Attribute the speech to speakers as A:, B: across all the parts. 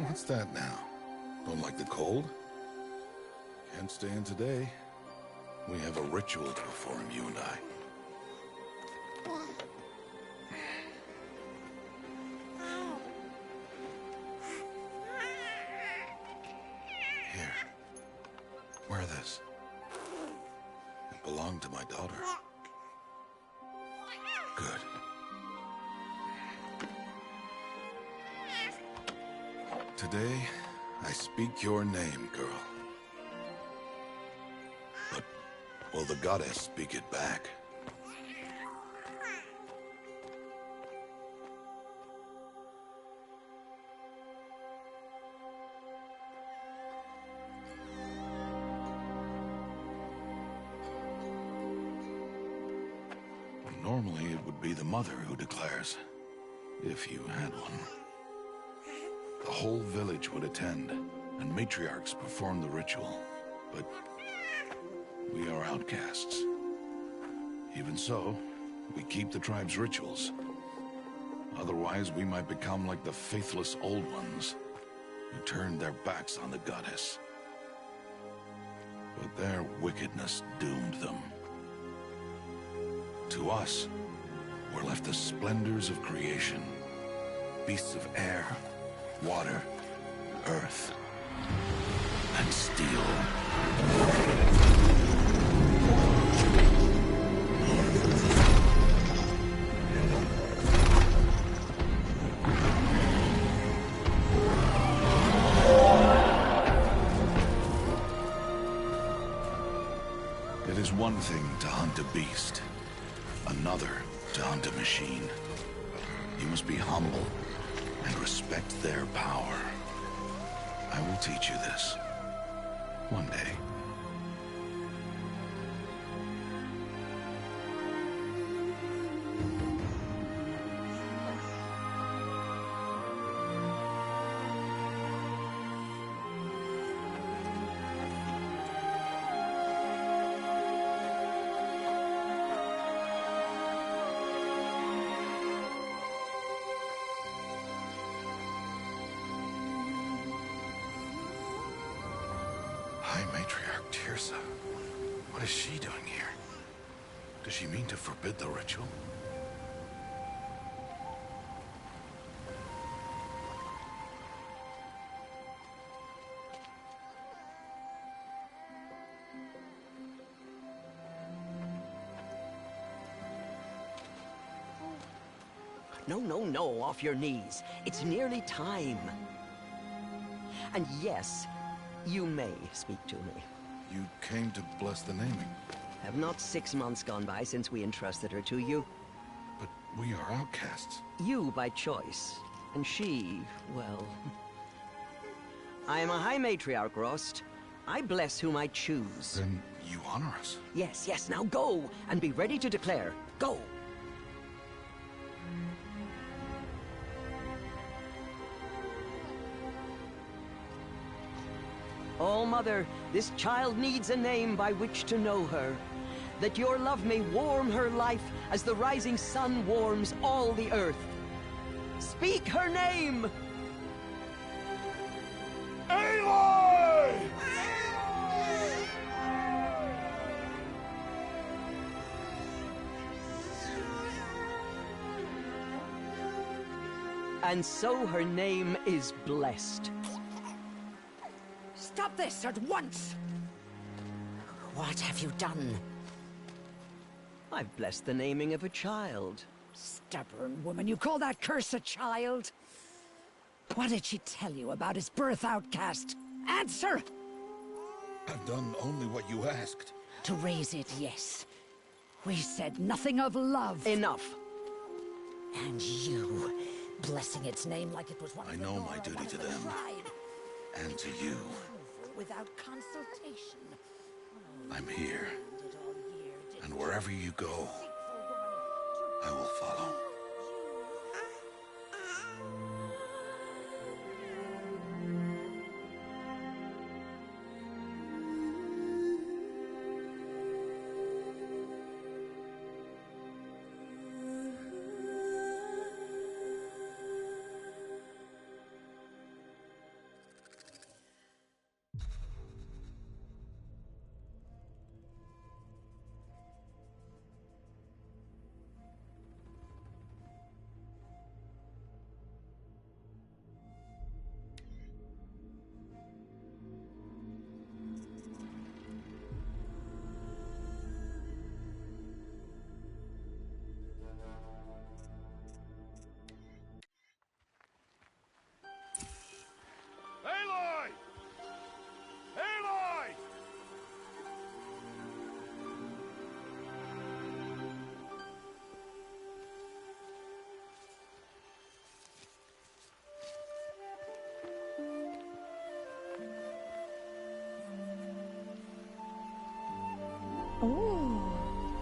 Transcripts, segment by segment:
A: What's that now? Don't like the cold? Can't stay in today. We have a ritual to perform, you and I. Here. Wear this. It belonged to my daughter. Good. Today, I speak your name, girl. But will the goddess speak it back? Normally, it would be the mother who declares, if you had one. The whole village would attend, and matriarchs perform the ritual. But we are outcasts. Even so, we keep the tribe's rituals. Otherwise, we might become like the faithless old ones, who turned their backs on the goddess. But their wickedness doomed them. To us, were left the splendors of creation. Beasts of air, water, earth, and steel. It is one thing to hunt a beast, another to hunt a machine. You must be humble and respect their power. I will teach you this. One day. High Matriarch Tirsa. What is she doing here? Does she mean to forbid the ritual?
B: No, off your knees. It's nearly time. And yes, you may speak to me.
A: You came to bless the naming.
B: Have not 6 months gone by since we entrusted her to you?
A: But we are outcasts.
B: You by choice, and she, well... I am a High Matriarch, Rost. I bless whom I choose.
A: Then you honor us.
B: Yes, now go, and be ready to declare. Go! Oh, Mother, this child needs a name by which to know her. That your love may warm her life as the rising sun warms all the earth. Speak her name!
C: Aloy!
B: And so her name is blessed.
D: Stop this at once! What have you done?
B: I've blessed the naming of a child.
D: Stubborn woman, you call that curse a child? What did she tell you about his birth, outcast? Answer!
A: I've done only what you asked.
D: To raise it, yes. We said nothing of love.
B: Enough.
D: And you, blessing its name like it was one
A: I
D: of the
A: know
D: Nora,
A: my duty
D: one of
A: to
D: the
A: them.
D: tribe.
A: And to you.
D: Without consultation.
A: I'm here.
D: Did all year, did
A: And wherever you go, I will follow.
E: Oh,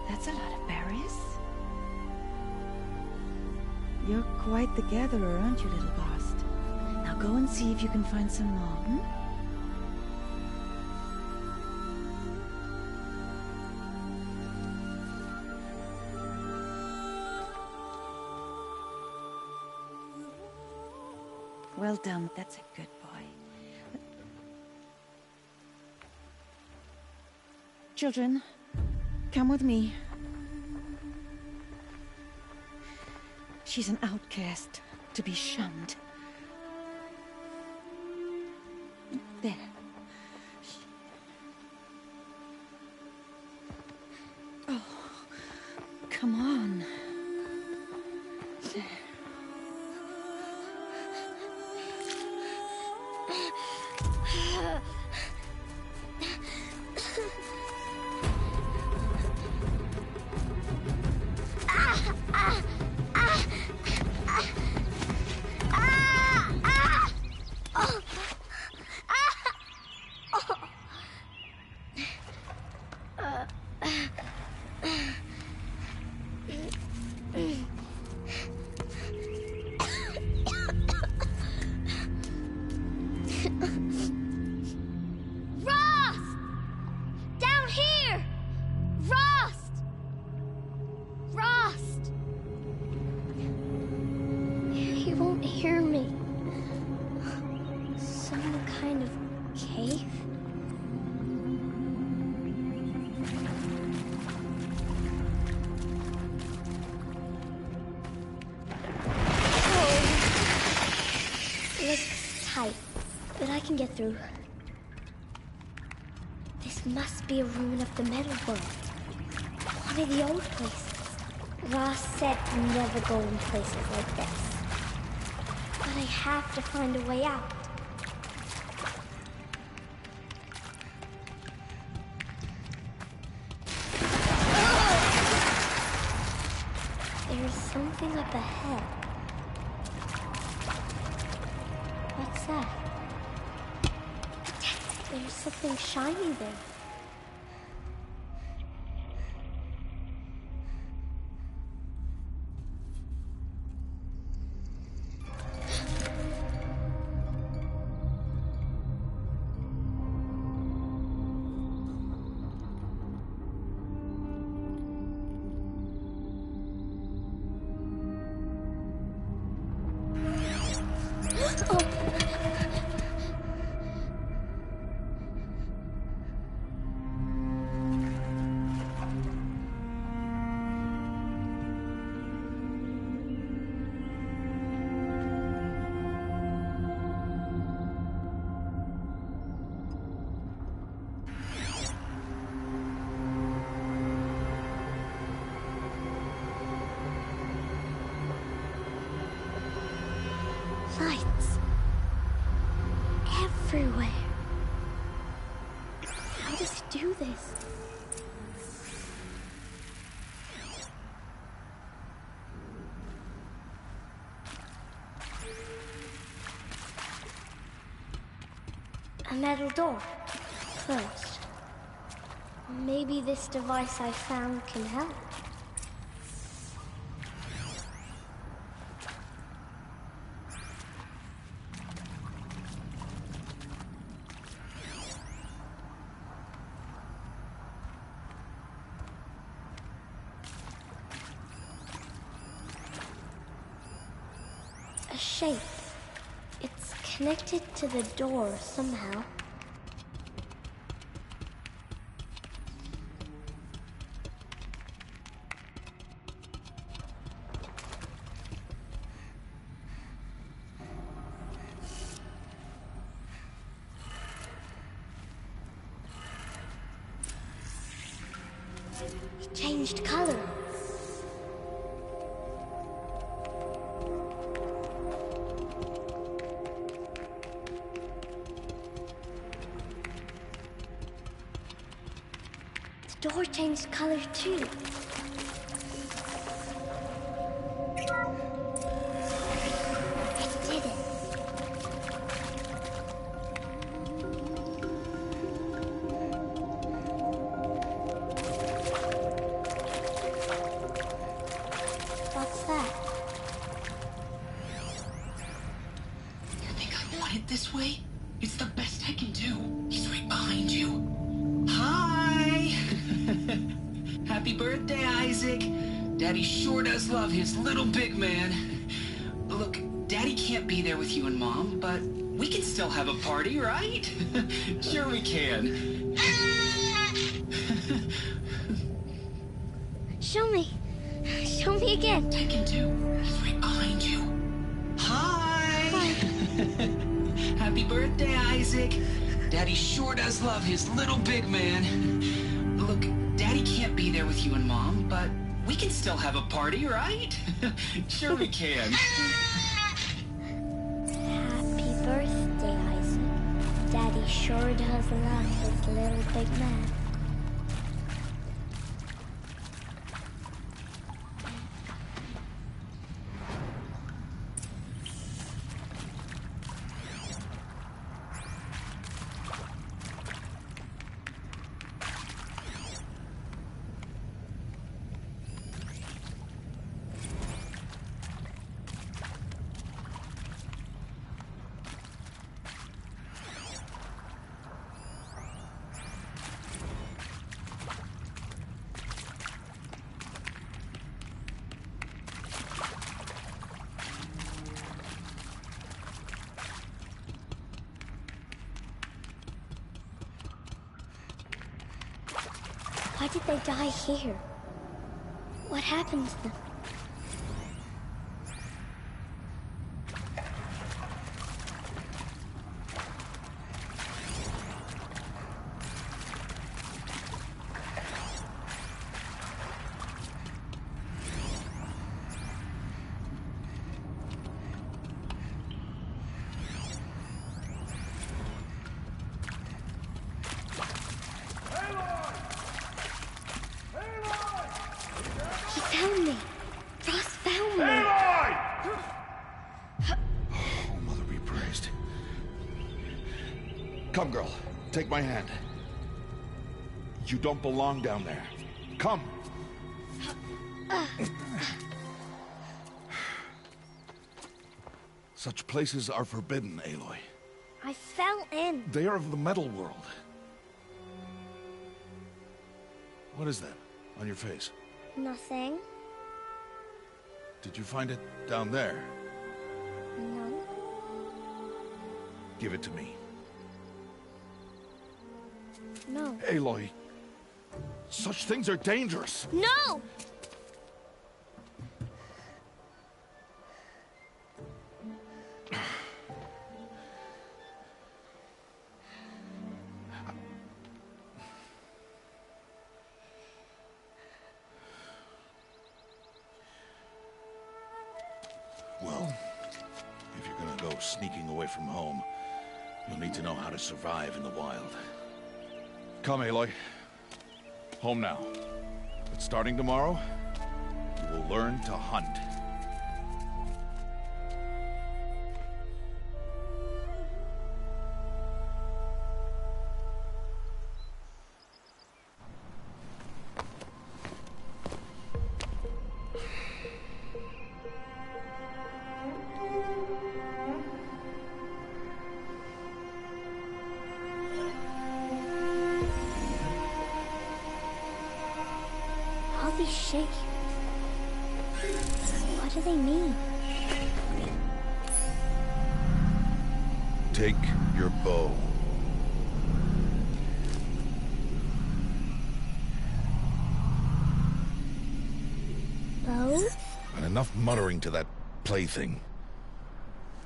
E: that's a lot of berries. You're quite the gatherer, aren't you, little Bast? Now go and see if you can find some more, hmm? Well done, that's a good boy. Children, come with me. She's an outcast, to be shunned. There. Oh, come on. There.
F: But I can get through. This must be a ruin of the metal world. One of the old places. Ross said never go in places like this. But I have to find a way out. There's something up ahead. What's that? There's something shiny there. Lights. Everywhere. How does he do this? A metal door. Closed. Maybe this device I found can help. A shape. It's connected to the door somehow. It changed color. The door changed color too. It did it.
G: want it this way? It's the best I can do. He's right behind you. Hi! Happy birthday, Isaac. Daddy sure does love his little big man. Look, Daddy can't be there with you and Mom, but we can still have a party, right? Sure we can.
F: Show me. Show me again.
G: Taken two. He's right behind you. Hi! Happy birthday, Isaac. Daddy sure does love his little big man. Look, Daddy can't be there with you and Mom, but we can still have a party, right? Sure we can.
F: Happy birthday, Isaac. Daddy sure does love his little big man. Why did they die here? What happened to them? Found me. Ross found me.
C: Aloy!
A: Oh, Mother be praised. Come, girl. Take my hand. You don't belong down there. Come. Such places are forbidden, Aloy.
F: I fell in.
A: They are of the metal world. What is that on your face?
F: Nothing.
A: Did you find it down there?
F: No.
A: Give it to me.
F: No.
A: Aloy, such things are dangerous.
F: No!
A: Well, if you're gonna go sneaking away from home, you'll need to know how to survive in the wild. Come, Aloy. Home now. But starting tomorrow, you will learn to hunt.
F: All these shapes. What do they mean?
A: Take your bow.
F: Bow?
A: And enough muttering to that plaything.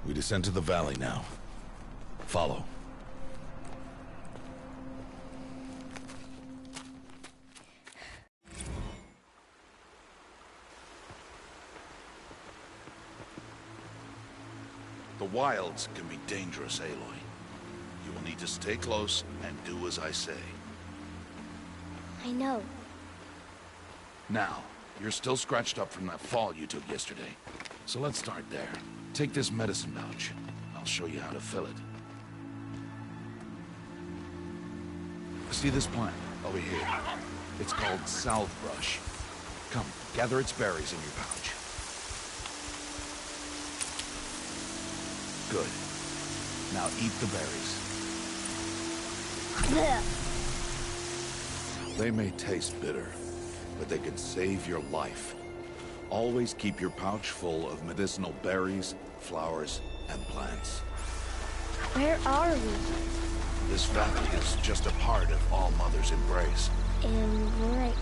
A: We descend to the valley now. Follow. The wilds can be dangerous, Aloy. You will need to stay close and do as I say.
F: I know.
A: Now, you're still scratched up from that fall you took yesterday. So let's start there. Take this medicine pouch. I'll show you how to fill it. See this plant over here? It's called salve brush. Come, gather its berries in your pouch. Good. Now eat the berries.
F: Blech.
A: They may taste bitter, but they could save your life. Always keep your pouch full of medicinal berries, flowers, and plants.
F: Where are we?
A: This valley is just a part of All Mother's embrace.
F: Embrace.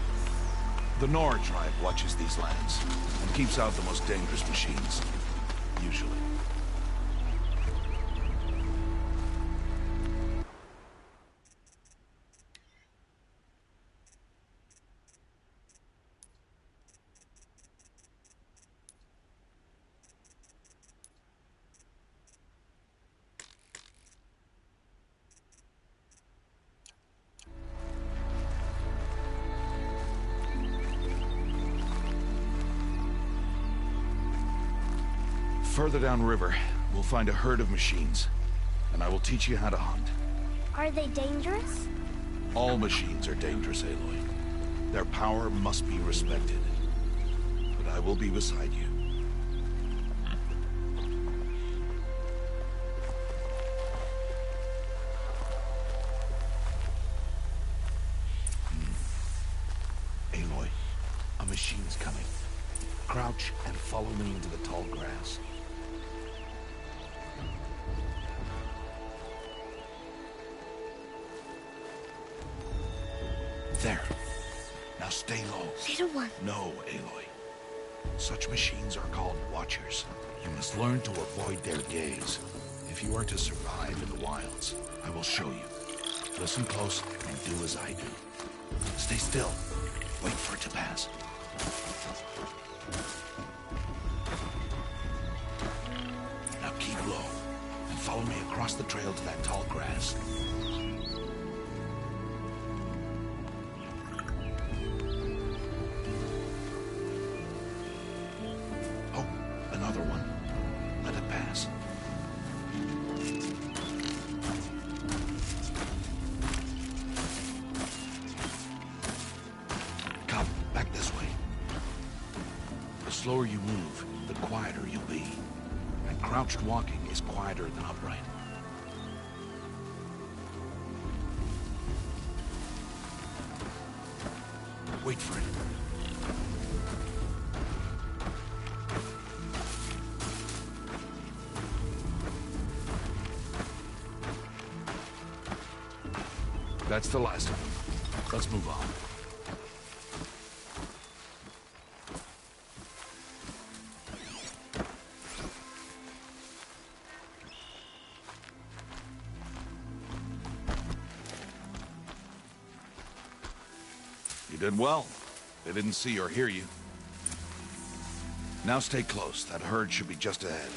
A: The Nora tribe watches these lands and keeps out the most dangerous machines. Usually. Further downriver, we'll find a herd of machines, and I will teach you how to hunt.
F: Are they dangerous?
A: All machines are dangerous, Aloy. Their power must be respected. But I will be beside you. Aloy, a machine's coming. Crouch and follow me into the tall grass. There. Now stay low.
F: Little one.
A: No, Aloy. Such machines are called Watchers. You must learn to avoid their gaze. If you are to survive in the wilds, I will show you. Listen close and do as I do. Stay still. Wait for it to pass. Now keep low and follow me across the trail to that tall grass. Oh, another one. Let it pass. Come, back this way. The slower you move, the quieter you'll be. And crouched walking is quieter than upright. Wait for it. That's the last of them. Let's move on. You did well. They didn't see or hear you. Now stay close. That herd should be just ahead.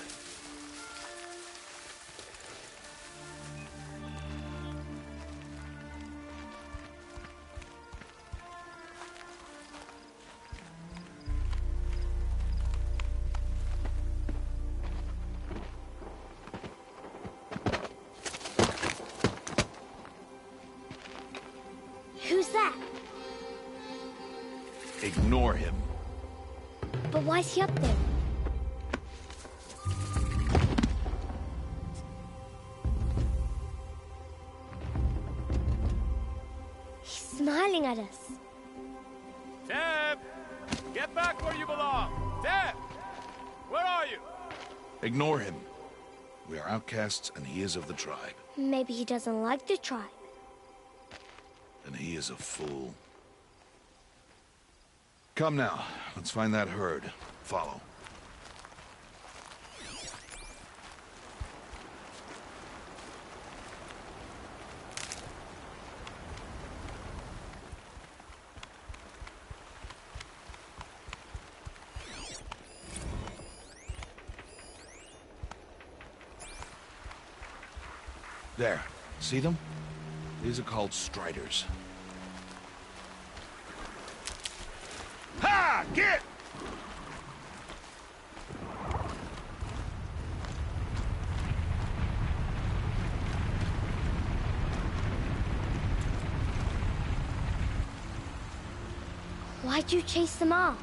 F: Who's that?
A: Ignore him.
F: But why's he up there? He's smiling at us.
C: Teb! Get back where you belong! Teb! Where are you?
A: Ignore him. We are outcasts, and he is of the tribe.
F: Maybe he doesn't like the tribe.
A: And he is a fool. Come now, let's find that herd. Follow. There. See them? These are called striders.
C: Ha! Get!
F: Why'd you chase them off?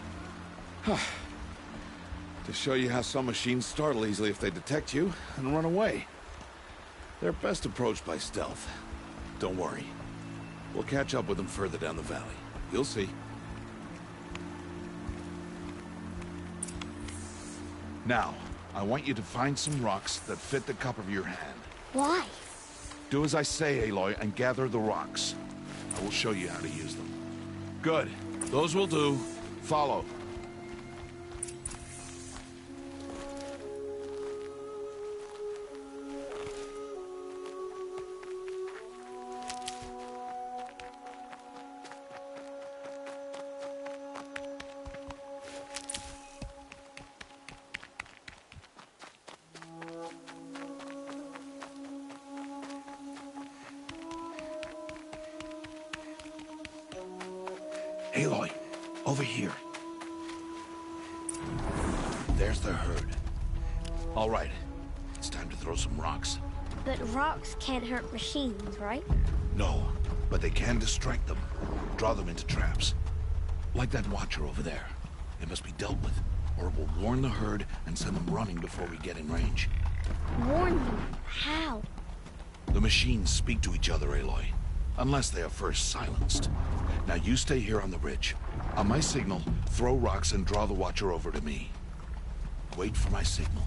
A: To show you how some machines startle easily if they detect you and run away. They're best approached by stealth. Don't worry. We'll catch up with them further down the valley. You'll see. Now, I want you to find some rocks that fit the cup of your hand.
F: Why?
A: Do as I say, Aloy, and gather the rocks. I will show you how to use them. Good. Those will do. Follow. Aloy, over here. There's the herd. All right, it's time to throw some rocks.
F: But rocks can't hurt machines, right?
A: No, but they can distract them. Draw them into traps. Like that watcher over there. It must be dealt with, or it will warn the herd and send them running before we get in range.
F: Warn them? How?
A: The machines speak to each other, Aloy. Unless they are first silenced. Now you stay here on the ridge. On my signal, throw rocks and draw the watcher over to me. Wait for my signal.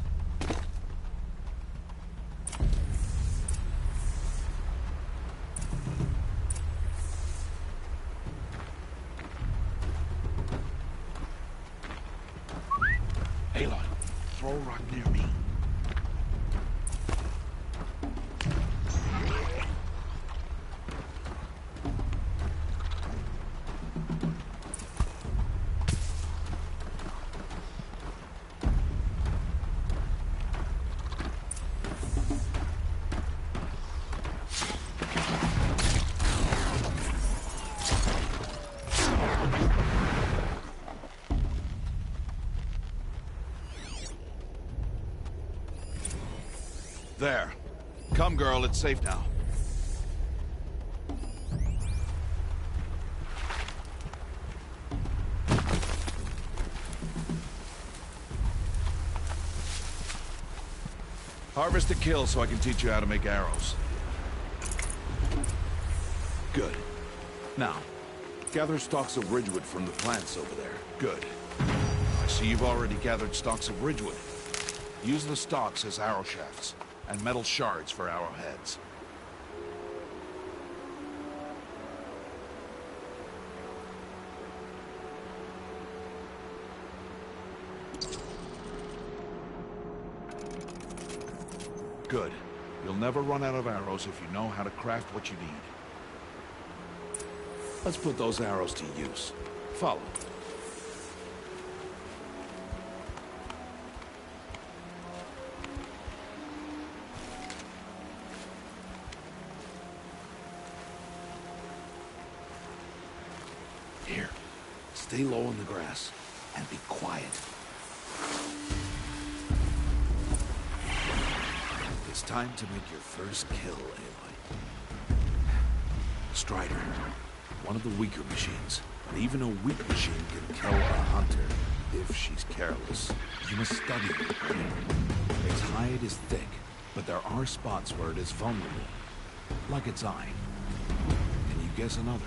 A: Aloy, throw a rock near me. There. Come, girl, it's safe now. Harvest a kill so I can teach you how to make arrows. Good. Now, gather stalks of ridgewood from the plants over there. Good. I see you've already gathered stalks of ridgewood. Use the stalks as arrow shafts, and metal shards for arrowheads. Good. You'll never run out of arrows if you know how to craft what you need. Let's put those arrows to use. Follow. Here, stay low on the grass and be quiet. It's time to make your first kill, Aloy. Strider, one of the weaker machines, but even a weak machine can kill a hunter if she's careless. You must study it. Its hide is thick, but there are spots where it is vulnerable, like its eye. Can you guess another?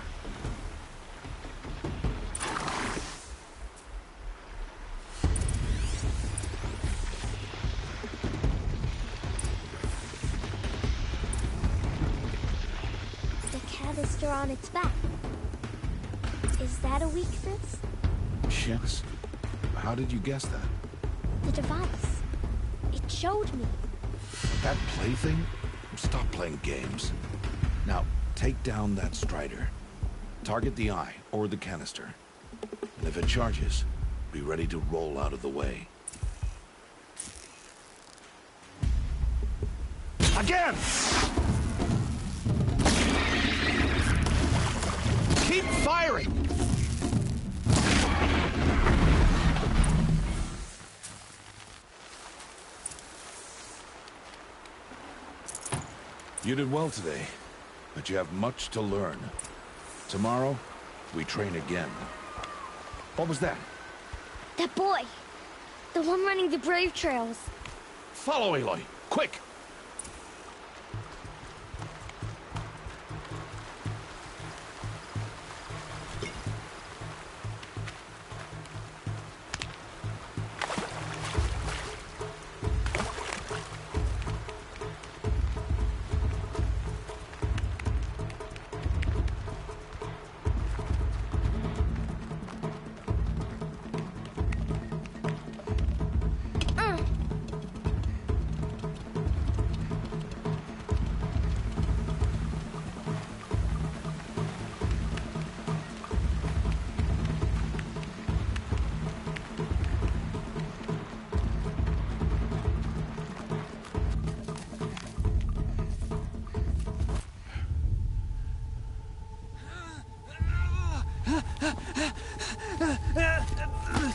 F: On its back. Is that a weakness?
A: Yes. How did you guess that?
F: The device. It showed me.
A: That plaything? Stop playing games. Now, take down that strider. Target the eye or the canister. And if it charges, be ready to roll out of the way. Again! Keep firing! You did well today, but you have much to learn. Tomorrow, we train again. What was that?
F: That boy! The one running the brave trails.
A: Follow Aloy, quick!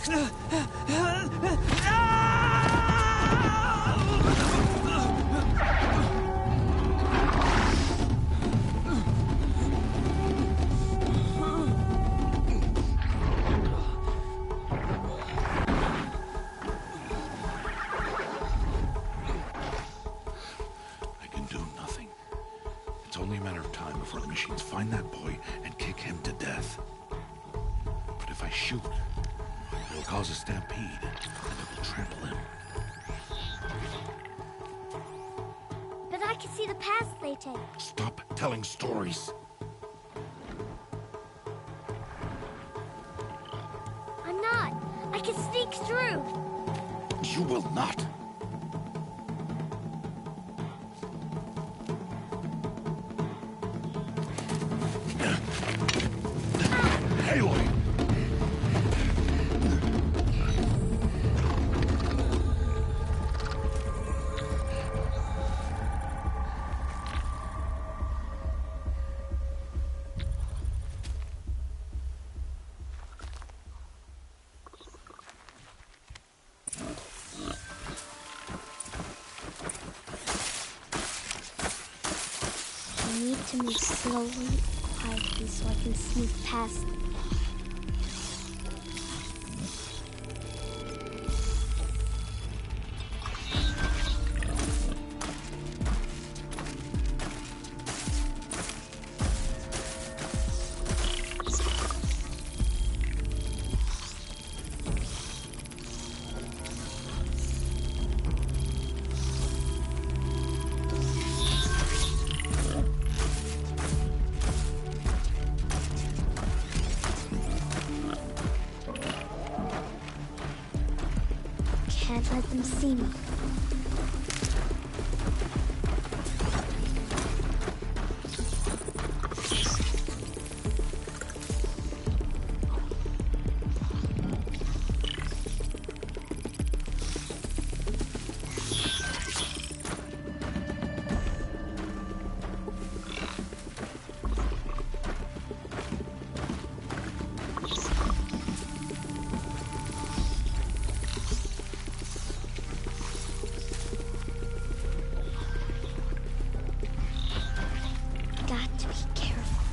A: I can do nothing. It's only a matter of time before the machines find that boy and kick him to death. But if I shoot, it'll cause a stampede, and it will trample him.
F: But I can see the paths they take.
A: Stop telling stories.
F: I'm not. I can sneak through.
A: You will not. Aloy!
F: I need to move slowly, quietly, so I can sneak past them. Can't let them see me. Got to be careful.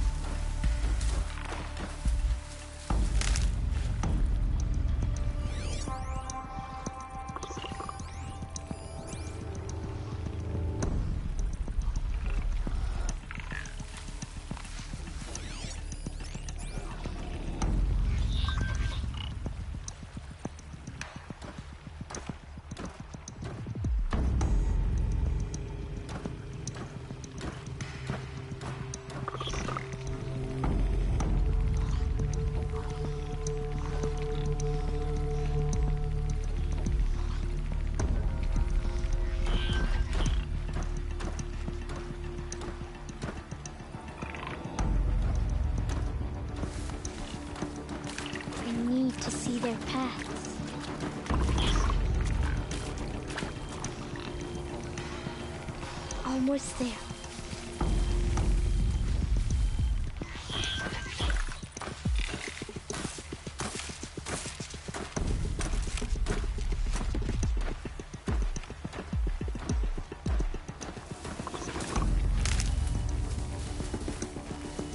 F: I need to see their paths. Almost there.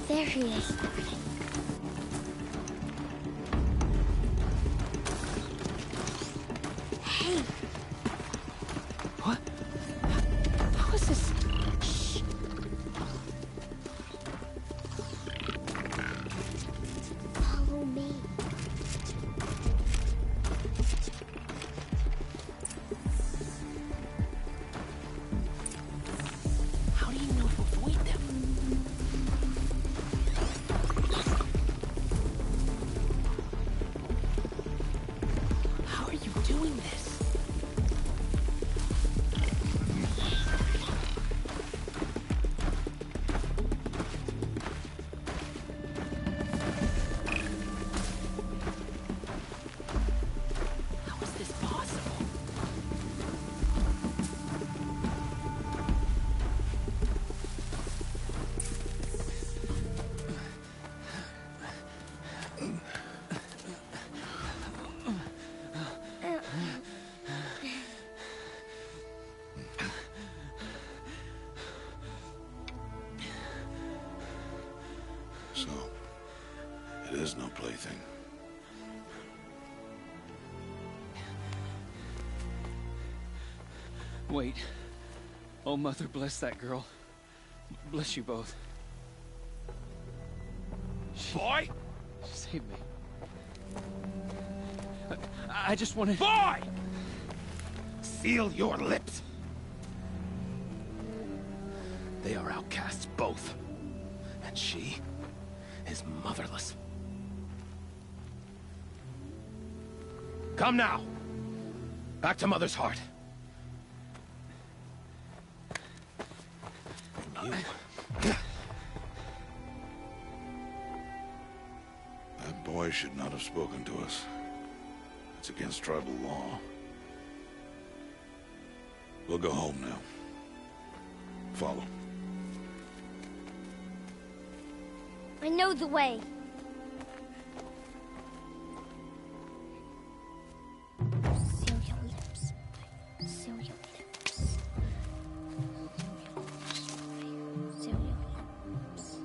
F: There he is. Hey,
B: What? Who is this?
F: shh. Follow me.
B: How do you know to avoid them?
A: is no plaything.
H: Wait. Oh, Mother, bless that girl. Bless you both.
C: Boy!
H: She saved me. I just wanted...
C: Boy! Seal your lips. They are outcasts, both. And she is motherless. Come now. Back to Mother's heart. And you.
A: That boy should not have spoken to us. It's against tribal law. We'll go home now. Follow.
F: I know the way. Seal your lips. Seal your lips. Seal your lips.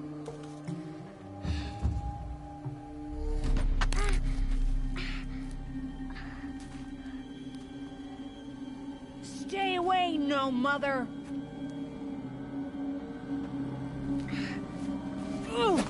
D: Stay away, no mother! Ugh.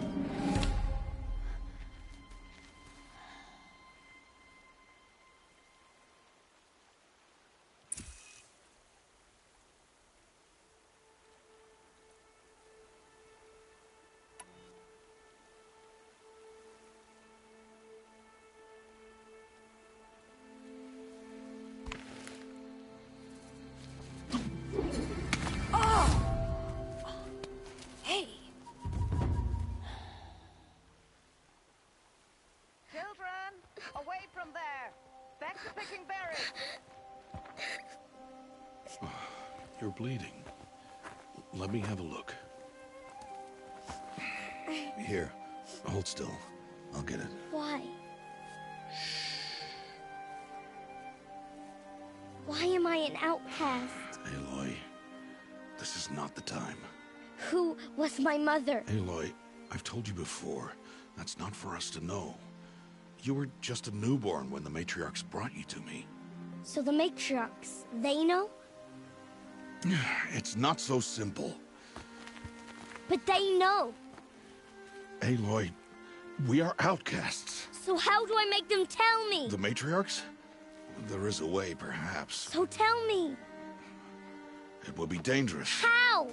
E: Hey!
I: Children, away from there. Back to picking berries.
A: You're bleeding. Let me have a look. Here, hold still. I'll get it.
F: Why? Why am I an outcast?
A: Aloy, this is not the time.
F: Who was my mother?
A: Aloy, I've told you before, that's not for us to know. You were just a newborn when the matriarchs brought you to me.
F: So the matriarchs, they know?
A: It's not so simple.
F: But they know.
A: Aloy, we are outcasts.
F: So how do I make them tell me?
A: The matriarchs? There is a way, perhaps.
F: So tell me.
A: It would be dangerous.
F: How?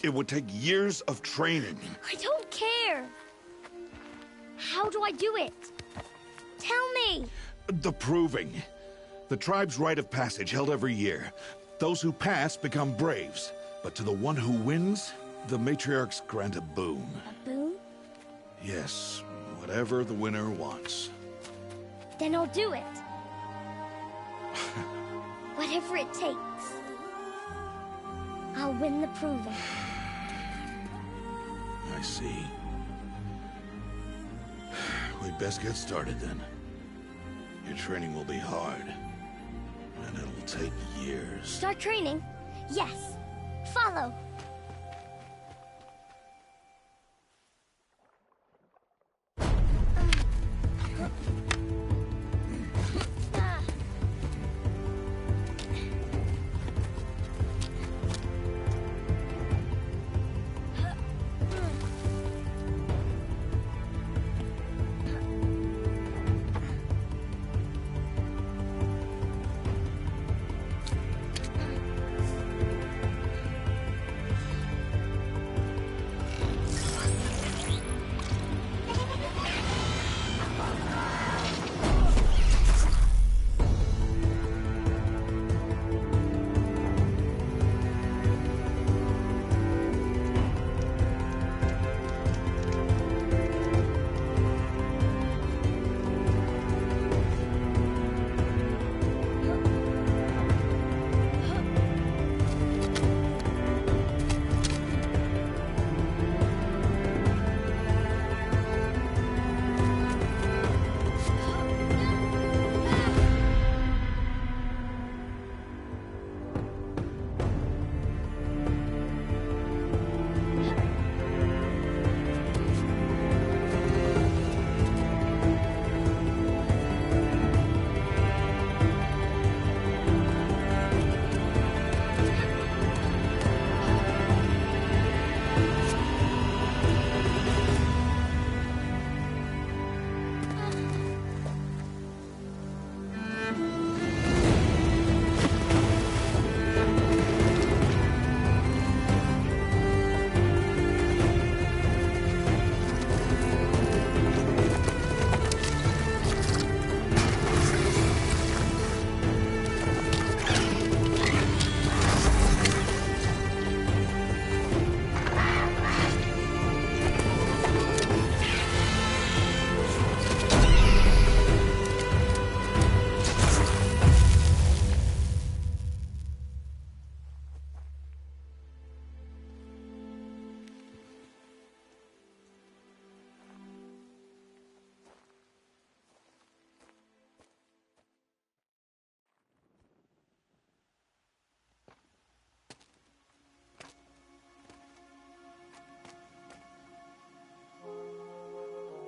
A: It would take years of training.
F: I don't care. How do I do it? Tell me.
A: The proving. The tribe's rite of passage held every year. Those who pass become braves. But to the one who wins, the matriarchs grant a boon.
F: A boon?
A: Yes, whatever the winner wants.
F: Then I'll do it. Whatever it takes. I'll win the proving.
A: I see. We'd best get started then. Your training will be hard. And it'll take years.
F: Start training? Yes. Follow.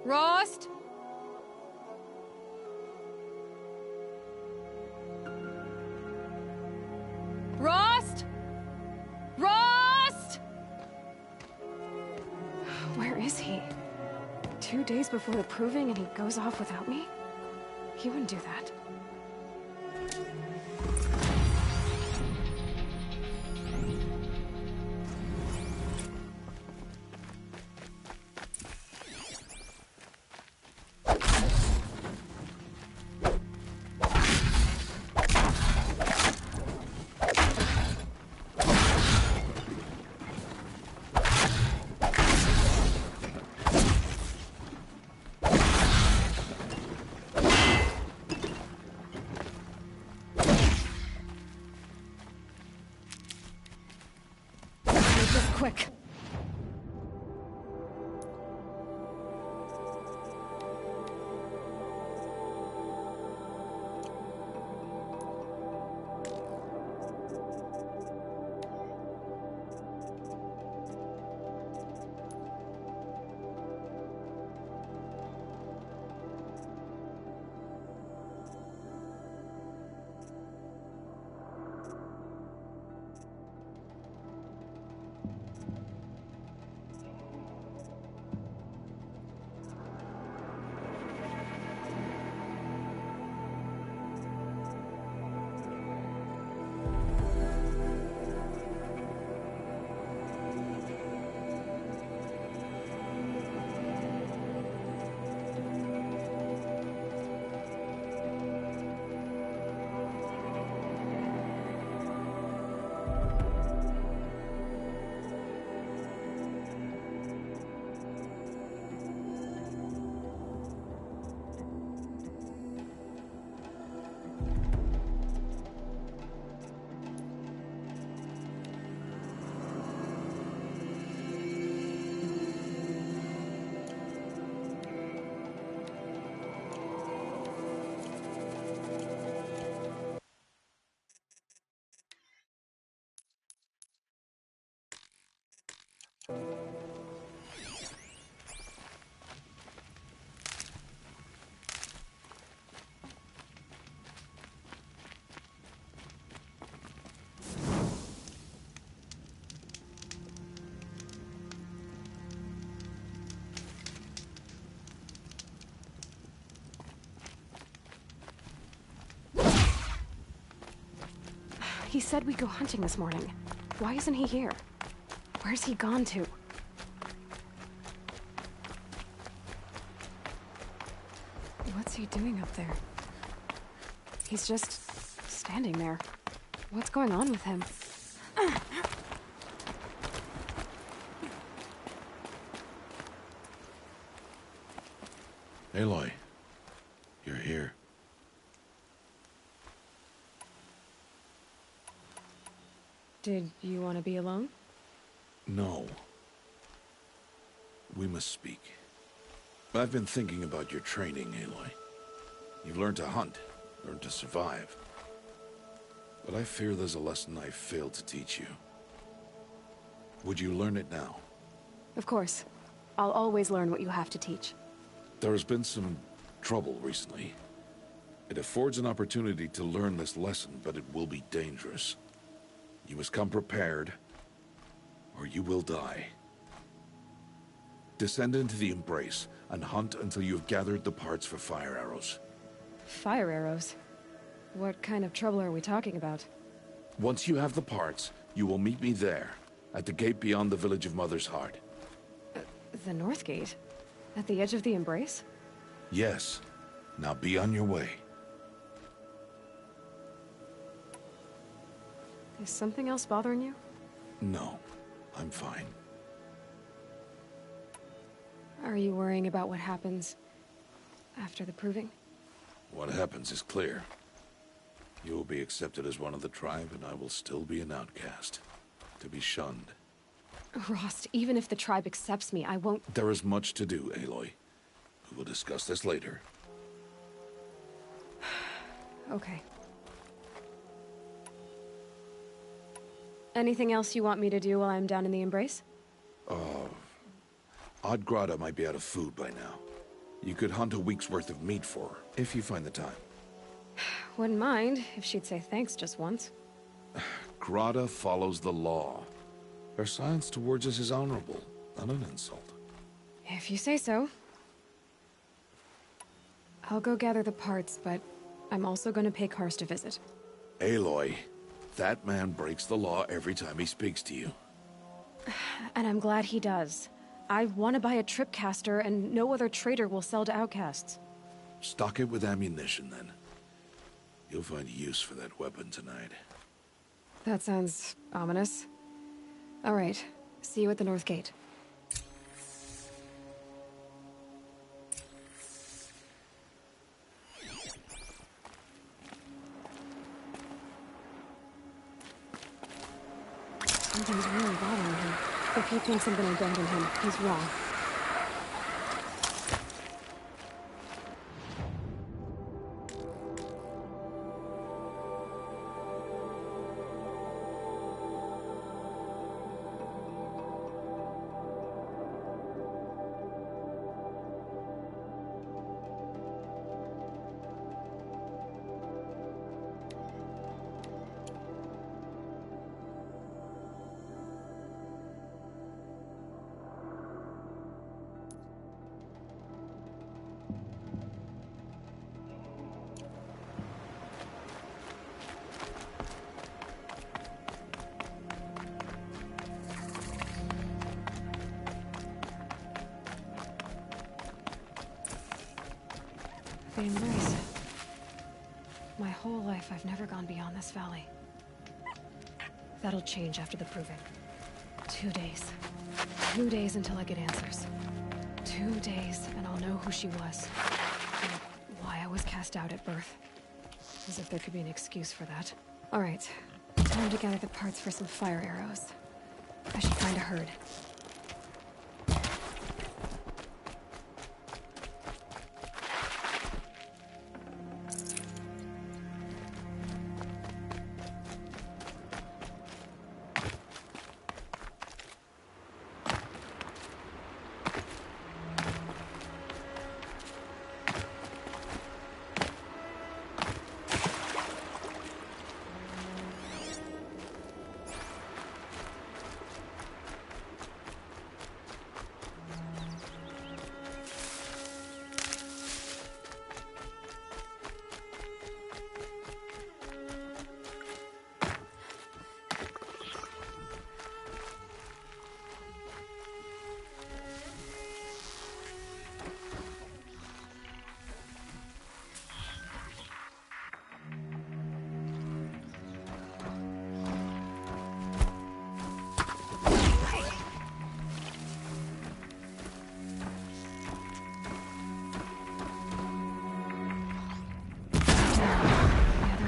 J: Rost? Rost? Rost? Where is he? 2 days before the proving and he goes off without me? He wouldn't do that. Quick. He said we'd go hunting this morning. Why isn't he here? Where's he gone to? What's he doing up there? He's just standing there. What's going on with him?
A: Aloy, you're here.
J: Did you want to be alone?
A: No. We must speak. I've been thinking about your training, Aloy. You've learned to hunt, learned to survive. But I fear there's a lesson I failed to teach you. Would you learn it now?
J: Of course. I'll always learn what you have to teach.
A: There has been some trouble recently. It affords an opportunity to learn this lesson, but it will be dangerous. You must come prepared, or you will die. Descend into the Embrace, and hunt until you have gathered the parts for fire arrows.
J: Fire arrows? What kind of trouble are we talking about?
A: Once you have the parts, you will meet me there, at the gate beyond the village of Mother's Heart.
J: The North Gate? At the edge of the Embrace?
A: Yes. Now be on your way.
J: Is something else bothering you?
A: No, I'm fine.
J: Are you worrying about what happens after the proving?
A: What happens is clear. You will be accepted as one of the tribe, and I will still be an outcast, to be shunned.
J: Rost, even if the tribe accepts me, I won't—
A: There is much to do, Aloy. We will discuss this later.
J: Okay. Anything else you want me to do while I'm down in the Embrace?
A: Oddgrada might be out of food by now. You could hunt a week's worth of meat for her, if you find the time.
J: Wouldn't mind if she'd say thanks just once.
A: Grata follows the law. Her silence towards us is honorable, not an insult.
J: If you say so. I'll go gather the parts, but I'm also gonna pay Karst a visit.
A: Aloy, that man breaks the law every time he speaks to you.
J: And I'm glad he does. I want to buy a tripcaster, and no other trader will sell to outcasts.
A: Stock it with ammunition, then. You'll find use for that weapon tonight.
J: That sounds ominous. All right, see you at the North Gate. Something's really bothering him. If he thinks I'm gonna abandon him, he's wrong. They embrace. My whole life, I've never gone beyond this valley. That'll change after the proving. 2 days. 2 days until I get answers. 2 days, and I'll know who she was. And why I was cast out at birth. As if there could be an excuse for that. Alright. Time to gather the parts for some fire arrows. I should find a herd.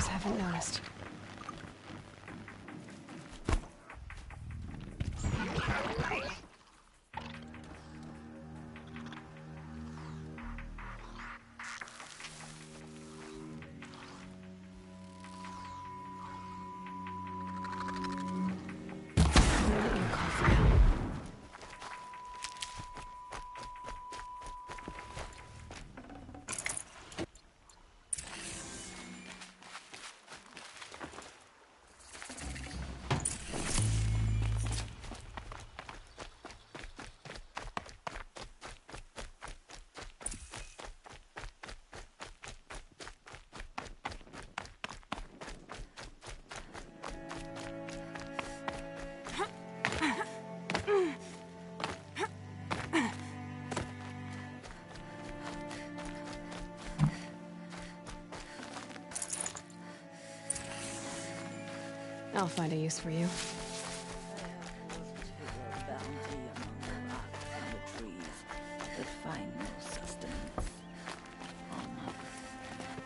J: Haven't noticed. I'll find a use for you.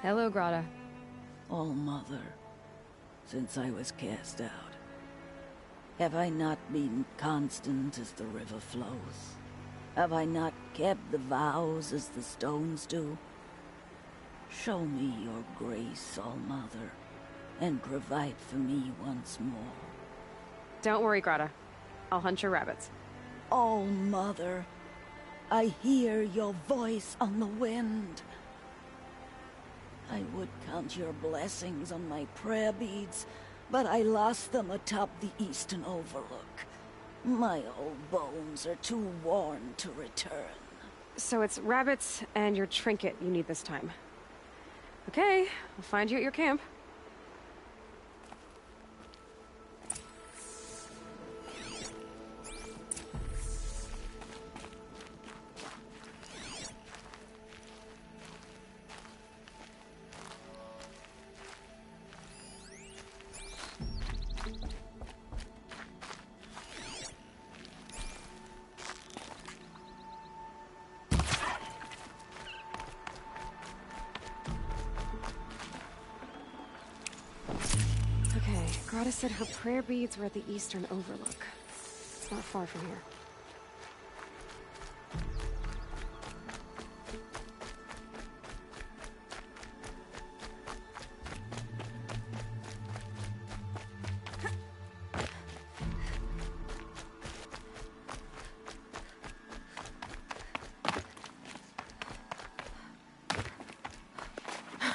J: Hello, Grata.
K: All Mother, since I was cast out, have I not been constant as the river flows? Have I not kept the vows as the stones do? Show me your grace, All Mother, and provide for me once more.
J: Don't worry, Grata. I'll hunt your rabbits.
K: All Mother, I hear your voice on the wind. I would count your blessings on my prayer beads, but I lost them atop the eastern overlook. My old bones are too worn to return.
J: So it's rabbits and your trinket you need this time. Okay, I'll find you at your camp. Grata said her prayer beads were at the eastern overlook. It's not far from here.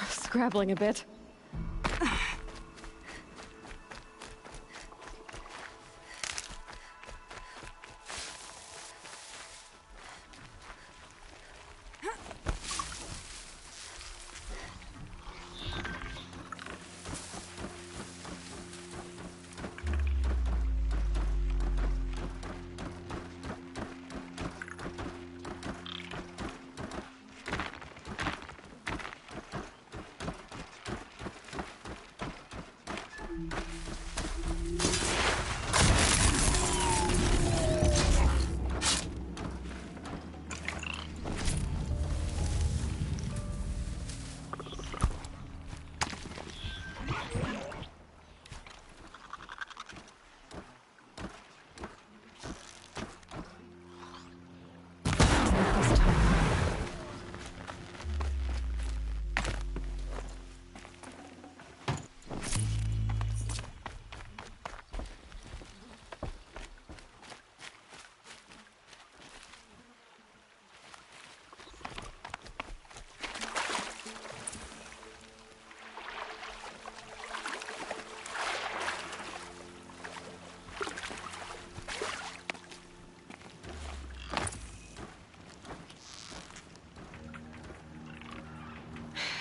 J: Scrabbling a bit.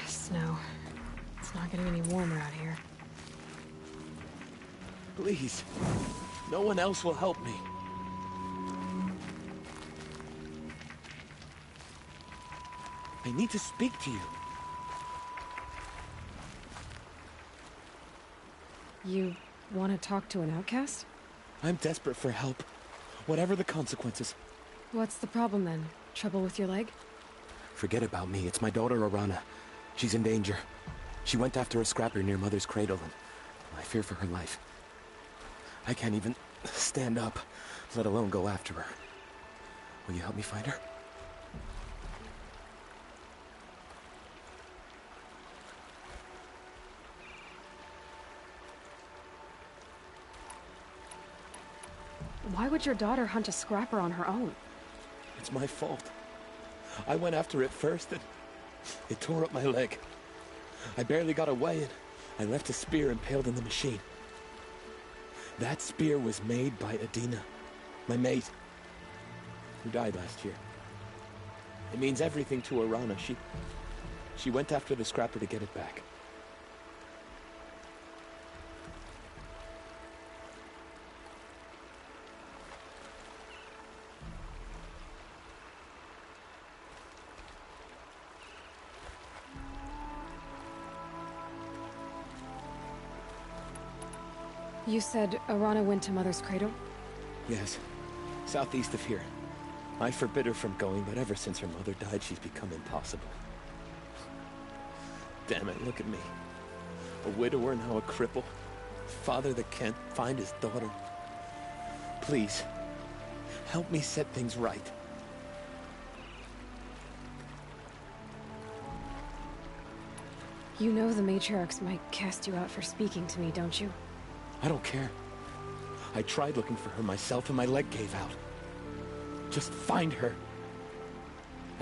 J: Snow. It's not getting any warmer out here.
L: Please. No one else will help me. I need to speak to you.
J: You want to talk to an outcast?
L: I'm desperate for help. Whatever the consequences.
J: What's the problem then? Trouble with your leg?
L: Forget about me. It's my daughter, Arana. She's in danger. She went after a scrapper near Mother's cradle, and I fear for her life. I can't even stand up, let alone go after her. Will you help me find her?
J: Why would your daughter hunt a scrapper on her own?
L: It's my fault. I went after it first, and it tore up my leg. I barely got away, and I left a spear impaled in the machine. That spear was made by Adina, my mate, who died last year. It means everything to Arana. She went after the scrapper to get it back.
J: You said Arana went to Mother's cradle?
L: Yes, southeast of here. I forbid her from going, but ever since her mother died, she's become impossible. Damn it, look at me. A widower, now a cripple. Father that can't find his daughter. Please, help me set things right.
J: You know the matriarchs might cast you out for speaking to me, don't you?
L: I don't care. I tried looking for her myself and my leg gave out. Just find her.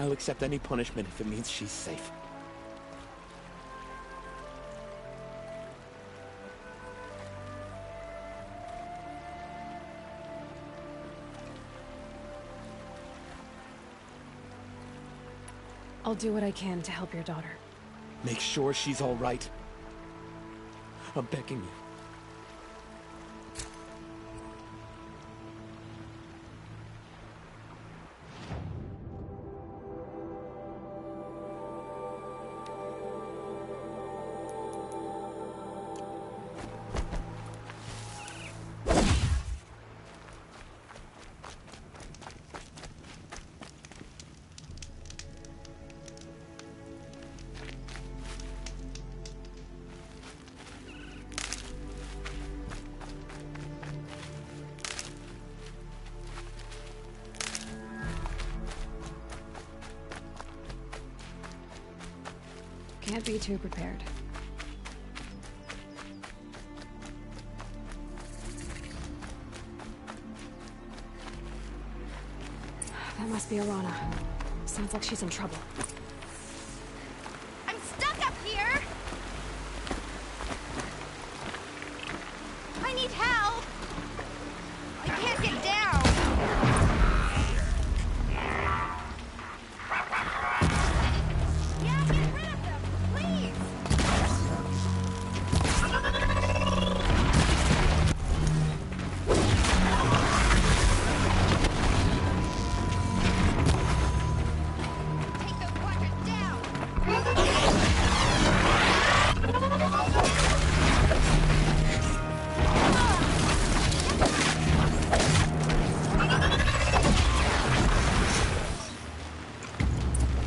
L: I'll accept any punishment if it means she's safe.
J: I'll do what I can to help your daughter.
L: Make sure she's all right. I'm begging you.
J: Can't be too prepared. That must be Arana. Sounds like she's in trouble.
M: I'm stuck up here! I need help! I can't get down! Yeah, get rid of them, please! Take those quadrants down!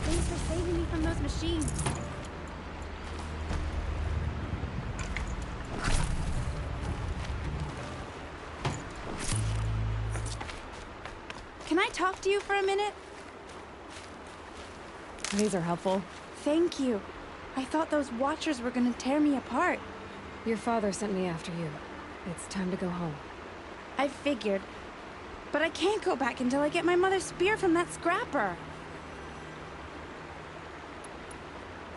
M: Thanks for saving me from those machines. Can I talk to you for a minute?
J: These are helpful.
M: Thank you. I thought those Watchers were gonna tear me apart.
J: Your father sent me after you. It's time to go home.
M: I figured. But I can't go back until I get my mother's spear from that scrapper.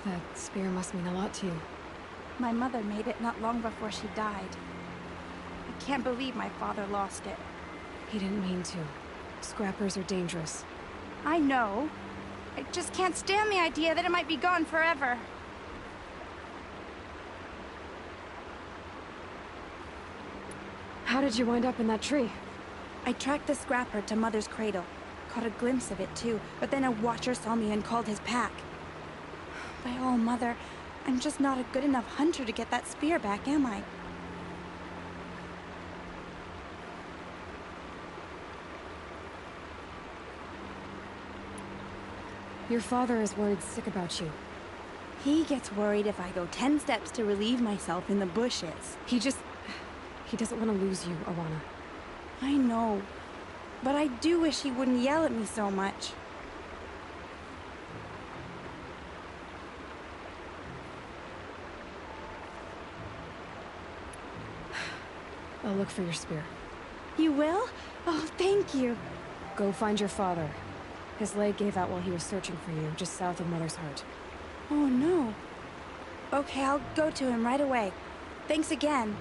J: That spear must mean a lot to you.
M: My mother made it not long before she died. I can't believe my father lost it.
J: He didn't mean to. Scrappers are dangerous.
M: I know. I just can't stand the idea that it might be gone forever.
J: How did you wind up in that tree?
M: I tracked the scrapper to Mother's cradle. Caught a glimpse of it too, but then a Watcher saw me and called his pack. By all, Mother, I'm just not a good enough hunter to get that spear back, am I?
J: Your father is worried sick about you.
M: He gets worried if I go 10 steps to relieve myself in the bushes.
J: He doesn't want to lose you, Arana.
M: I know, but I do wish he wouldn't yell at me so much.
J: I'll look for your spear.
M: You will? Oh, thank you.
J: Go find your father. His leg gave out while he was searching for you, just south of Mother's Heart.
M: Oh, no. Okay, I'll go to him right away. Thanks again.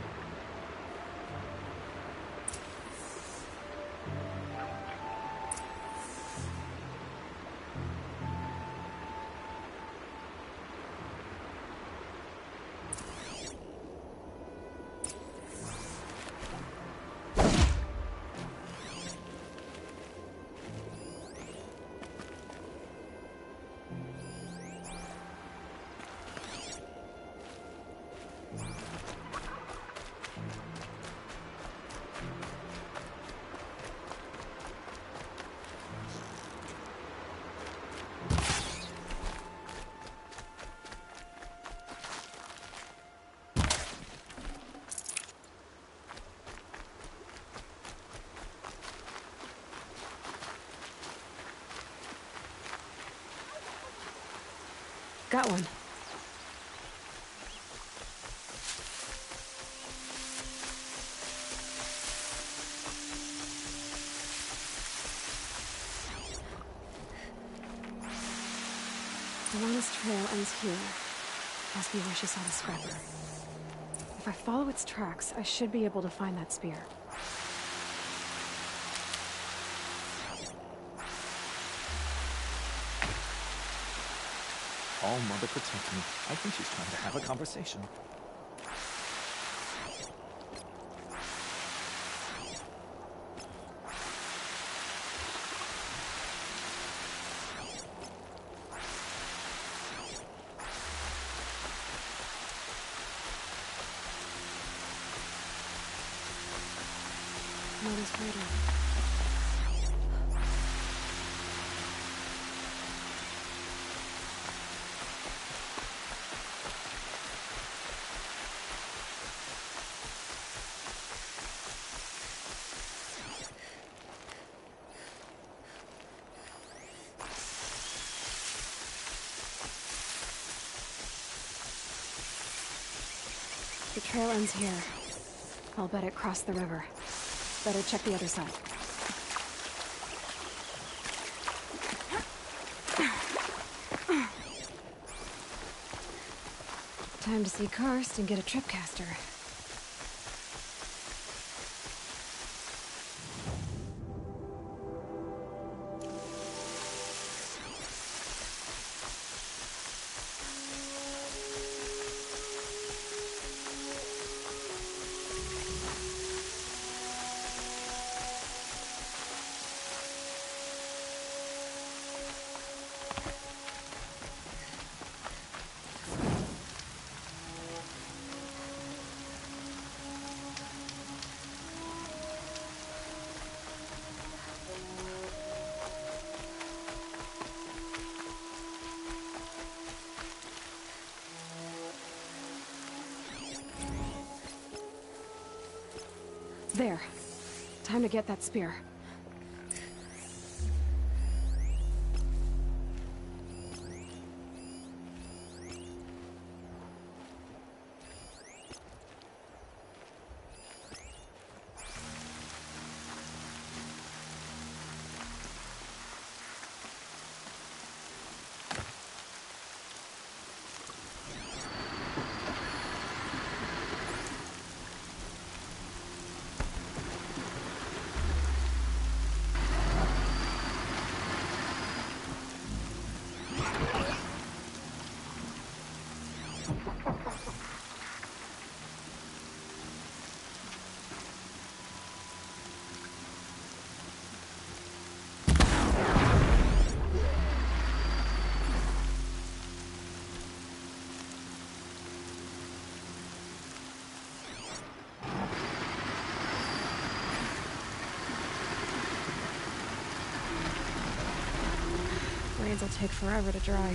J: Got one. Selena's trail ends here. Must be where she saw the scrapper. If I follow its tracks, I should be able to find that spear.
N: All Mother protect me. I think she's trying to have a conversation.
J: Mother's cradle. The trail ends here. I'll bet it crossed the river. Better check the other side. Time to see Karst and get a tripcaster. There. Time to get that spear. Blades will take forever to dry.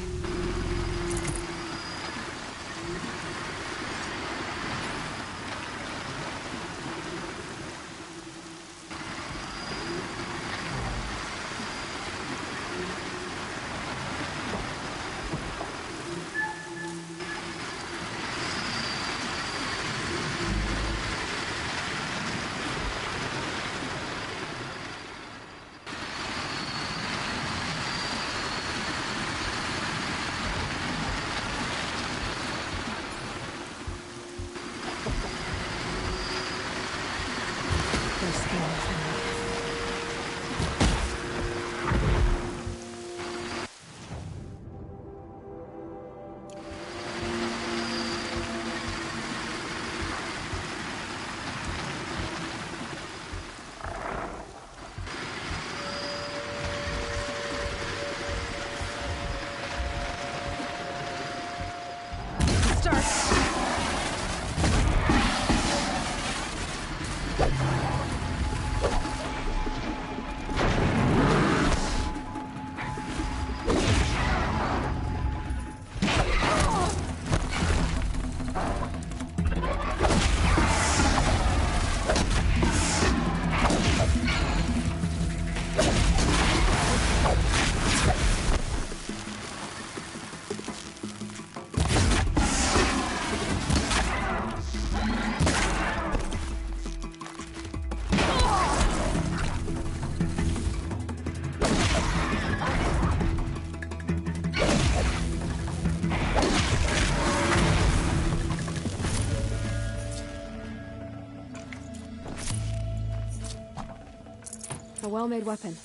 J: well-made weapon.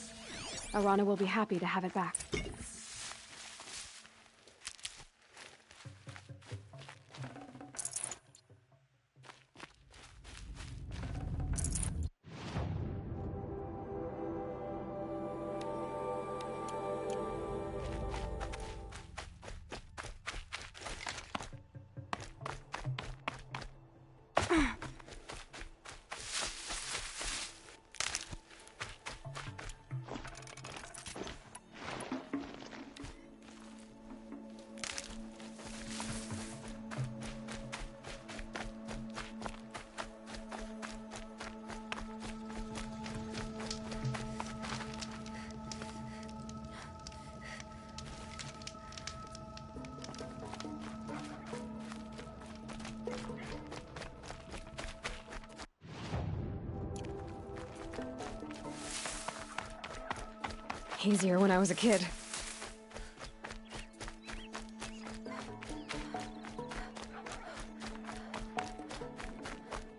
J: Arana will be happy to have it back. Easier when I was a kid.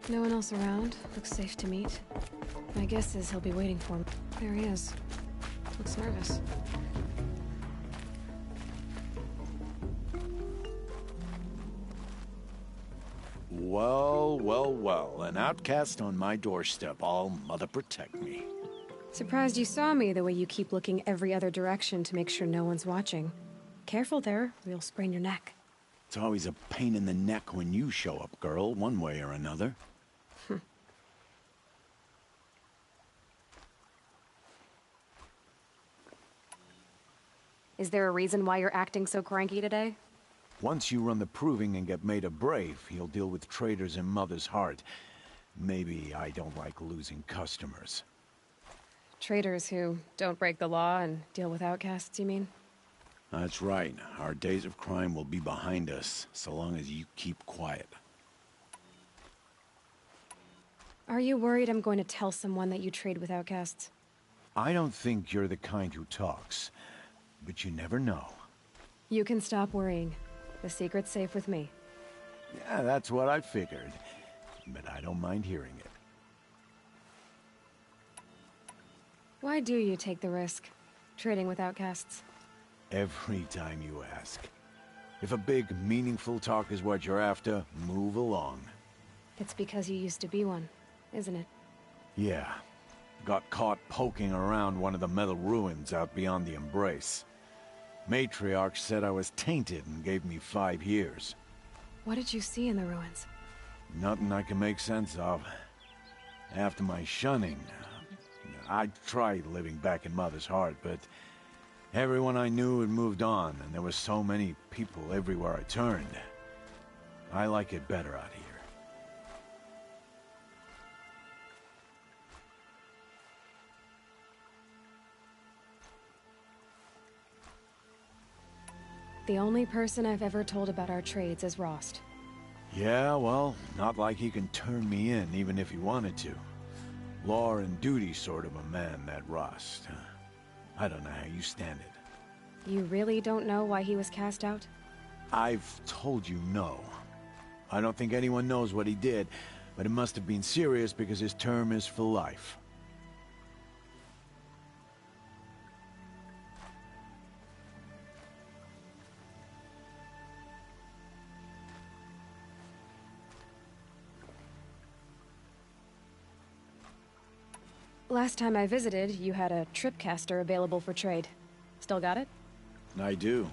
J: No one else around. Looks safe to meet. My guess is he'll be waiting for me. There he is. Looks nervous.
O: Well, well, well. An outcast on my doorstep. All mother protect me.
J: Surprised you saw me the way you keep looking every other direction to make sure no one's watching. Careful there, or you'll sprain your neck.
O: It's always a pain in the neck when you show up, girl, one way or another.
J: Is there a reason why you're acting so cranky today?
O: Once you run the proving and get made a brave, you'll deal with traitors in Mother's Heart. Maybe I don't like losing customers.
J: Traitors who don't break the law and deal with outcasts, you mean?
O: That's right. Our days of crime will be behind us, so long as you keep quiet.
J: Are you worried I'm going to tell someone that you trade with outcasts?
O: I don't think you're the kind who talks, but you never know.
J: You can stop worrying. The secret's safe with me.
O: Yeah, that's what I figured, but I don't mind hearing it.
J: Why do you take the risk, trading with outcasts?
O: Every time you ask. If a big, meaningful talk is what you're after, move along.
J: It's because you used to be one, isn't it?
O: Yeah. Got caught poking around one of the metal ruins out beyond the Embrace. Matriarch said I was tainted and gave me 5 years.
J: What did you see in the ruins?
O: Nothing I can make sense of. After my shunning, I tried living back in Mother's Heart, but everyone I knew had moved on, and there were so many people everywhere I turned. I like it better out here.
J: The only person I've ever told about our trades is Rost.
O: Yeah, well, not like he can turn me in, even if he wanted to. Law and duty sort of a man, that Rost. I don't know how you stand it.
J: You really don't know why he was cast out?
O: I've told you no. I don't think anyone knows what he did, but it must have been serious because his term is for life.
J: Last time I visited, you had a tripcaster available for trade. Still got it?
O: I do.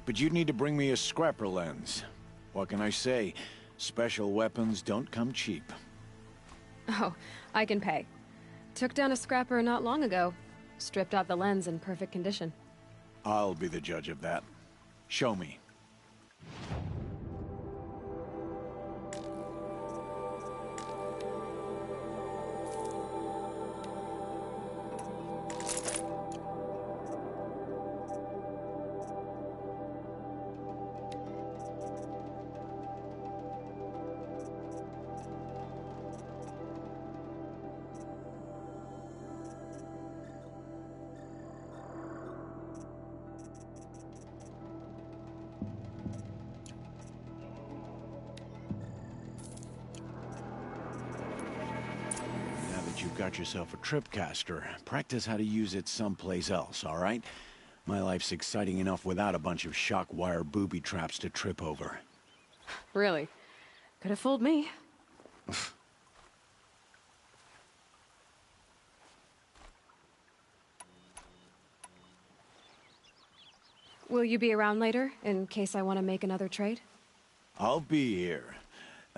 O: But you'd need to bring me a scrapper lens. What can I say? Special weapons don't come cheap.
J: Oh, I can pay. Took down a scrapper not long ago. Stripped out the lens in perfect condition.
O: I'll be the judge of that. Show me. got yourself a tripcaster, practice how to use it someplace else, all right? My life's exciting enough without a bunch of shock wire booby traps to trip over.
J: Really? Could have fooled me. Will you be around later, in case I want to make another trade?
O: I'll be here.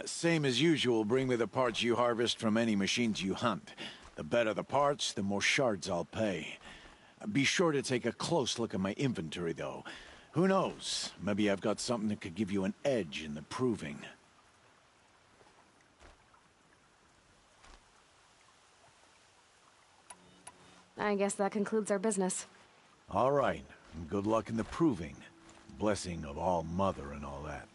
O: Same as usual, bring me the parts you harvest from any machines you hunt. The better the parts, the more shards I'll pay. Be sure to take a close look at my inventory, though. Who knows? Maybe I've got something that could give you an edge in the proving.
J: I guess that concludes our business.
O: All right. Good luck in the proving. Blessing of All Mother and all that.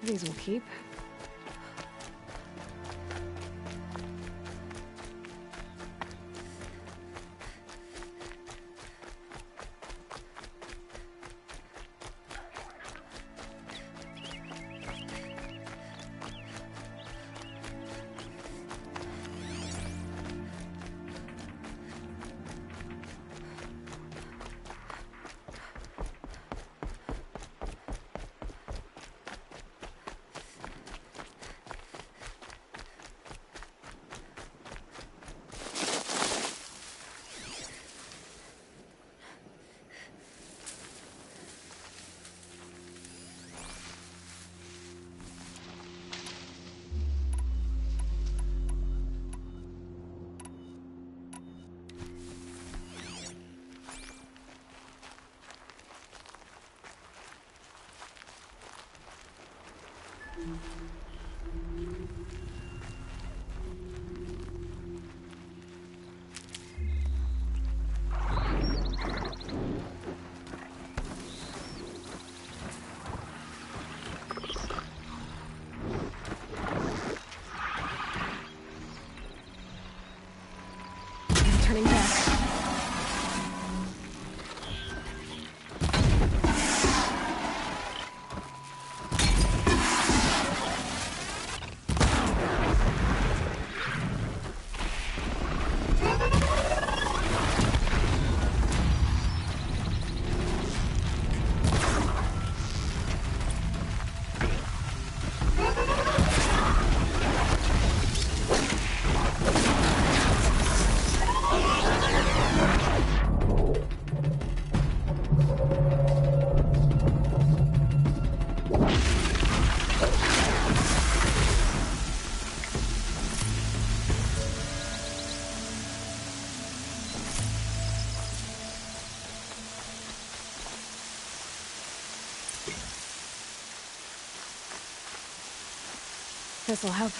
J: These will keep. Turning back. This'll help.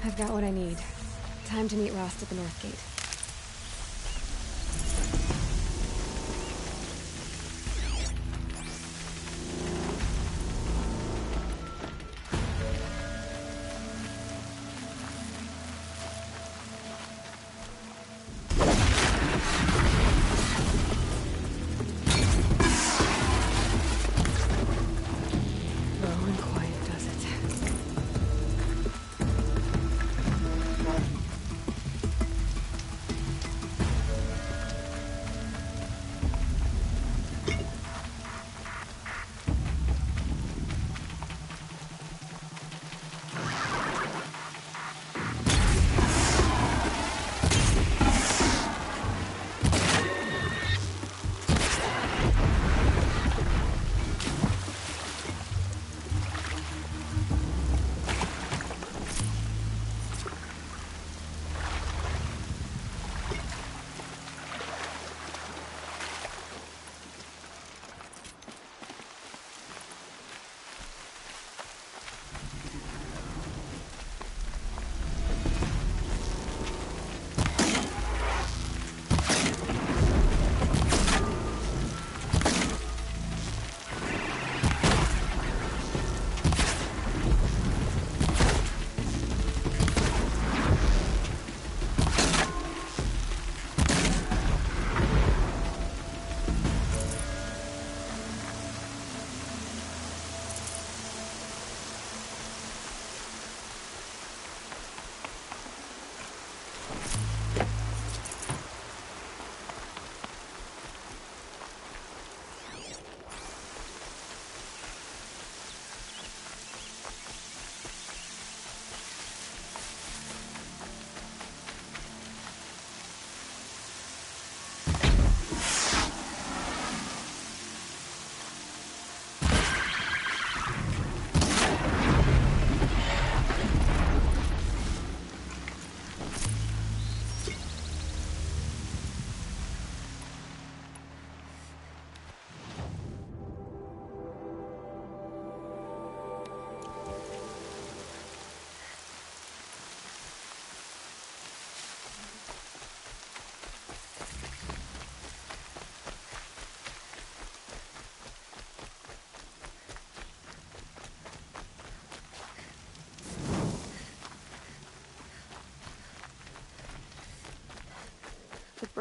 J: I've got what I need. Time to meet Rost at the North Gate.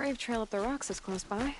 J: brave trail up the rocks is close by.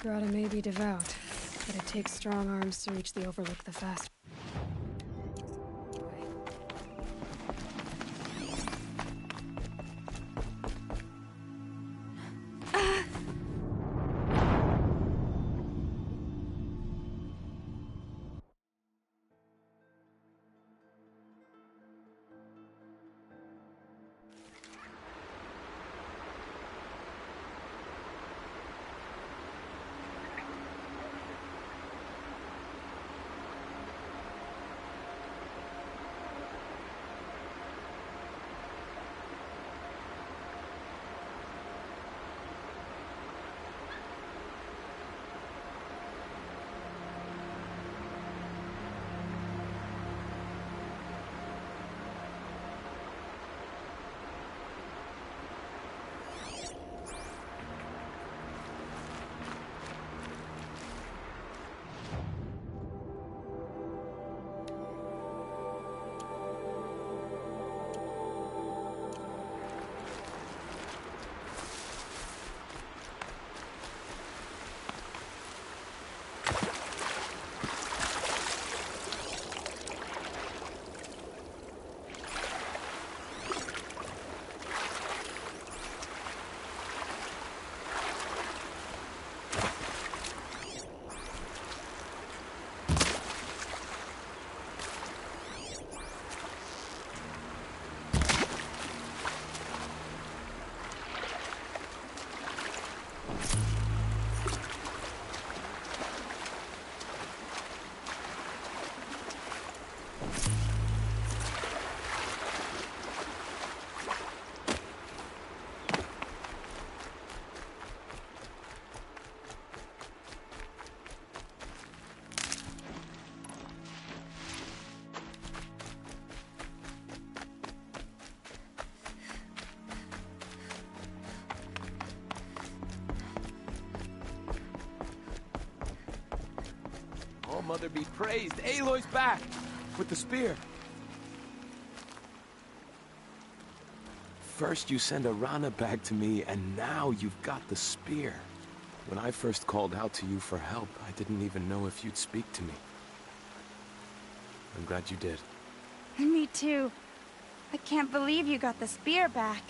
J: Grata may be devout, but it takes strong arms to reach the Overlook the fast.
L: Oh, Mother be praised. Aloy's back! With the spear. First you send Arana back to me, and now you've got the spear. When I first called out to you for help, I didn't even know if you'd speak to me. I'm glad you did.
M: Me too. I can't believe you got the spear back.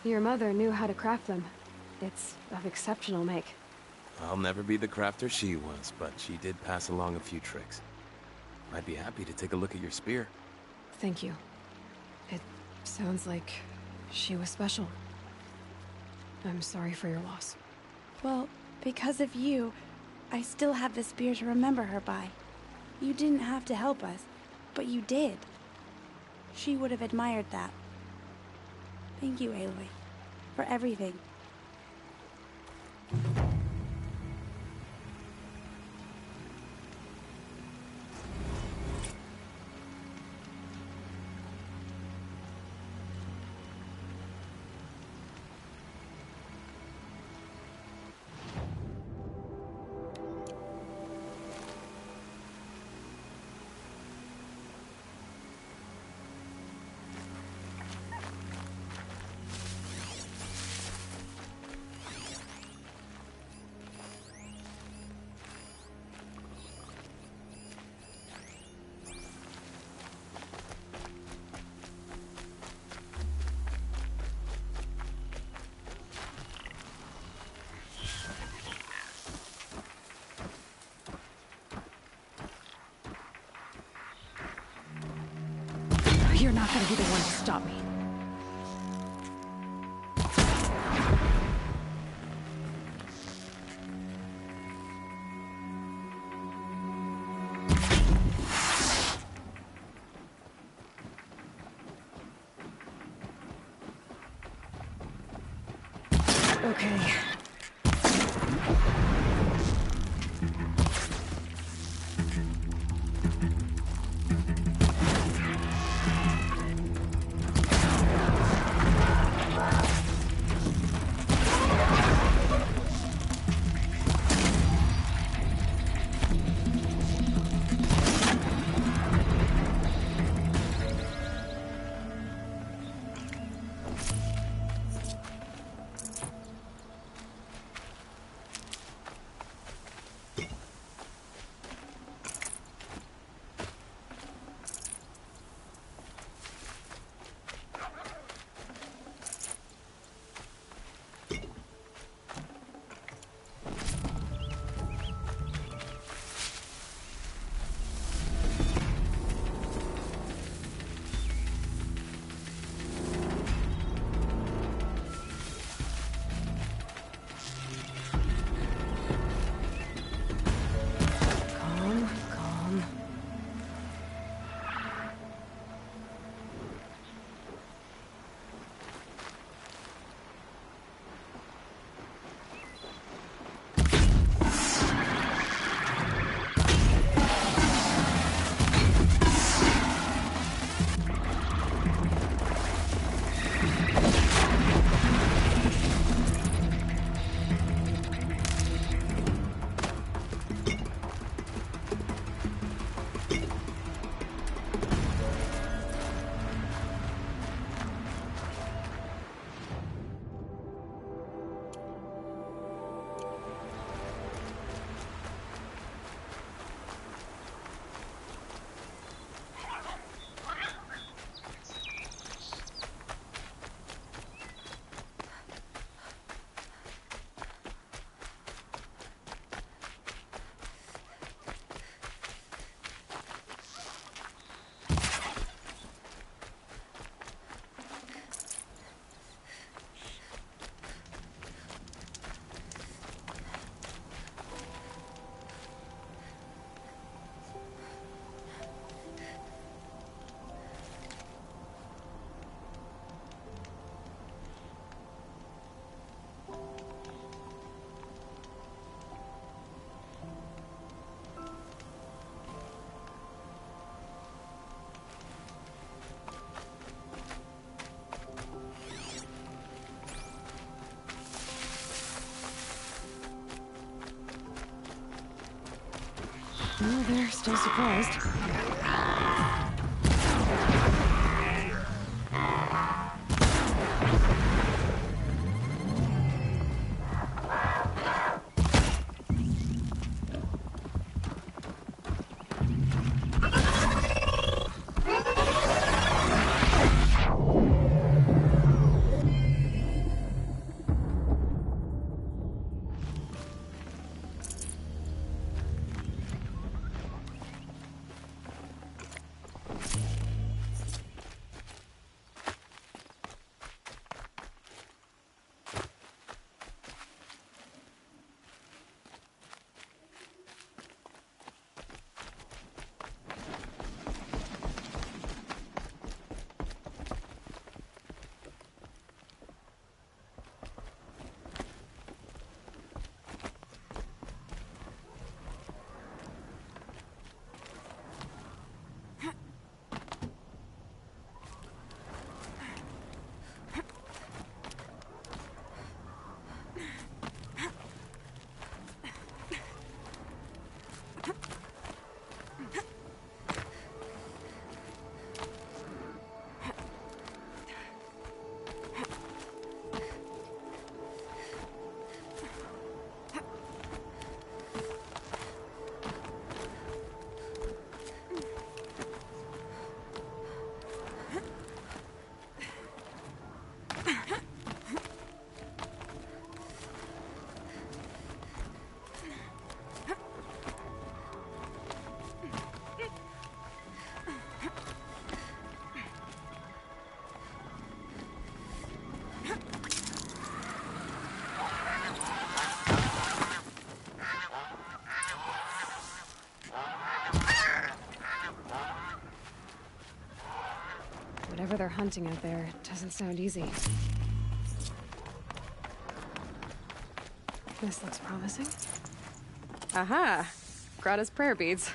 J: Your mother knew how to craft them. It's of exceptional make.
L: I'll never be the crafter she was, but she did pass along a few tricks. I'd be happy to take a look at your spear.
J: Thank you. It sounds like she was special. I'm sorry for your loss.
M: Well, because of you, I still have the spear to remember her by. You didn't have to help us, but you did. She would have admired that. Thank you, Aloy, for everything.
J: You're not gonna be the one to stop me. Okay. Oh, they're still surprised. Whatever they're hunting out there, it doesn't sound easy. This looks promising. Aha! Grata's prayer beads.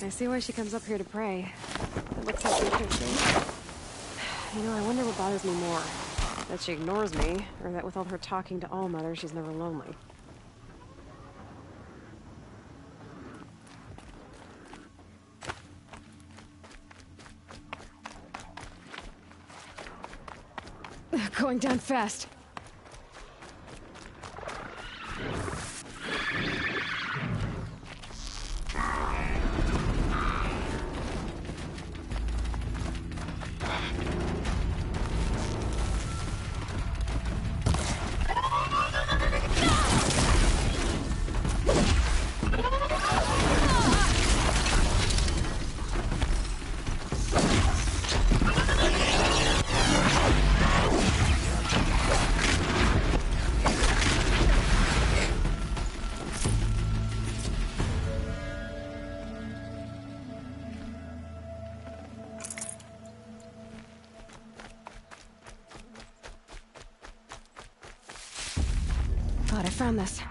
J: I see why she comes up here to pray. It looks like we should see. You know, I wonder what bothers me more. That she ignores me, or that with all her talking to Allmother, she's never lonely. Going down fast. Glad I found this.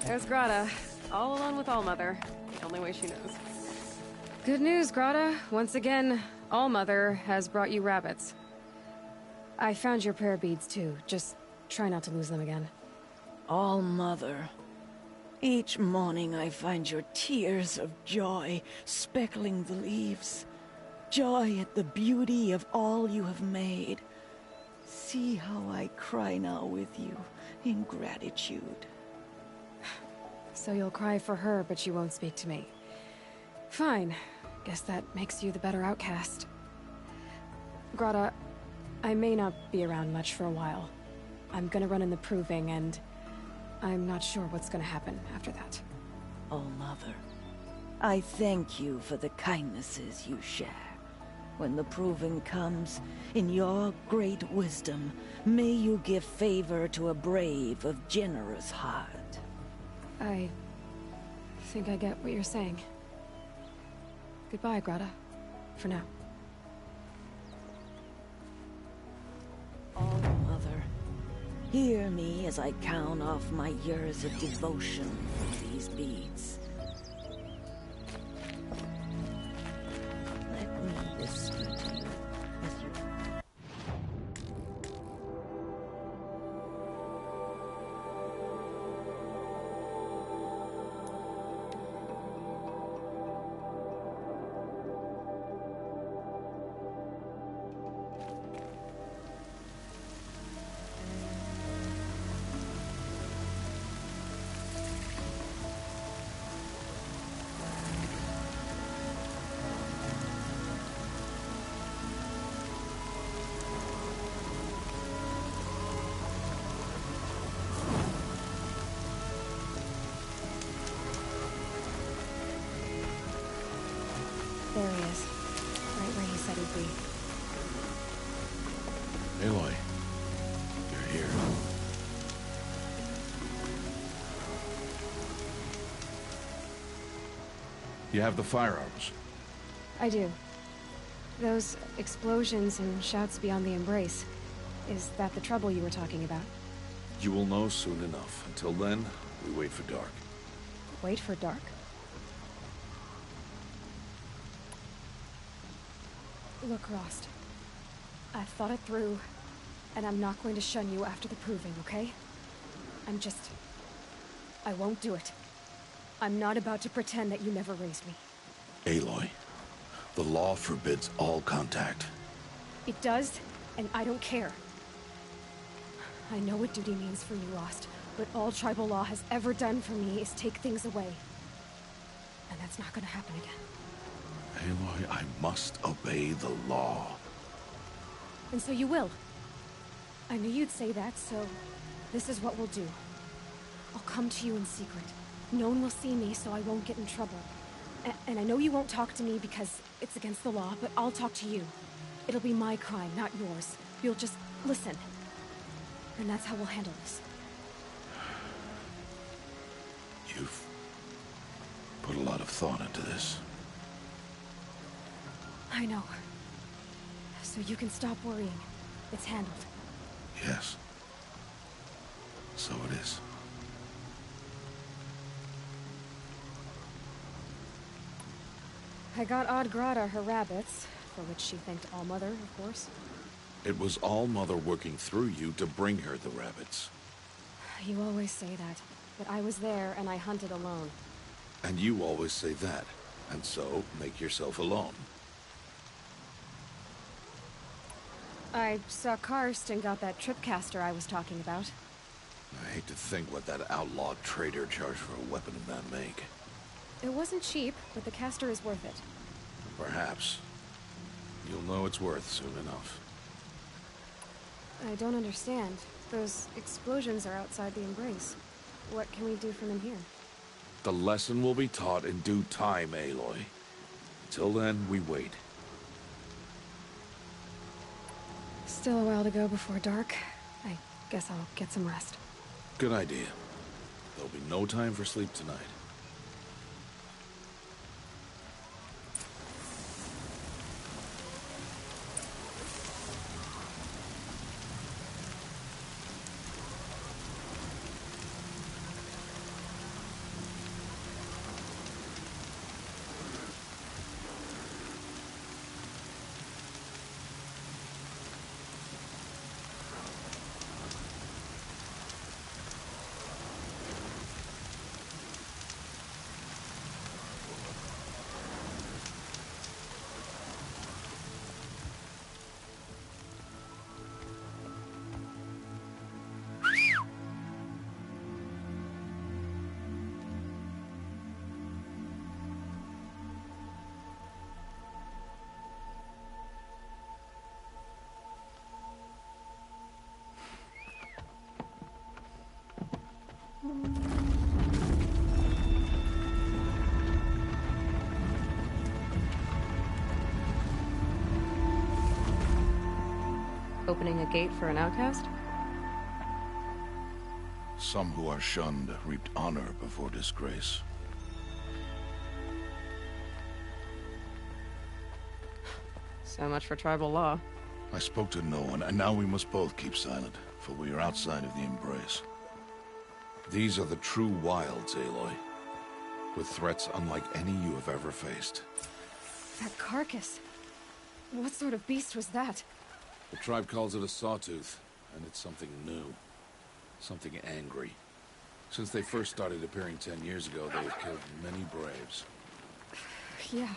J: There's Grata, all alone with Allmother, the only way she knows. Good news, Grata. Once again, Allmother has brought you rabbits. I found your prayer beads too. Just try not to lose them again.
K: All-Mother. Each morning I find your tears of joy speckling the leaves. Joy at the beauty of all you have made. See how I cry now with you in gratitude.
J: So you'll cry for her, but you won't speak to me. Fine. Guess that makes you the better outcast. Grata, I may not be around much for a while. I'm gonna run in the proving, and I'm not sure what's gonna happen after that.
K: All-Mother, I thank you for the kindnesses you share. When the proving comes, in your great wisdom, may you give favor to a brave of generous heart.
J: I think I get what you're saying. Goodbye, Grata. For now.
K: All-Mother, hear me as I count off my years of devotion for these beads. Let me whisper to you as you...
J: There he is. Right where he said he'd be.
A: Aloy, you're here. You have the firearms.
J: I do. Those explosions and shouts beyond the embrace. Is that the trouble you were talking about?
A: You will know soon enough. Until then, we wait for dark.
J: Wait for dark? Look, Rost. I've thought it through, and I'm not going to shun you after the proving, okay? I won't do it. I'm not about to pretend that you never raised me.
A: Aloy, the law forbids all contact.
J: It does, and I don't care. I know what duty means for you, Rost, but all tribal law has ever done for me is take things away. And that's not gonna happen again.
A: Aloy, I must obey the law.
J: And so you will. I knew you'd say that, so this is what we'll do. I'll come to you in secret. No one will see me, so I won't get in trouble. And I know you won't talk to me because it's against the law, but I'll talk to you. It'll be my crime, not yours. You'll just listen. And that's how we'll handle this.
A: You've put a lot of thought into this.
J: I know. So you can stop worrying. It's handled.
A: Yes. So it is.
J: I got Odd Grata her rabbits, for which she thanked All-Mother, of course.
A: It was All-Mother working through you to bring her the rabbits.
J: You always say that, but I was there and I hunted alone.
A: And you always say that, and so make yourself alone.
J: I saw Karst and got that tripcaster I was talking about.
A: I hate to think what that outlaw trader charged for a weapon of that make.
J: It wasn't cheap, but the caster is worth it.
A: Perhaps. You'll know it's worth soon enough.
J: I don't understand. Those explosions are outside the embrace. What can we do from in here?
A: The lesson will be taught in due time, Aloy. Till then, we wait.
J: Still a while to go before dark. I guess I'll get some rest.
A: Good idea. There'll be no time for sleep tonight.
J: Opening a gate for an outcast?
A: Some who are shunned reaped honor before disgrace.
J: So much for tribal law.
A: I spoke to no one, and now we must both keep silent, for we are outside of the embrace. These are the true wilds, Aloy, with threats unlike any you have ever faced.
J: That carcass. What sort of beast was that?
A: The tribe calls it a sawtooth, and it's something new. Something angry. Since they first started appearing 10 years ago, they have killed many braves.
J: Yeah.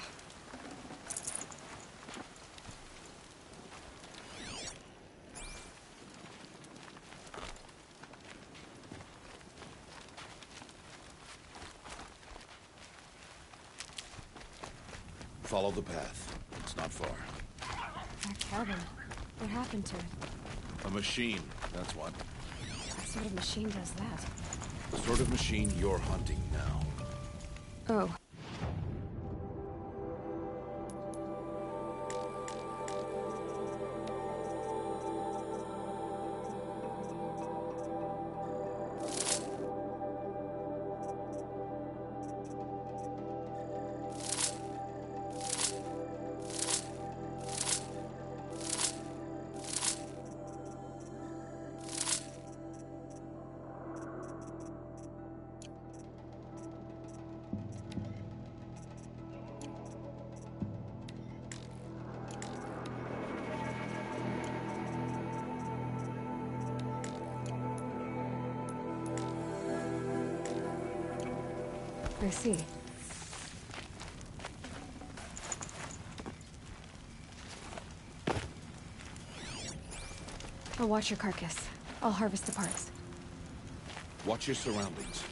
A: Follow the path. It's not far.
J: That cabin. What happened to it?
A: A machine, that's what.
J: What sort of machine does that?
A: The sort of machine you're hunting now.
J: Oh. I see. I'll watch your carcass. I'll harvest the parts.
A: Watch your surroundings.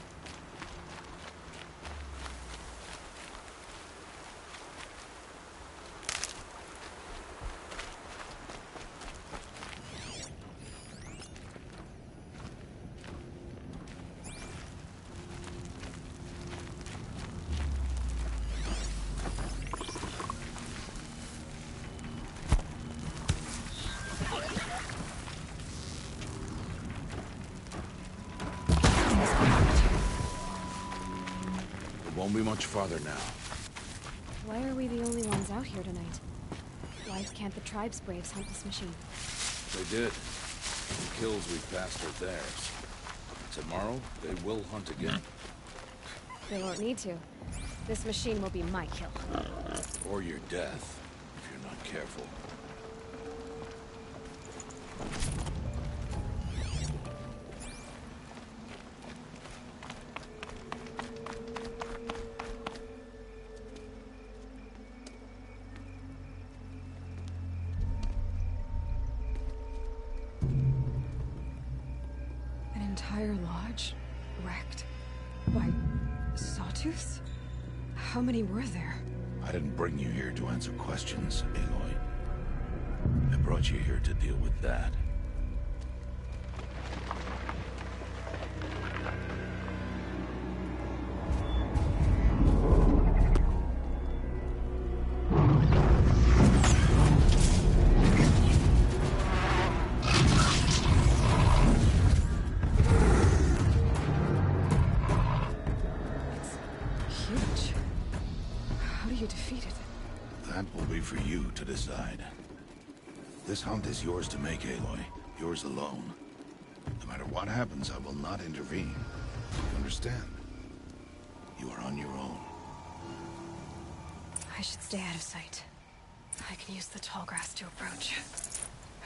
A: Won't be much farther now.
J: Why are we the only ones out here tonight? Why can't the tribe's braves hunt this machine?
A: They did. The kills we passed are theirs. Tomorrow, they will hunt again.
J: They won't need to. This machine will be my kill.
A: Or your death, if you're not careful.
J: An entire lodge wrecked by sawtooths? How many were there?
A: I didn't bring you here to answer questions, Aloy. I brought you here to deal with that.
J: Huge. How do you defeat it?
A: That will be for you to decide. This hunt is yours to make, Aloy. Yours alone. No matter what happens, I will not intervene. You understand? You are on your own.
J: I should stay out of sight. I can use the tall grass to approach.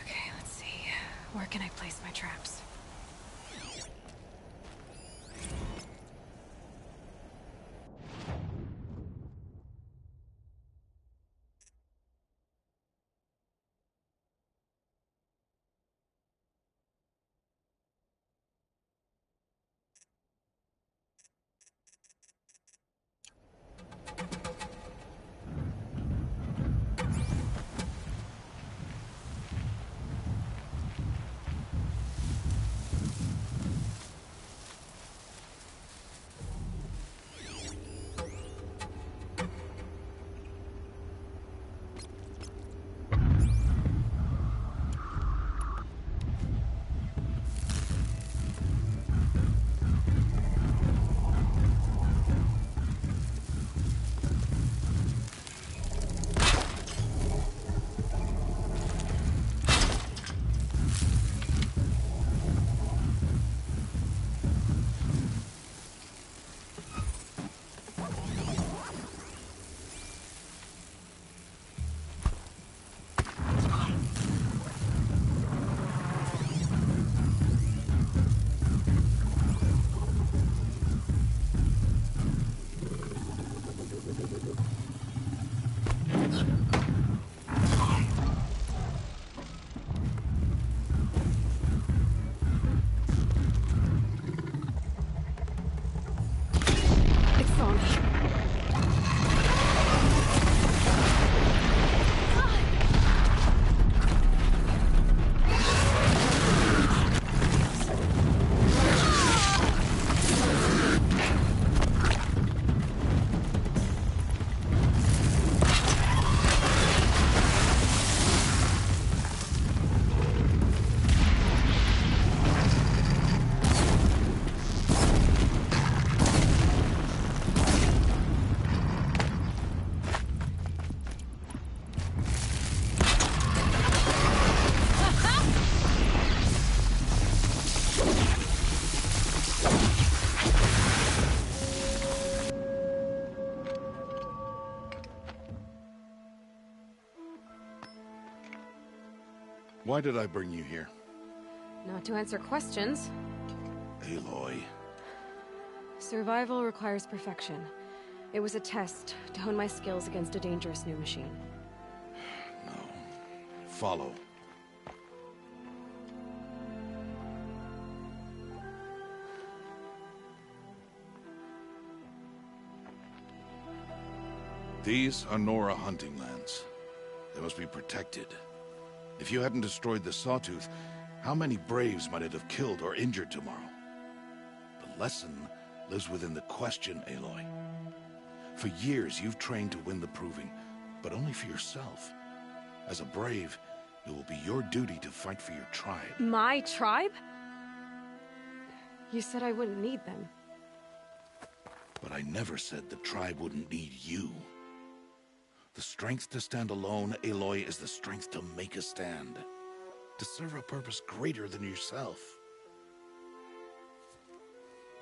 J: Okay, let's see. Where can I place my traps?
A: Why did I bring you here?
J: Not to answer questions.
A: Aloy.
J: Survival requires perfection. It was a test to hone my skills against a dangerous new machine.
A: No. Follow. These are Nora hunting lands. They must be protected. If you hadn't destroyed the Sawtooth, how many Braves might it have killed or injured tomorrow? The lesson lives within the question, Aloy. For years, you've trained to win the Proving, but only for yourself. As a Brave, it will be your duty to fight for your tribe.
J: My tribe? You said I wouldn't need them.
A: But I never said the tribe wouldn't need you. The strength to stand alone, Aloy, is the strength to make a stand. To serve a purpose greater than yourself.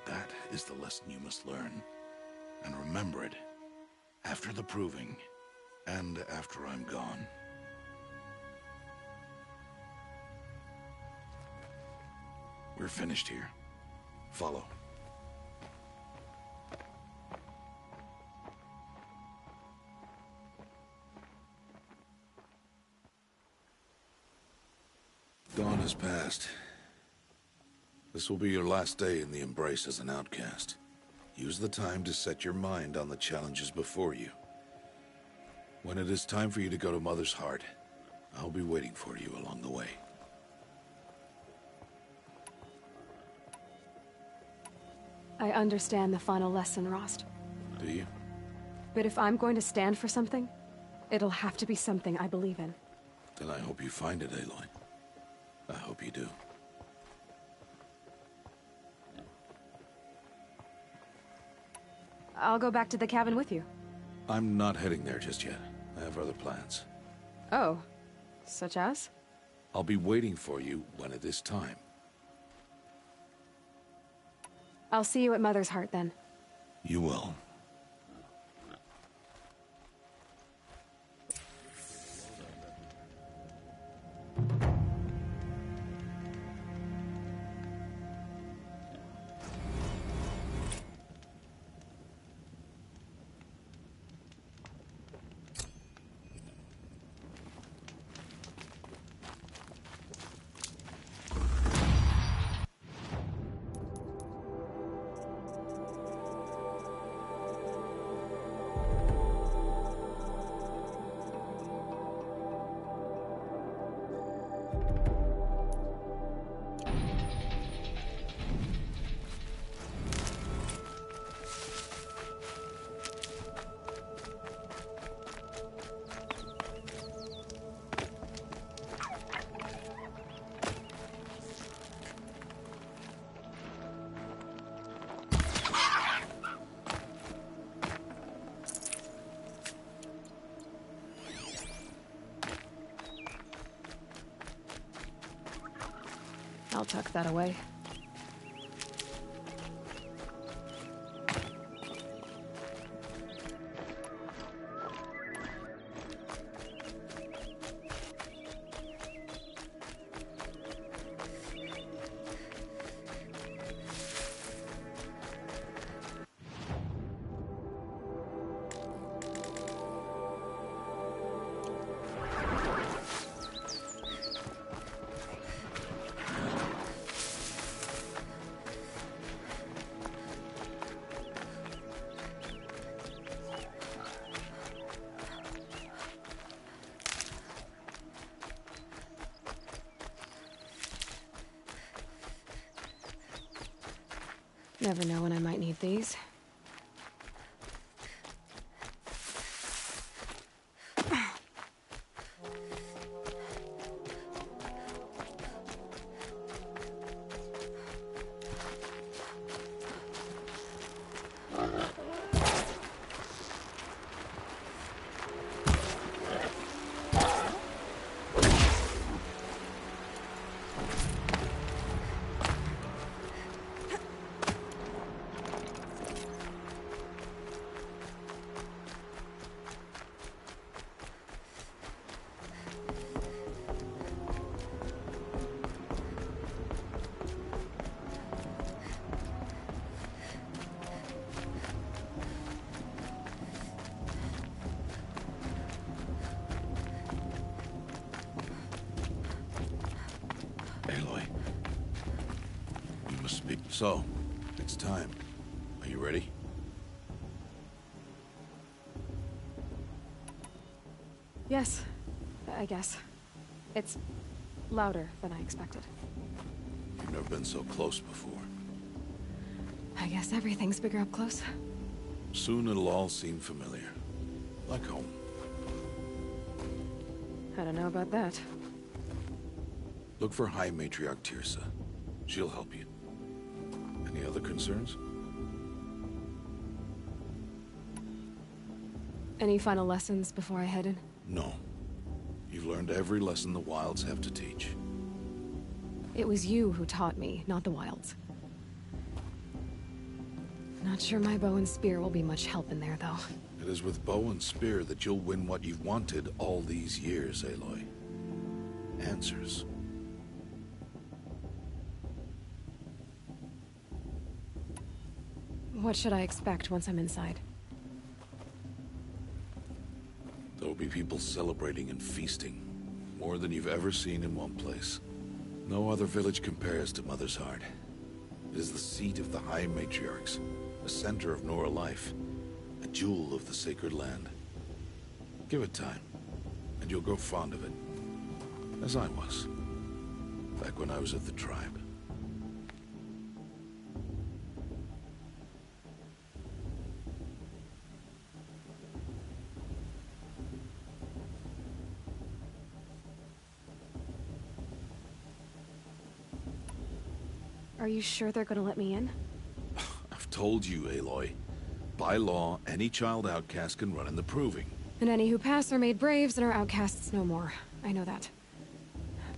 A: That is the lesson you must learn. And remember it. After the Proving. And after I'm gone. We're finished here. Follow. Dawn has passed. This will be your last day in the Embrace as an outcast. Use the time to set your mind on the challenges before you. When it is time for you to go to Mother's Heart, I'll be waiting for you along the way.
J: I understand the final lesson, Rost.
A: Do you?
J: But if I'm going to stand for something, it'll have to be something I believe in.
A: Then I hope you find it, Aloy. I hope you do.
J: I'll go back to the cabin with you.
A: I'm not heading there just yet. I have other plans.
J: Oh. Such as?
A: I'll be waiting for you when it is time.
J: I'll see you at Mother's Heart then.
A: You will.
J: I'll tuck that away. Never know when I might need these.
A: So, it's time. Are you ready?
J: Yes, I guess. It's louder than I expected.
A: You've never been so close before.
J: I guess everything's bigger up close.
A: Soon it'll all seem familiar. Like home.
J: I don't know about that.
A: Look for High Matriarch Tirsa. She'll help you. Any other concerns?
J: Any final lessons before I head in?
A: No. You've learned every lesson the Wilds have to teach.
J: It was you who taught me, not the Wilds. Not sure my bow and spear will be much help in there, though.
A: It is with bow and spear that you'll win what you've wanted all these years, Aloy. Answers.
J: What should I expect once I'm inside?
A: There'll be people celebrating and feasting. More than you've ever seen in one place. No other village compares to Mother's Heart. It is the seat of the High Matriarchs, a center of Nora life, a jewel of the sacred land. Give it time, and you'll grow fond of it. As I was, back when I was at the tribe.
J: Are you sure they're gonna let me in?
A: I've told you, Aloy. By law, any child outcast can run in the proving.
J: And any who pass are made braves and are outcasts no more. I know that.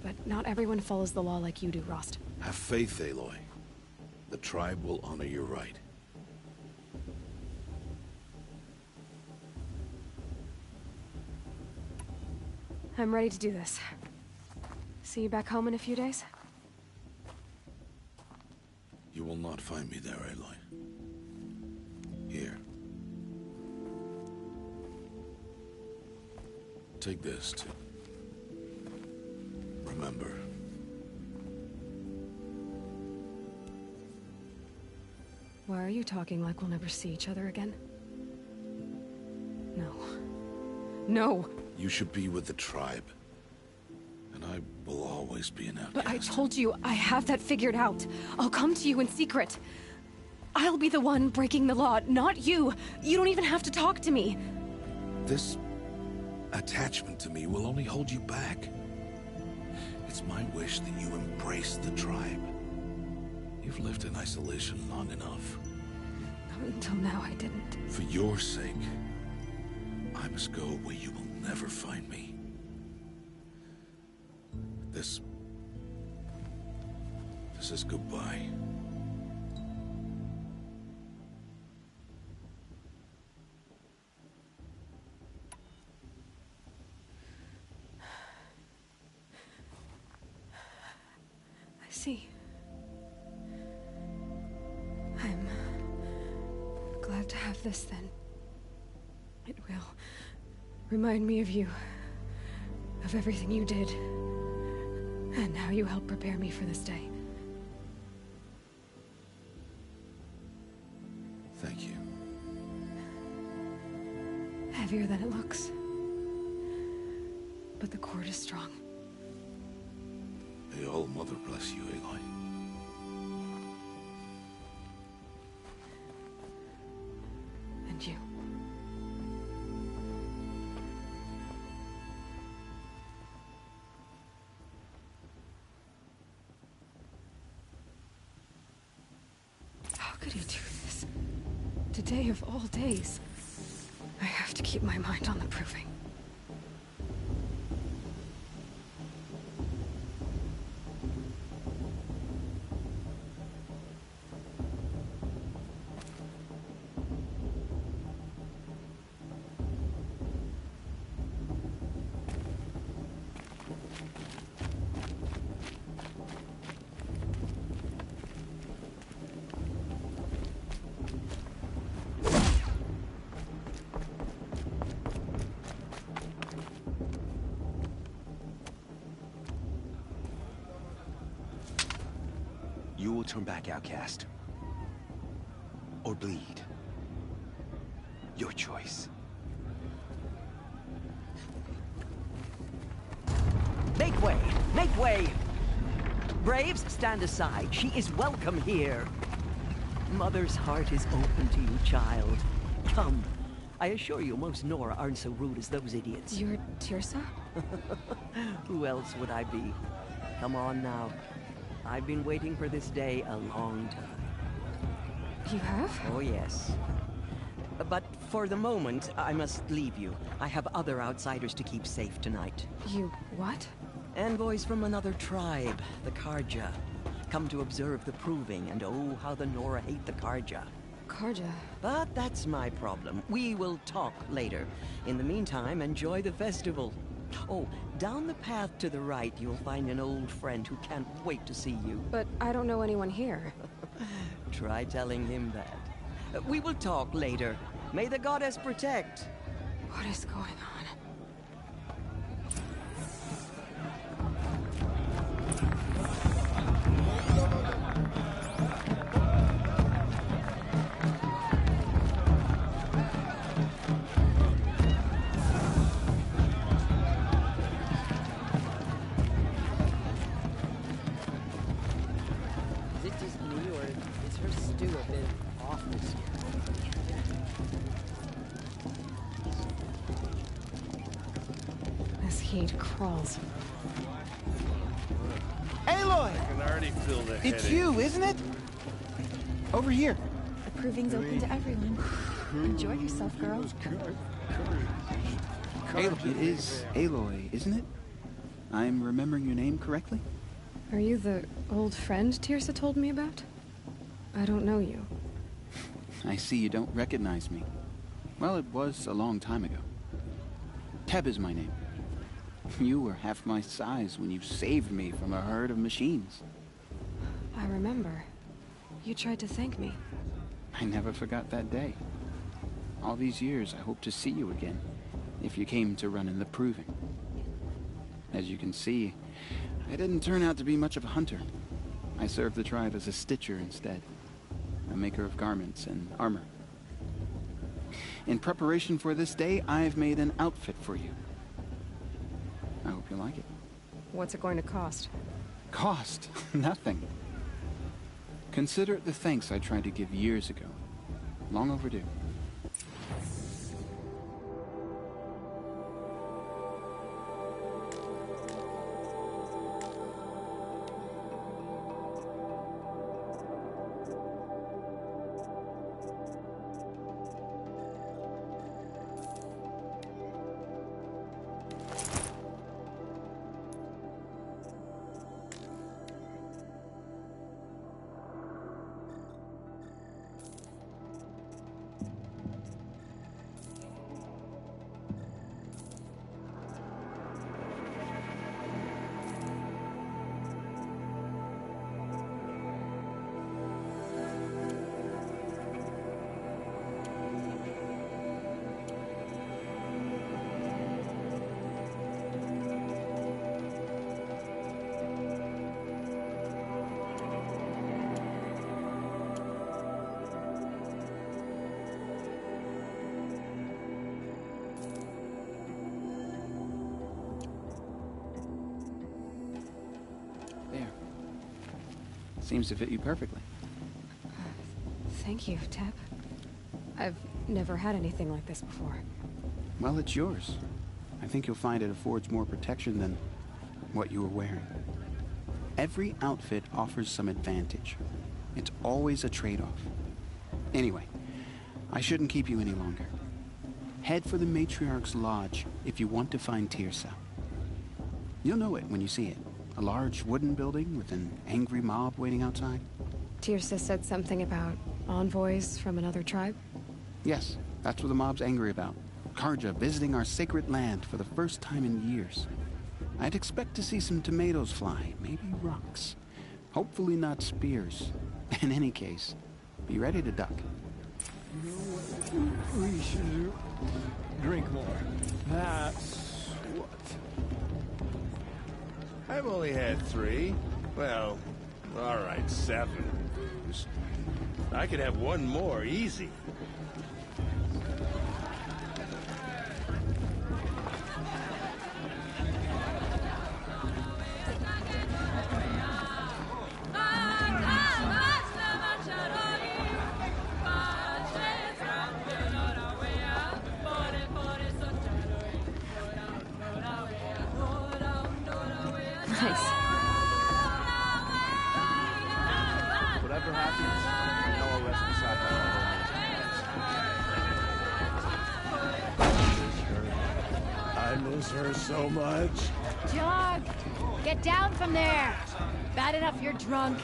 J: But not everyone follows the law like you do, Rost.
A: Have faith, Aloy. The tribe will honor your right.
J: I'm ready to do this. See you back home in a few days?
A: You will not find me there, Aloy. Here. Take this to remember.
J: Why are you talking like we'll never see each other again? No. No!
A: You should be with the tribe. And I will always be an outcast.
J: But I told you, I have that figured out. I'll come to you in secret. I'll be the one breaking the law, not you. You don't even have to talk to me.
A: This attachment to me will only hold you back. It's my wish that you embrace the tribe. You've lived in isolation long enough.
J: Until now, I didn't.
A: For your sake, I must go where you will never find me. This is goodbye.
J: I see. I'm glad to have this then. It will remind me of you, of everything you did, and how you helped prepare me for this day.
A: Thank you.
J: Heavier than it looks. But the cord is strong.
A: May all Mother bless you, Aloy.
J: And you. How could he do this? Today of all days. I have to keep my mind on the proving.
P: You will turn back outcast. Or bleed. Your choice.
B: Make way! Make way! Braves, stand aside. She is welcome here. Mother's heart is open to you, child. Come. I assure you, most Nora aren't so rude as those idiots.
J: You're Tirsa?
B: Who else would I be? Come on now. I've been waiting for this day a long time.
J: You have?
B: Oh, yes. But for the moment, I must leave you. I have other outsiders to keep safe tonight.
J: You what?
B: Envoys from another tribe, the Karja. Come to observe the proving, and oh, how the Nora hate the Karja.
J: Karja?
B: But that's my problem. We will talk later. In the meantime, enjoy the festival. Oh, down the path to the right, you'll find an old friend who can't wait to see you.
J: But I don't know anyone here.
B: Try telling him that. We will talk later. May the goddess protect.
J: What is going on?
B: Is it just me, or is her stew a bit off this year?
J: This heat crawls.
Q: Aloy!
C: I can already feel the headache.
Q: It's you, isn't it? Over here.
E: The proving's open to everyone. Enjoy yourself, girl.
Q: It is Aloy, isn't it? I'm remembering your name correctly?
J: Are you the old friend Tirsa told me about? I don't know you.
Q: I see you don't recognize me. Well, it was a long time ago. Teb is my name. You were half my size when you saved me from a herd of machines.
J: I remember. You tried to thank me.
Q: I never forgot that day. All these years, I hope to see you again, if you came to run in the proving. As you can see, I didn't turn out to be much of a hunter. I served the tribe as a stitcher instead, a maker of garments and armor. In preparation for this day, I've made an outfit for you. I hope you like it.
J: What's it going to cost?
Q: Cost? Nothing. Consider it the thanks I tried to give years ago. Long overdue. Seems to fit you perfectly.
J: Thank you, Teb. I've never had anything like this before.
Q: Well, it's yours. I think you'll find it affords more protection than what you were wearing. Every outfit offers some advantage. It's always a trade-off. Anyway, I shouldn't keep you any longer. Head for the Matriarch's Lodge if you want to find Tirsa. You'll know it when you see it. A large wooden building with an angry mob waiting outside.
J: Tirsa said something about envoys from another tribe?
Q: Yes, that's what the mob's angry about. Karja visiting our sacred land for the first time in years. I'd expect to see some tomatoes fly, maybe rocks. Hopefully not spears. In any case, be ready to duck.
N: We should drink more. That's what.
C: I've only had 3. Well,
R: All right, 7. I could have one more, easy.
J: Nice.
N: Whatever happens, I know I'll rest beside my mother.
R: I miss her so much.
S: Jog! Get down from there! Bad enough you're drunk.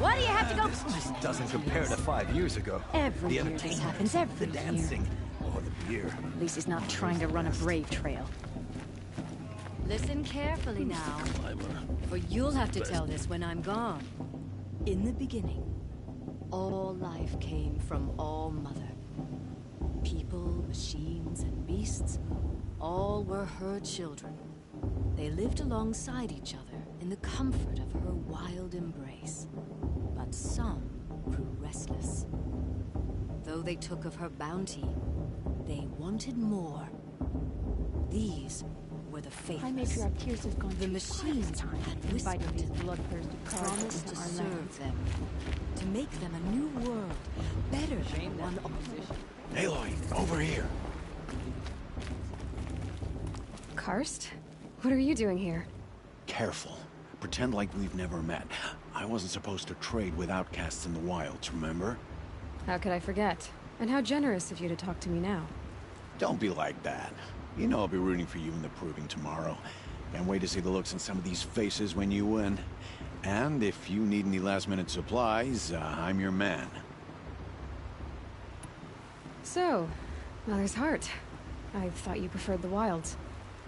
S: Why do you have to go?
P: This just doesn't compare to 5 years ago.
S: Every
P: the
S: year this
P: entertainment,
S: happens, every
P: the
S: year.
P: dancing, or the beer.
S: At least he's not trying to run a brave trail. Listen carefully now, for you'll have to tell this when I'm gone. In the beginning, all life came from All Mother. People, machines, and beasts, all were her children. They lived alongside each other in the comfort of her wild embrace. But some grew restless. Though they took of her bounty, they wanted more. These were the faithless. High Matriarch Tears has gone The machines had whispered these bloodthirsty promised to serve them, to make them a new world, better than the one.
O: Aloy, over here.
J: Karst? What are you doing here?
O: Careful. Pretend like we've never met. I wasn't supposed to trade with outcasts in the wilds, remember?
J: How could I forget? And how generous of you to talk to me now.
O: Don't be like that. You know I'll be rooting for you in the proving tomorrow. Can't wait to see the looks on some of these faces when you win. And if you need any last-minute supplies, I'm your man.
J: So, Mother's Heart. I thought you preferred the wilds.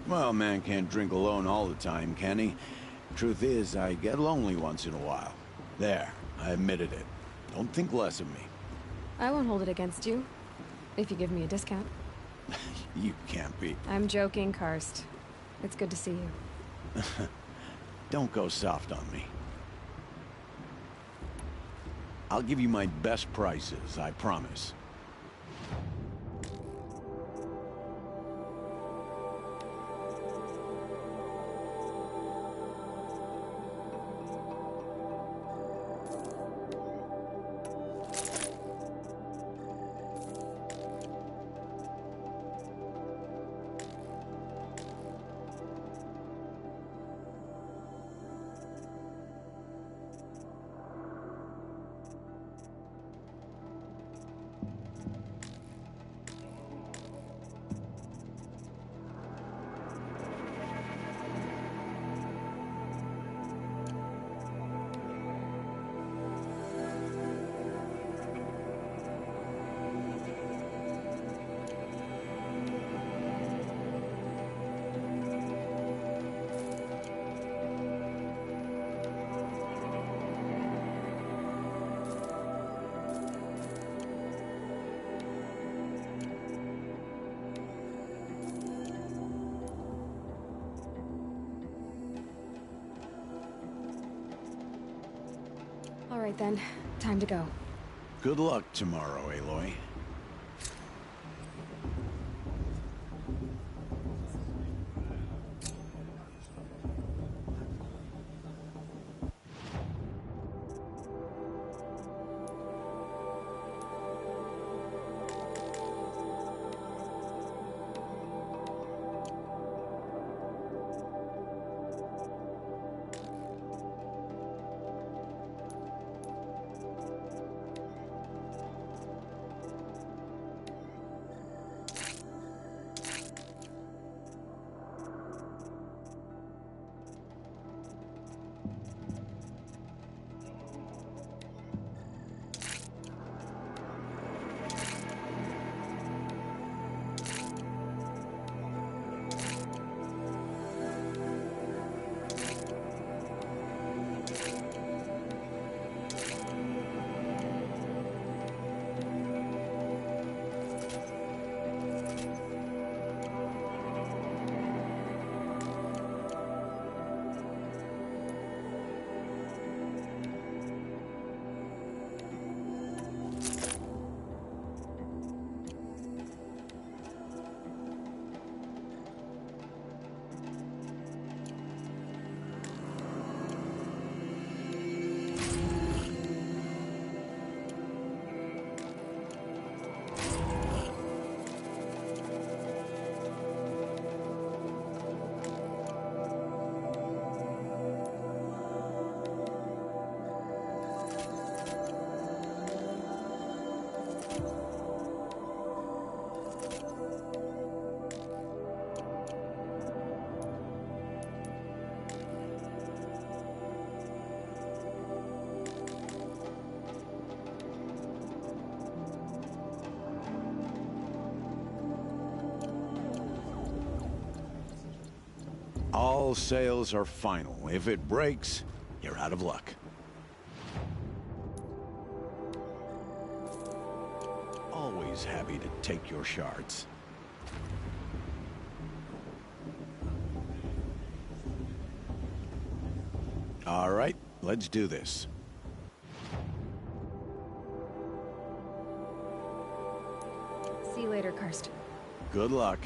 O: Well, man can't drink alone all the time, can he? Truth is, I get lonely once in a while. There, I admitted it. Don't think less of me.
J: I won't hold it against you, if you give me a discount.
O: You can't be.
J: I'm joking, Karst. It's good to see you.
O: Don't go soft on me. I'll give you my best prices, I promise.
J: All right then, time to go.
O: Good luck tomorrow, Aloy. All sales are final. If it breaks, you're out of luck. Always happy to take your shards. All right, let's do this.
J: See you later, Karst.
O: Good luck.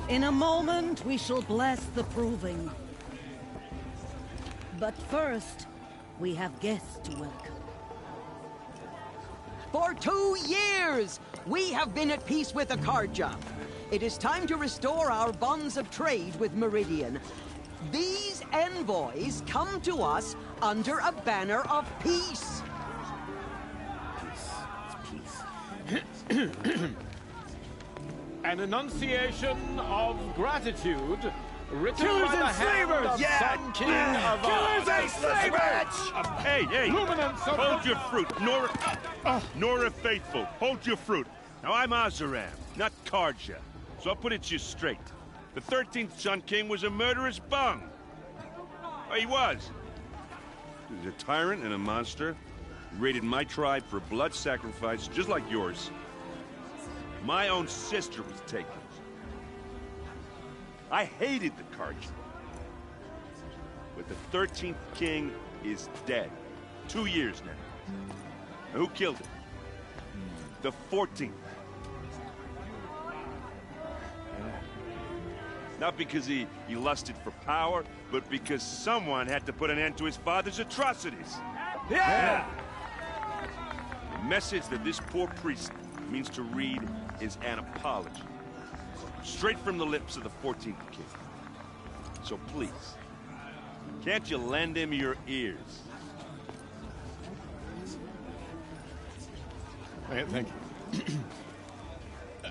T: In a moment, we shall bless the proving. But first, we have guests to welcome.
B: For 2 years, we have been at peace with Akarja. It is time to restore our bonds of trade with Meridian. These envoys come to us under a banner of peace.
C: An enunciation of gratitude written
R: Killers
C: by the
R: and
C: hand
R: slavers!
C: of Sun King of
R: Killers and slavers!
U: Hey!
C: Luminance of
U: Hold your fruit, Nora Faithful. Hold your fruit. Now, I'm Azaram, not Karja. So I'll put it to you straight. The 13th Sun King was a murderous bung. Oh, he was. He was a tyrant and a monster. He raided my tribe for blood sacrifice, just like yours. My own sister was taken. I hated the Karja. But the 13th king is dead. 2 years now. And who killed him? The 14th. Not because he lusted for power, but because someone had to put an end to his father's atrocities.
R: Yeah!
U: The message that this poor priest means to read is an apology. Straight from the lips of the 14th king. So please, can't you lend him your ears?
C: Thank you.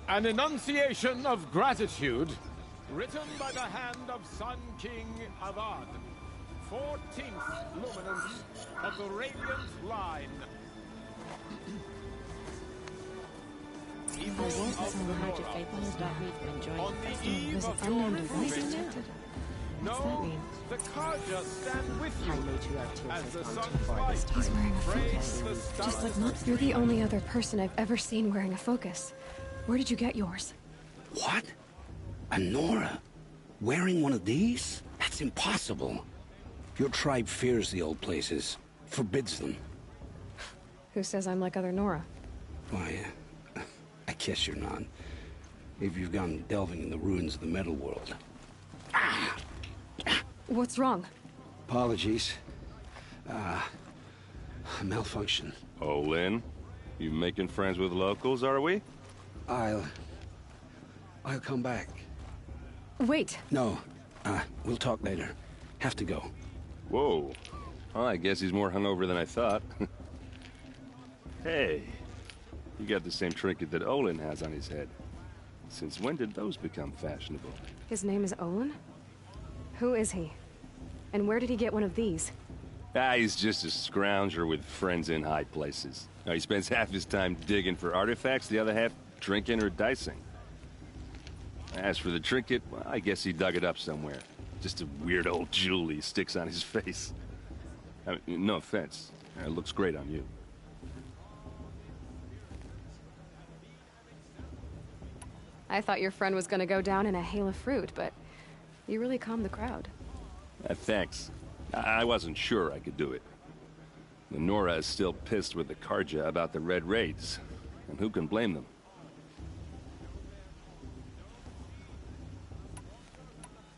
C: An enunciation of gratitude written by the hand of Sun King Avad, 14th luminance of the Radiant Line.
J: I won't let someone hide your faith and stop me from enjoying the festival. There's an unknown device detected. What's that mean?
C: The Karja stand with you as the sun's light.
J: He's wearing a
C: frames
J: focus.
C: the stars.
J: Just like Mom. You're the only other person I've ever seen wearing a focus. Where did you get yours?
V: What? A Nora? Wearing one of these? That's impossible. Your tribe fears the old places. Forbids them.
J: Who says I'm like other Nora?
V: Why, I guess you're not. If you've gone delving in the ruins of the metal world.
J: What's wrong?
V: Apologies. A malfunction.
U: Oh, Lynn? You making friends with locals, are we?
V: I'll come back.
J: Wait.
V: No. We'll talk later. Have to go.
U: Whoa. Well, I guess he's more hungover than I thought. Hey. You got the same trinket that Olin has on his head. Since when did those become fashionable?
J: His name is Olin? Who is he? And where did he get one of these?
U: He's just a scrounger with friends in high places. Now, he spends half his time digging for artifacts, the other half drinking or dicing. As for the trinket, well, I guess he dug it up somewhere. Just a weird old jewel he sticks on his face. I mean, no offense. It looks great on you.
J: I thought your friend was gonna go down in a hail of fruit, but you really calmed the crowd.
U: Thanks. I wasn't sure I could do it. The Nora is still pissed with the Karja about the Red Raids, and who can blame them?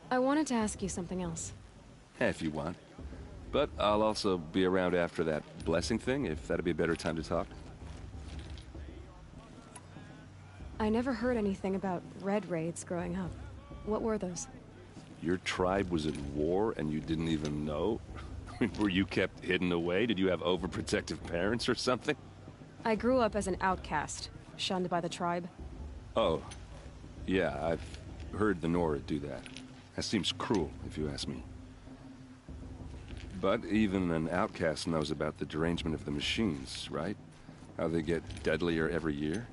J: I wanted to ask you something else.
U: If you want.
G: But I'll also be around after that blessing thing, if that'd be a better time to talk.
J: I never heard anything about red raids growing up. What were those?
G: Your tribe was at war and you didn't even know? Were you kept hidden away? Did you have overprotective parents or something?
J: I grew up as an outcast, shunned by the tribe.
G: Oh, yeah, I've heard the Nora do that. That seems cruel, if you ask me. But even an outcast knows about the derangement of the machines, right? How they get deadlier every year?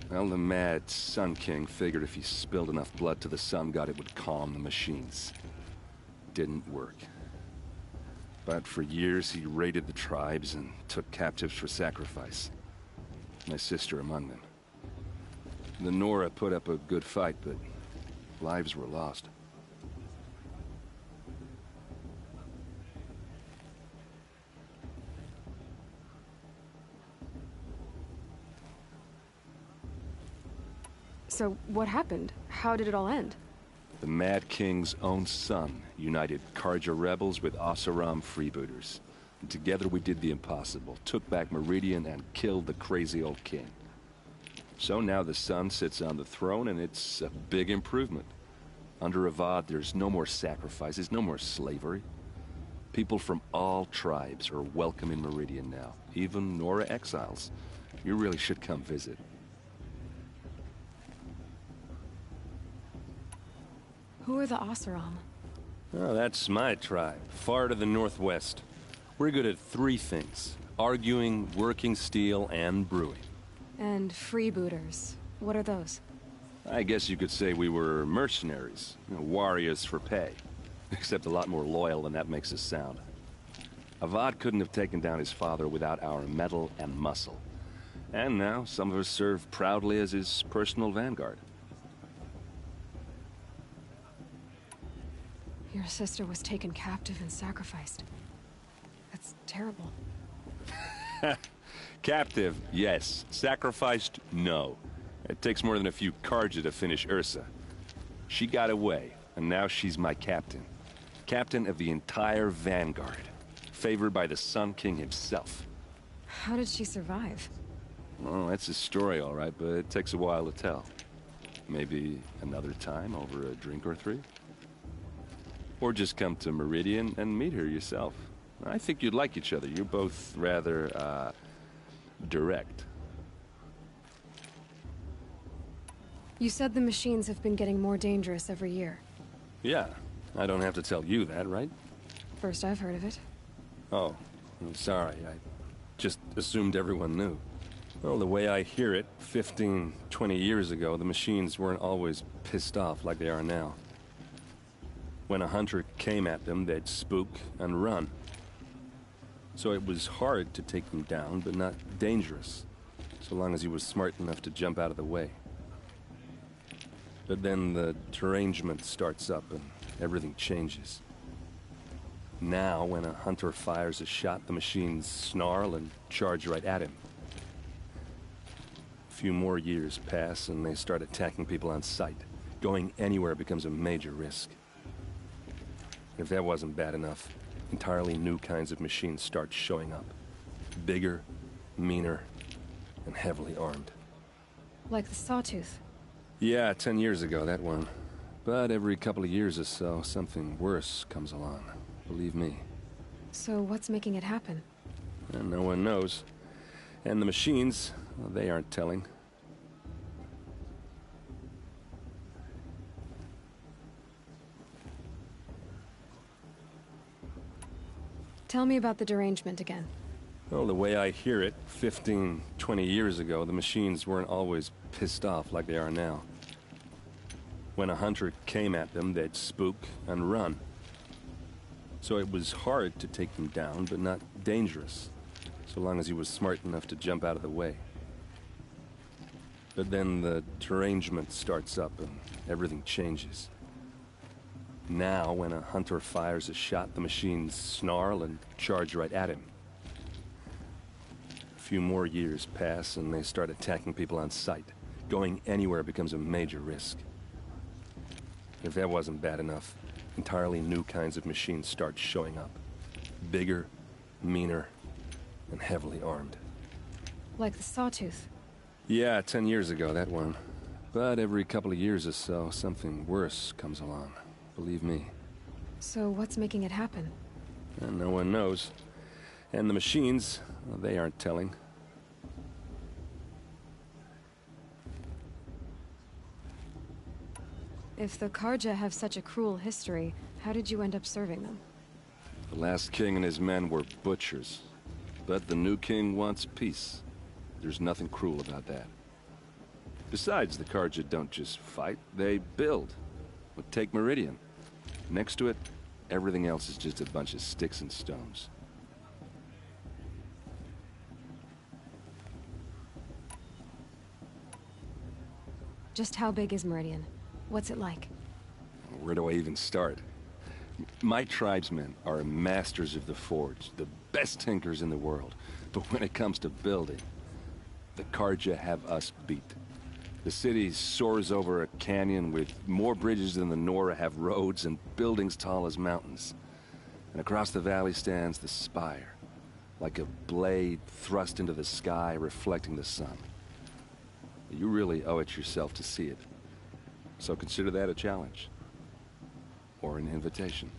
G: Well, the mad Sun King figured if he spilled enough blood to the Sun God, it would calm the machines. Didn't work. But for years, he raided the tribes and took captives for sacrifice. My sister among them. The Nora put up a good fight, but lives were lost.
J: So, what happened? How did it all end?
G: The Mad King's own son united Karja rebels with Oseram freebooters. And together we did the impossible, took back Meridian and killed the crazy old king. So now the son sits on the throne and it's a big improvement. Under Avad, there's no more sacrifices, no more slavery. People from all tribes are welcome in Meridian now, even Nora exiles. You really should come visit.
J: Who are the Oseram?
G: Oh, that's my tribe, far to the northwest. We're good at three things: arguing, working steel, and brewing.
J: And freebooters. What are those?
G: I guess you could say we were mercenaries, warriors for pay. Except a lot more loyal than that makes us sound. Avad couldn't have taken down his father without our metal and muscle. And now some of us serve proudly as his personal vanguard.
J: Your sister was taken captive and sacrificed. That's terrible.
G: Captive, yes. Sacrificed, no. It takes more than a few Karja to finish Ursa. She got away, and now she's my captain. Captain of the entire vanguard. Favored by the Sun King himself.
J: How did she survive?
G: Well, that's a story, all right, but it takes a while to tell. Maybe another time over a drink or three? Or just come to Meridian and meet her yourself. I think you'd like each other. You're both rather, direct.
J: You said the machines have been getting more dangerous every year.
G: Yeah, I don't have to tell you that, right?
J: First I've heard of it.
G: Oh, I'm sorry. I just assumed everyone knew. Well, the way I hear it, 15, 20 years ago, the machines weren't always pissed off like they are now. When a hunter came at them, they'd spook and run. So it was hard to take them down, but not dangerous, so long as he was smart enough to jump out of the way. But then the derangement starts up and everything changes. Now, when a hunter fires a shot, the machines snarl and charge right at him. A few more years pass and they start attacking people on sight. Going anywhere becomes a major risk. If that wasn't bad enough, entirely new kinds of machines start showing up. Bigger, meaner, and heavily armed.
J: Like the Sawtooth?
G: Yeah, 10 years ago, that one. But every couple of years or so, something worse comes along. Believe me.
J: So what's making it happen?
G: And no one knows. And the machines, well, they aren't telling.
J: Tell me about the derangement again.
G: Well, the way I hear it, 15, 20 years ago, the machines weren't always pissed off like they are now. When a hunter came at them, they'd spook and run. So it was hard to take them down, but not dangerous, so long as he was smart enough to jump out of the way. But then the derangement starts up and everything changes. Now, when a hunter fires a shot, the machines snarl and charge right at him. A few more years pass and they start attacking people on sight. Going anywhere becomes a major risk. If that wasn't bad enough, entirely new kinds of machines start showing up. Bigger, meaner, and heavily armed.
J: Like the Sawtooth.
G: Yeah, 10 years ago, that one. But every couple of years or so, something worse comes along. Believe me.
J: So what's making it happen?
G: And no one knows. And the machines, well, they aren't telling.
J: If the Karja have such a cruel history, how did you end up serving them?
G: The last king and his men were butchers. But the new king wants peace. There's nothing cruel about that. Besides, the Karja don't just fight, they build. But take Meridian. Next to it, everything else is just a bunch of sticks and stones.
J: Just how big is Meridian? What's it like?
G: Where do I even start? My tribesmen are masters of the forge, the best tinkers in the world. But when it comes to building, the Karja have us beat. The city soars over a canyon with more bridges than the Nora have roads and buildings tall as mountains. And across the valley stands the spire, like a blade thrust into the sky reflecting the sun. You really owe it yourself to see it. So consider that a challenge. Or an invitation.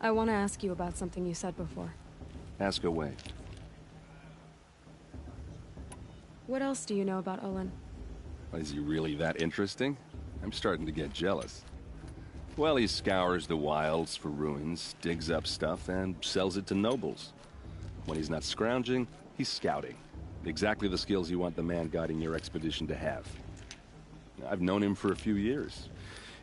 J: I want to ask you about something you said before.
G: Ask away.
J: What else do you know about Olin?
G: Is he really that interesting? I'm starting to get jealous. Well, he scours the wilds for ruins, digs up stuff, and sells it to nobles. When he's not scrounging, he's scouting. Exactly the skills you want the man guiding your expedition to have. I've known him for a few years.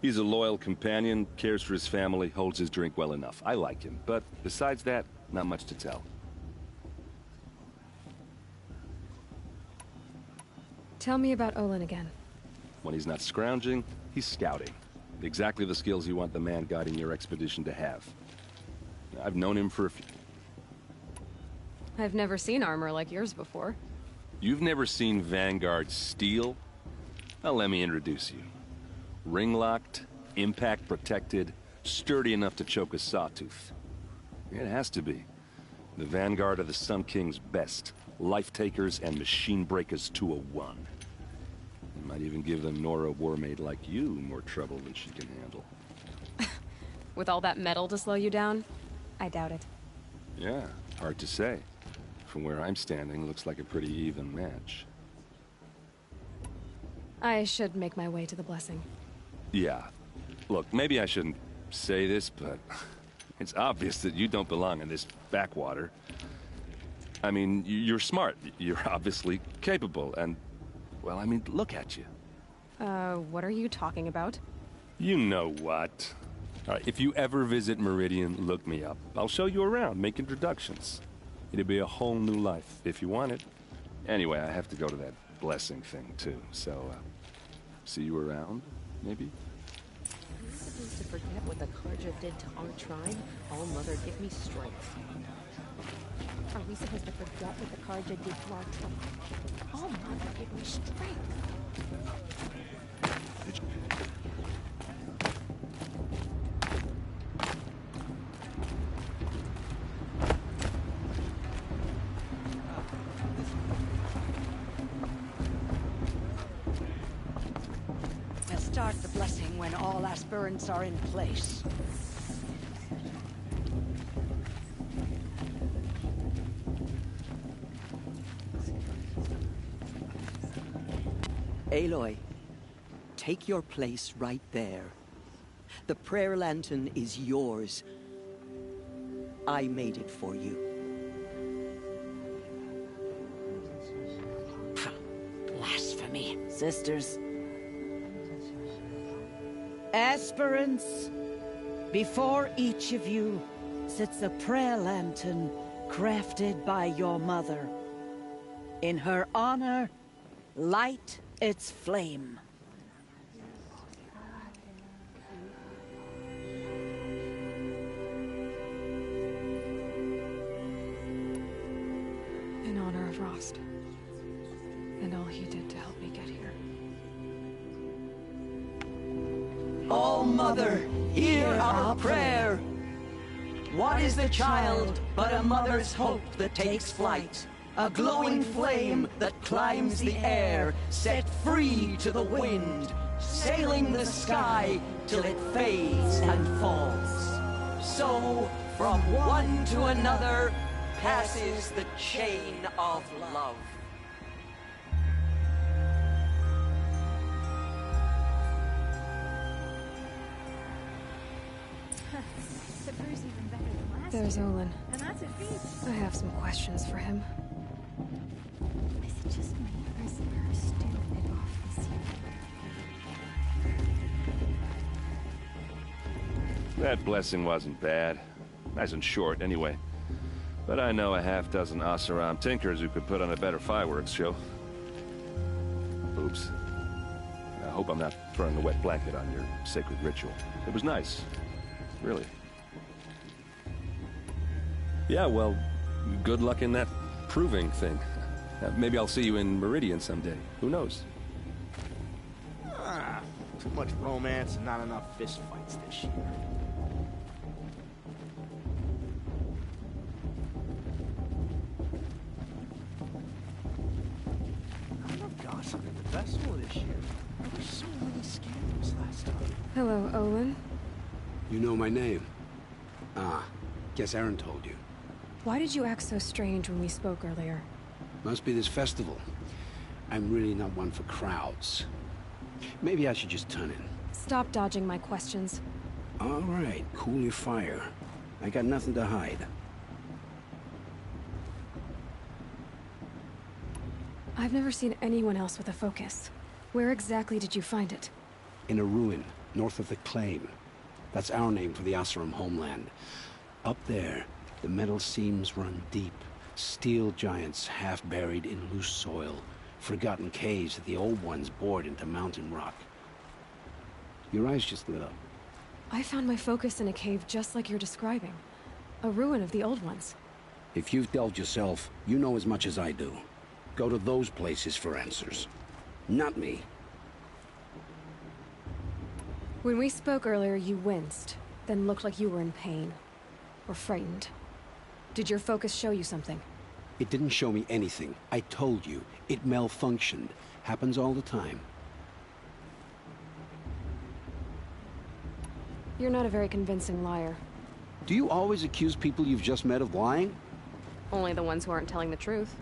G: He's a loyal companion, cares for his family, holds his drink well enough. I like him, but besides that, not much to tell.
J: Tell me about Olin again.
G: When he's not scrounging, he's scouting. Exactly the skills you want the man guiding your expedition to have. I've known him for a few...
J: I've never seen armor like yours before.
G: You've never seen Vanguard steel? Well, let me introduce you. Ring-locked, impact-protected, sturdy enough to choke a sawtooth. It has to be. The Vanguard are the Sun King's best. Life-takers and machine-breakers to a one. It might even give the Nora warmaid like you more trouble than she can handle.
J: With all that metal to slow you down? I doubt it.
G: Yeah, hard to say. From where I'm standing, looks like a pretty even match.
J: I should make my way to the blessing.
G: Yeah. Look, maybe I shouldn't say this, but it's obvious that you don't belong in this backwater. I mean, you're smart. You're obviously capable, and... well, I mean, look at you.
J: What are you talking about?
G: You know what. All right, if you ever visit Meridian, look me up. I'll show you around, make introductions. It'll be a whole new life, if you want it. Anyway, I have to go to that blessing thing, too, so, see you around, maybe?
D: Are we supposed to forget what the Karja did to our tribe? All Mother, give me strength.
F: Are we supposed to forget what the Karja did to our tribe? Oh, Mother, give me strength.
I: We'll start the blessing when all aspirants are in place.
B: Aloy, take your place right there. The prayer lantern is yours. I made it for you.
I: Blasphemy.
K: Sisters.
I: Aspirants, before each of you sits a prayer lantern crafted by your mother. In her honor, light its flame.
J: In honor of Rost. And all he did to help me get here.
B: Mother, hear our prayer. What is the child but a mother's hope that takes flight? A glowing flame that climbs the air, set free to the wind, sailing the sky till it fades and falls. So, from one to another, passes the chain of love.
J: There's Olin. I have some questions for him.
E: Is it just me, or is her stupid off this year?
G: That blessing wasn't bad. Nice and short, anyway. But I know a half-dozen Oseram tinkers who could put on a better fireworks show. Oops. I hope I'm not throwing a wet blanket on your sacred ritual. It was nice. Really. Yeah, well, good luck in that proving thing. Maybe I'll see you in Meridian someday. Who knows?
N: Ah, too much romance and not enough fist fights this year. I love gossip at the festival this year. There were so many scandals last time.
J: Hello, Olin.
V: You know my name? Ah, guess Aaron told you.
J: Why did you act so strange when we spoke earlier?
V: Must be this festival. I'm really not one for crowds. Maybe I should just turn in.
J: Stop dodging my questions.
V: All right, cool your fire. I got nothing to hide.
J: I've never seen anyone else with a focus. Where exactly did you find it?
V: In a ruin, north of the Claim. That's our name for the Oseram homeland. Up there, the metal seams run deep. Steel giants half buried in loose soil. Forgotten caves that the old ones bored into mountain rock. Your eyes just lit up.
J: I found my focus in a cave just like you're describing. A ruin of the old ones.
V: If you've delved yourself, you know as much as I do. Go to those places for answers. Not me.
J: When we spoke earlier, you winced, then looked like you were in pain. Or frightened. Did your focus show you something?
V: It didn't show me anything. I told you. It malfunctioned. Happens all the time.
J: You're not a very convincing liar.
V: Do you always accuse people you've just met of lying?
J: Only the ones who aren't telling the truth.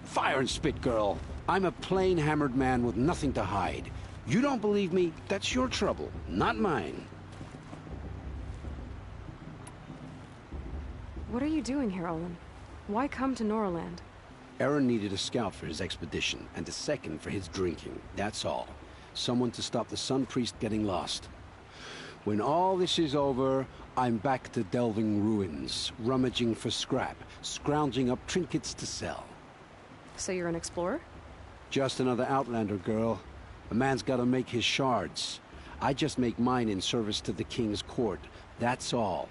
V: Fire and spit, girl. I'm a plain hammered man with nothing to hide. You don't believe me, that's your trouble, not mine.
J: What are you doing here, Olin? Why come to Noraland?
V: Aaron needed a scout for his expedition, and a second for his drinking, that's all. Someone to stop the Sun Priest getting lost. When all this is over, I'm back to delving ruins, rummaging for scrap, scrounging up trinkets to sell.
J: So you're an explorer?
V: Just another Outlander, girl. A man's gotta make his shards. I just make mine in service to the King's court, that's all.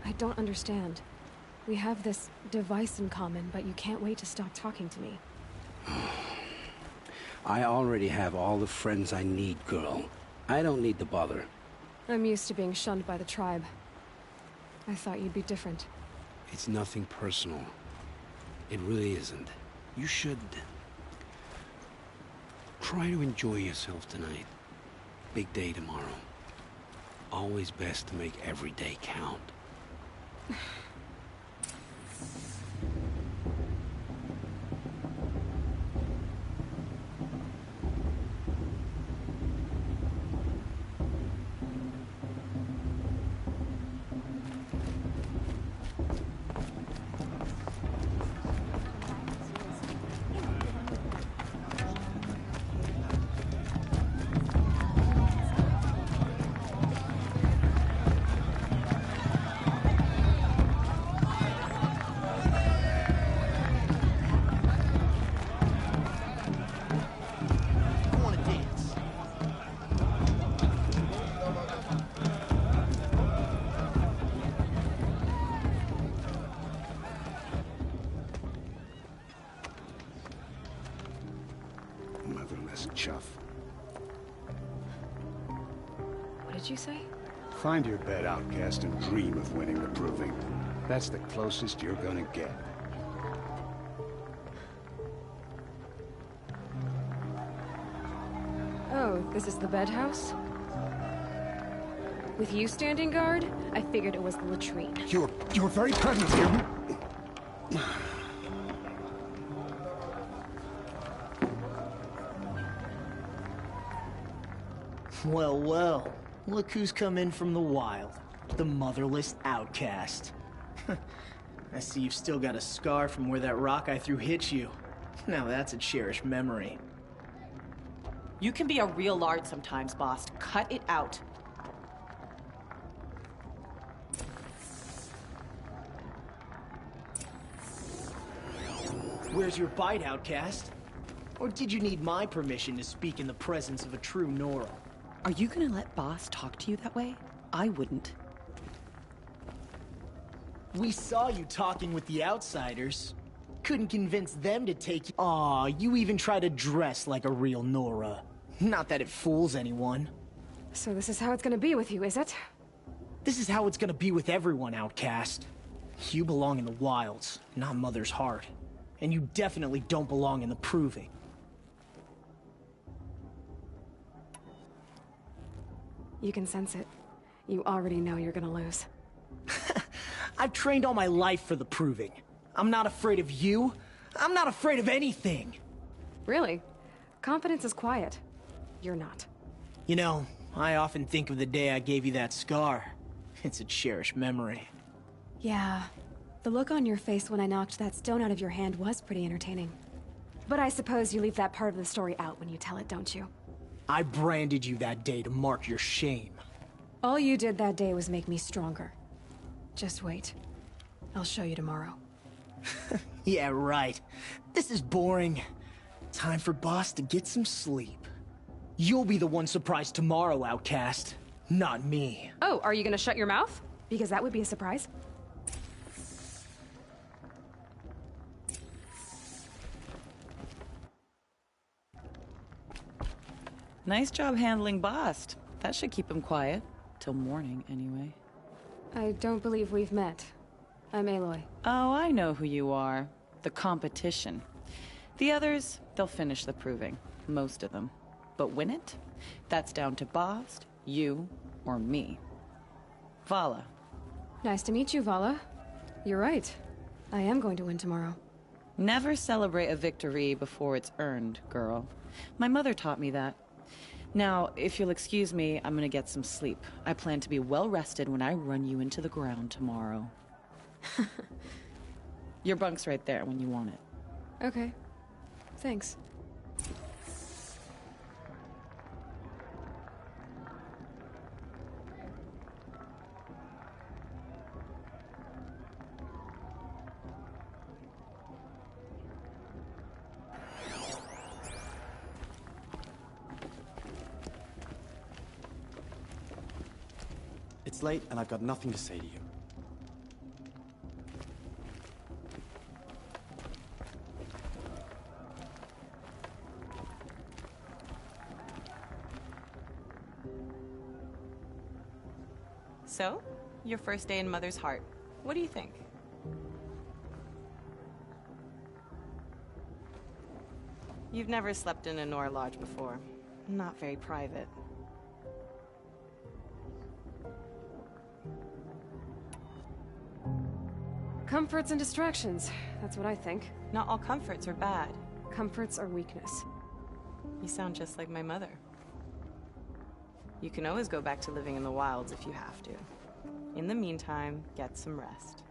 J: I don't understand. We have this device in common, but you can't wait to stop talking to me.
V: I already have all the friends I need, girl. I don't need the bother.
J: I'm used to being shunned by the tribe. I thought you'd be different.
V: It's nothing personal. It really isn't. You should... try to enjoy yourself tonight. Big day tomorrow. Always best to make every day count.
J: did you say?
V: Find your bed, outcast, and dream of winning the proving. That's the closest you're gonna get.
J: Oh, this is the bed house? With you standing guard, I figured it was the latrine.
V: Your very presence here.
H: Well, well. Look who's come in from the wild. The motherless outcast. I see you've still got a scar from where that rock I threw hit you. Now that's a cherished memory.
L: You can be a real lard sometimes, boss. Cut it out.
H: Where's your bite, outcast? Or did you need my permission to speak in the presence of a true Nora?
L: Are you gonna let boss talk to you that way? I wouldn't.
H: We saw you talking with the outsiders. Couldn't convince them to take you. Aw, you even try to dress like a real Nora. Not that it fools anyone.
J: So this is how it's gonna be with you, is it?
H: This is how it's gonna be with everyone, outcast. You belong in the wilds, not Mother's heart. And you definitely don't belong in the proving.
J: You can sense it. You already know you're gonna lose.
H: I've trained all my life for the proving. I'm not afraid of you. I'm not afraid of anything.
J: Really? Confidence is quiet. You're not.
H: You know, I often think of the day I gave you that scar. It's a cherished memory.
J: Yeah. The look on your face when I knocked that stone out of your hand was pretty entertaining. But I suppose you leave that part of the story out when you tell it, don't you?
H: I branded you that day to mark your shame.
J: All you did that day was make me stronger. Just wait. I'll show you tomorrow.
H: Yeah, right. This is boring. Time for boss to get some sleep. You'll be the one surprised tomorrow, outcast. Not me.
J: Oh, are you gonna shut your mouth? Because that would be a surprise.
L: Nice job handling Bast. That should keep him quiet. Till morning, anyway.
J: I don't believe we've met. I'm Aloy.
L: Oh, I know who you are. The competition. The others, they'll finish the proving. Most of them. But win it? That's down to Bast, you, or me. Vala.
J: Nice to meet you, Vala. You're right. I am going to win tomorrow.
L: Never celebrate a victory before it's earned, girl. My mother taught me that. Now, if you'll excuse me, I'm gonna get some sleep. I plan to be well rested when I run you into the ground tomorrow. Your bunk's right there when you want it.
J: Okay. Thanks.
W: It's late, and I've got nothing to say to you.
L: So, your first day in Mother's heart. What do you think? You've never slept in a Nora lodge before. Not very private.
J: Comforts and distractions. That's what I think.
L: Not all comforts are bad.
J: Comforts are weakness.
L: You sound just like my mother. You can always go back to living in the wilds if you have to. In the meantime, get some rest.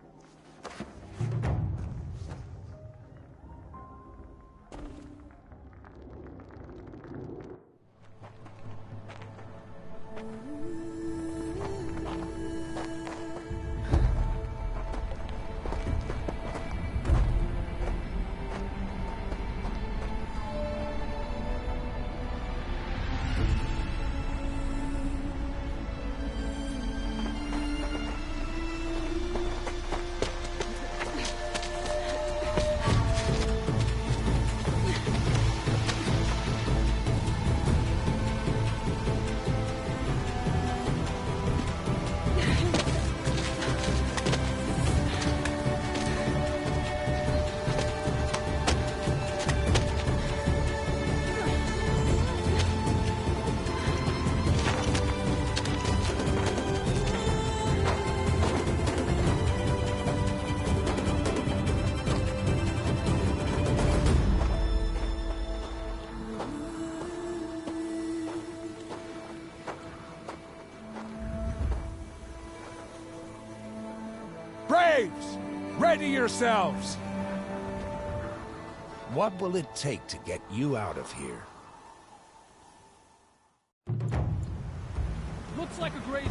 A: Braves! Ready yourselves!
M: What will it take to get you out of here?
Q: Looks like a grazer.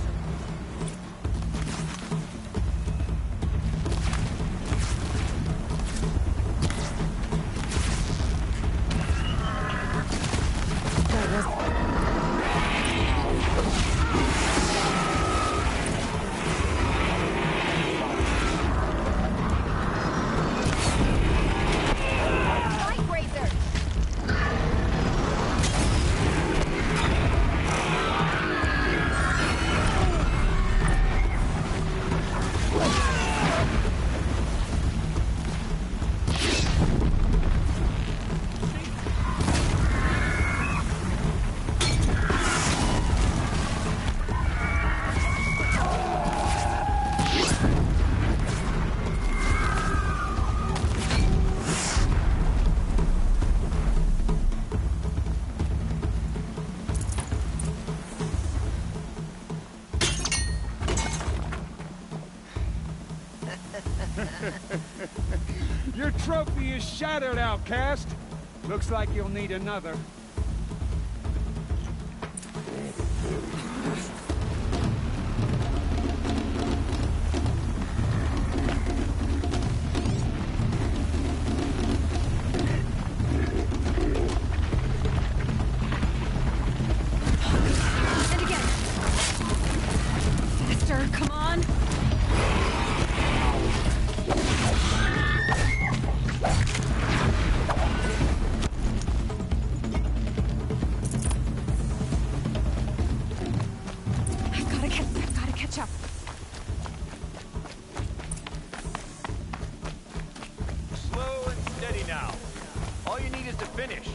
A: Your trophy is shattered, outcast. Looks like you'll need another.
J: And again. Faster, come on. I've gotta catch up.
X: Slow and steady now. All you need is to finish.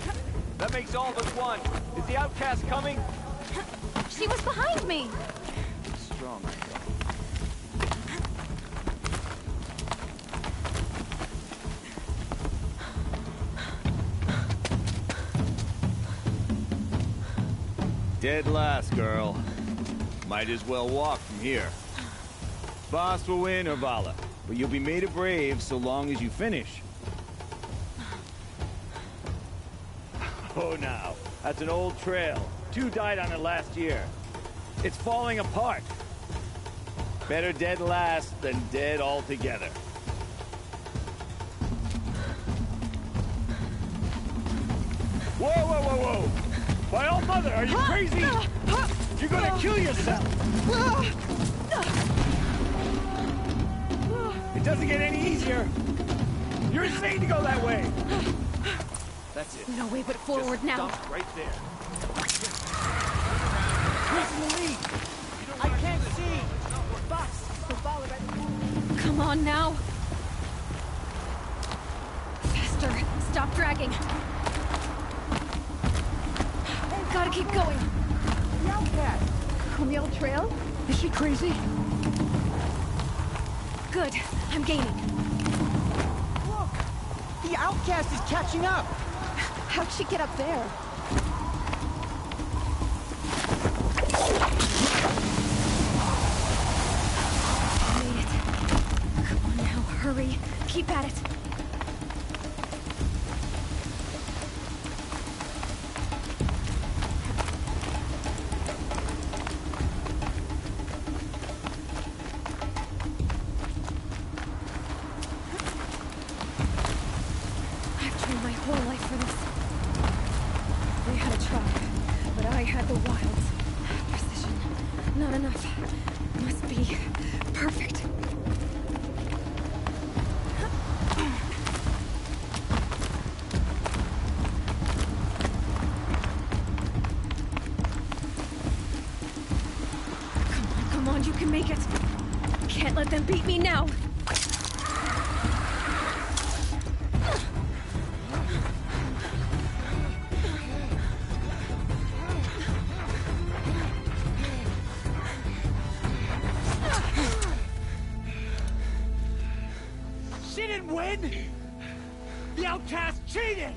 X: That makes all but one. Is the outcast coming?
J: She was behind me.
X: Strong. Dead last, girl. Might as well walk from here. Boss will win or Vala, but you'll be made a brave so long as you finish. Oh, now. That's an old trail. 2 died on it last year. It's falling apart. Better dead last than dead altogether. Whoa, whoa, whoa, whoa! My old mother, are you crazy? You're gonna kill yourself! It doesn't get any easier! You're insane to go that way! That's it.
J: No way but forward
X: Just
J: now.
X: stop right there.
Q: Who's in the lead? I can't see. Boss,
J: Come on now. Faster. Stop dragging. Gotta keep going.
Q: The outcast.
J: On the old trail?
Q: Is she crazy?
J: Good. I'm gaining.
Q: Look! The outcast is catching up!
J: How'd she get up there? Made it. Come on now, hurry. Keep at it. I've trained my whole life for this. They had a tribe, but I had the wilds. Precision. Not enough. Must be perfect. Come on, you can make it. Can't let them beat me now.
Q: She didn't win! The outcast cheated!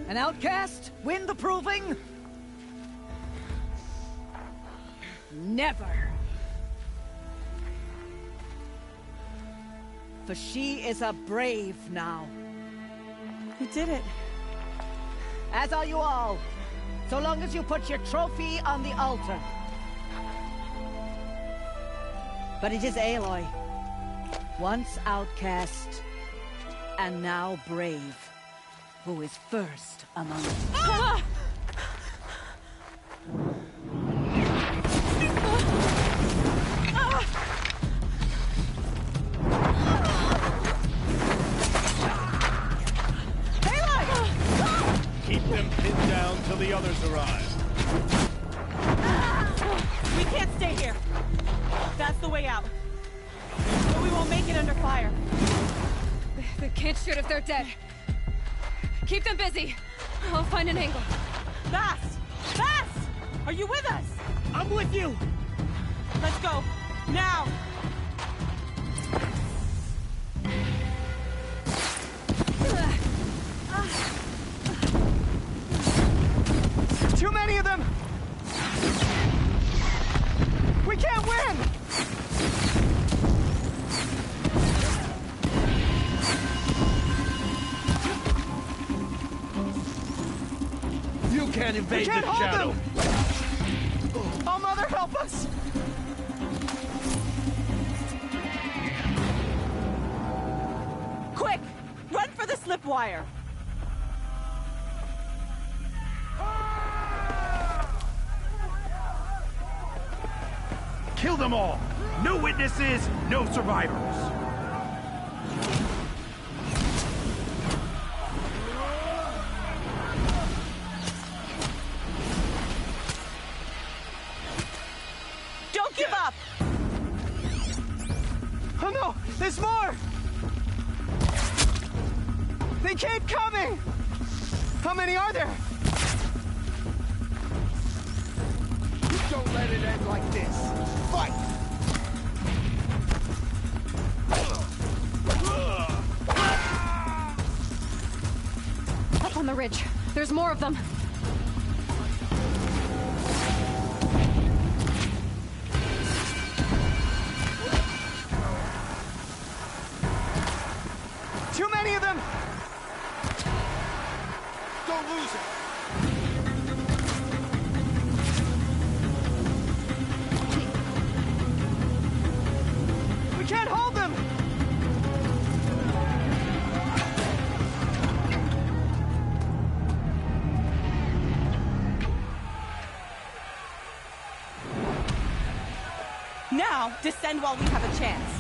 T: An outcast? Win the proving?
J: Never.
T: for she is a brave now.
L: You did it.
T: As are you all, so long as you put your trophy on the altar. But it is Aloy, once outcast, and now brave, who is first among us.
J: Ah!
X: Keep them pinned down till the others arrive.
O: We can't stay here. That's the way out. But we won't make it under fire.
J: They can't shoot if they're dead. Keep them busy. I'll find an angle.
O: Fast! Fast! Are you with us?
Q: I'm with you!
O: Let's go. Now!
Q: Too many of them! We can't win!
X: You can't invade the shadow!
Q: Oh, Mother, help us!
O: Quick! Run for the slip wire!
N: Kill them all! No witnesses, no survivors!
O: Don't give up!
Q: Oh no! There's more! They keep coming! How many are there?
A: Don't let it end like this. Fight!
J: Up on the ridge. There's more of them.
Q: Too many of them!
A: Don't lose it!
Q: We can't hold them!
O: Now, descend while we have a chance.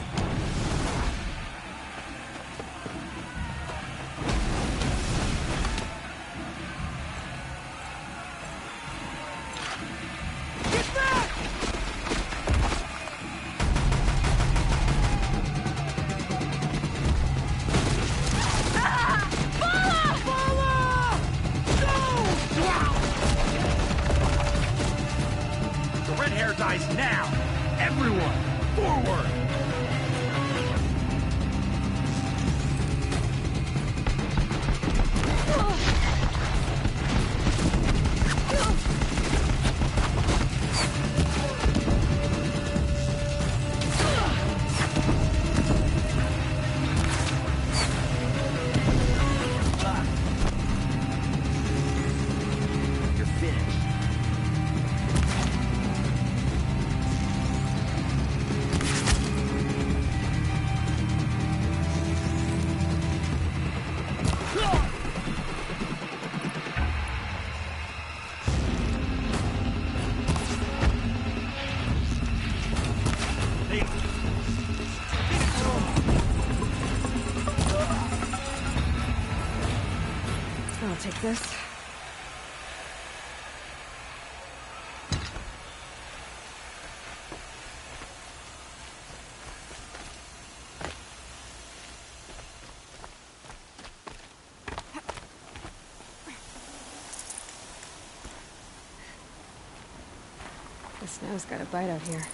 Q: Get back!
N: The red hair dies now! Everyone, forward! You're finished.
J: I'll take this. The snow's got a bite out here.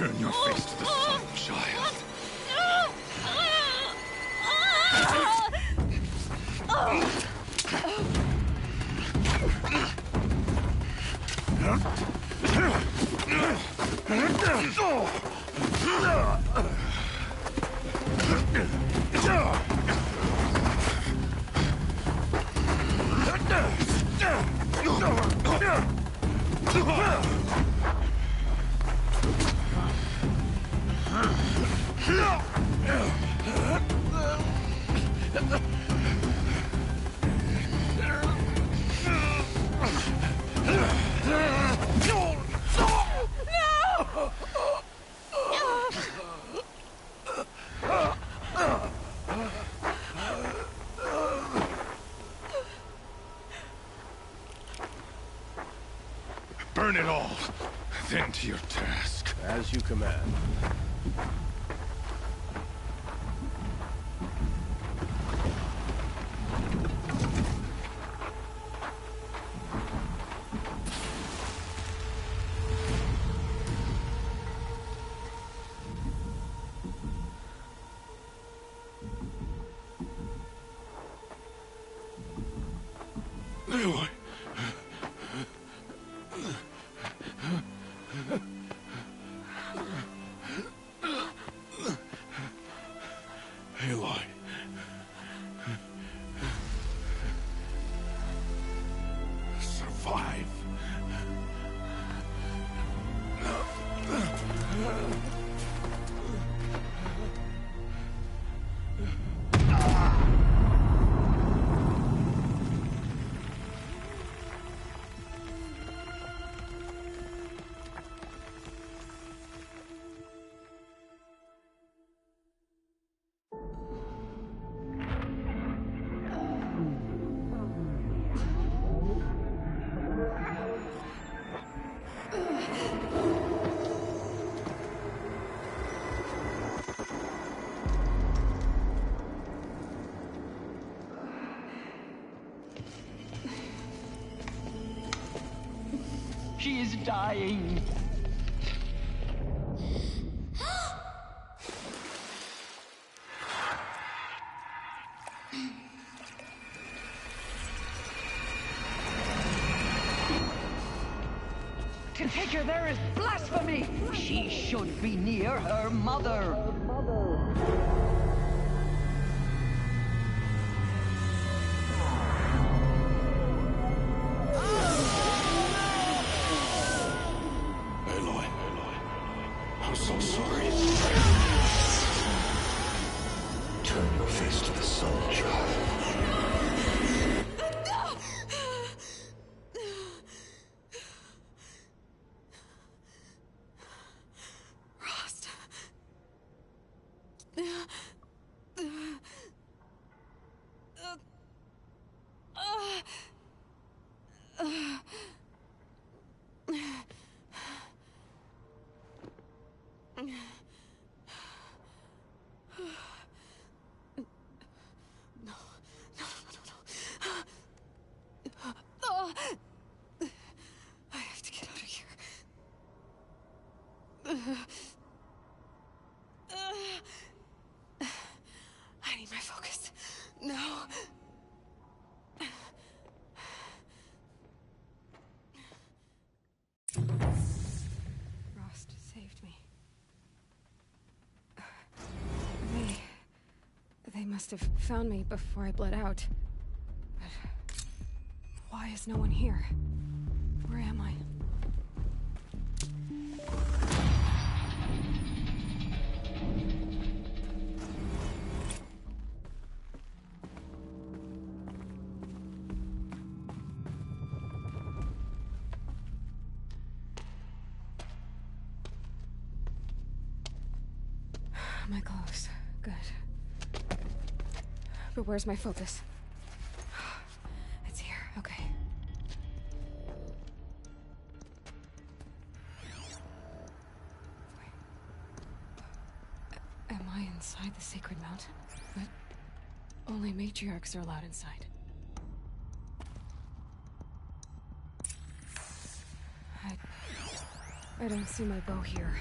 C: Turn your face to the sun, child. Burn it all, then to your task.
P: As you command.
C: Aloy. Aloy. Survive.
B: She is dying. To take her there is blasphemy. She should be near her mother.
C: Aloy. I'm so sorry. Turn your face to the sun, child.
J: I have to get out of here. I need my focus. No. Rost saved me. They must have found me before I bled out. But why is no one here? Where am I? My clothes. Good. But where's my focus? It's here. Okay. Am I inside the sacred mountain? But only matriarchs are allowed inside. I don't see my bow here.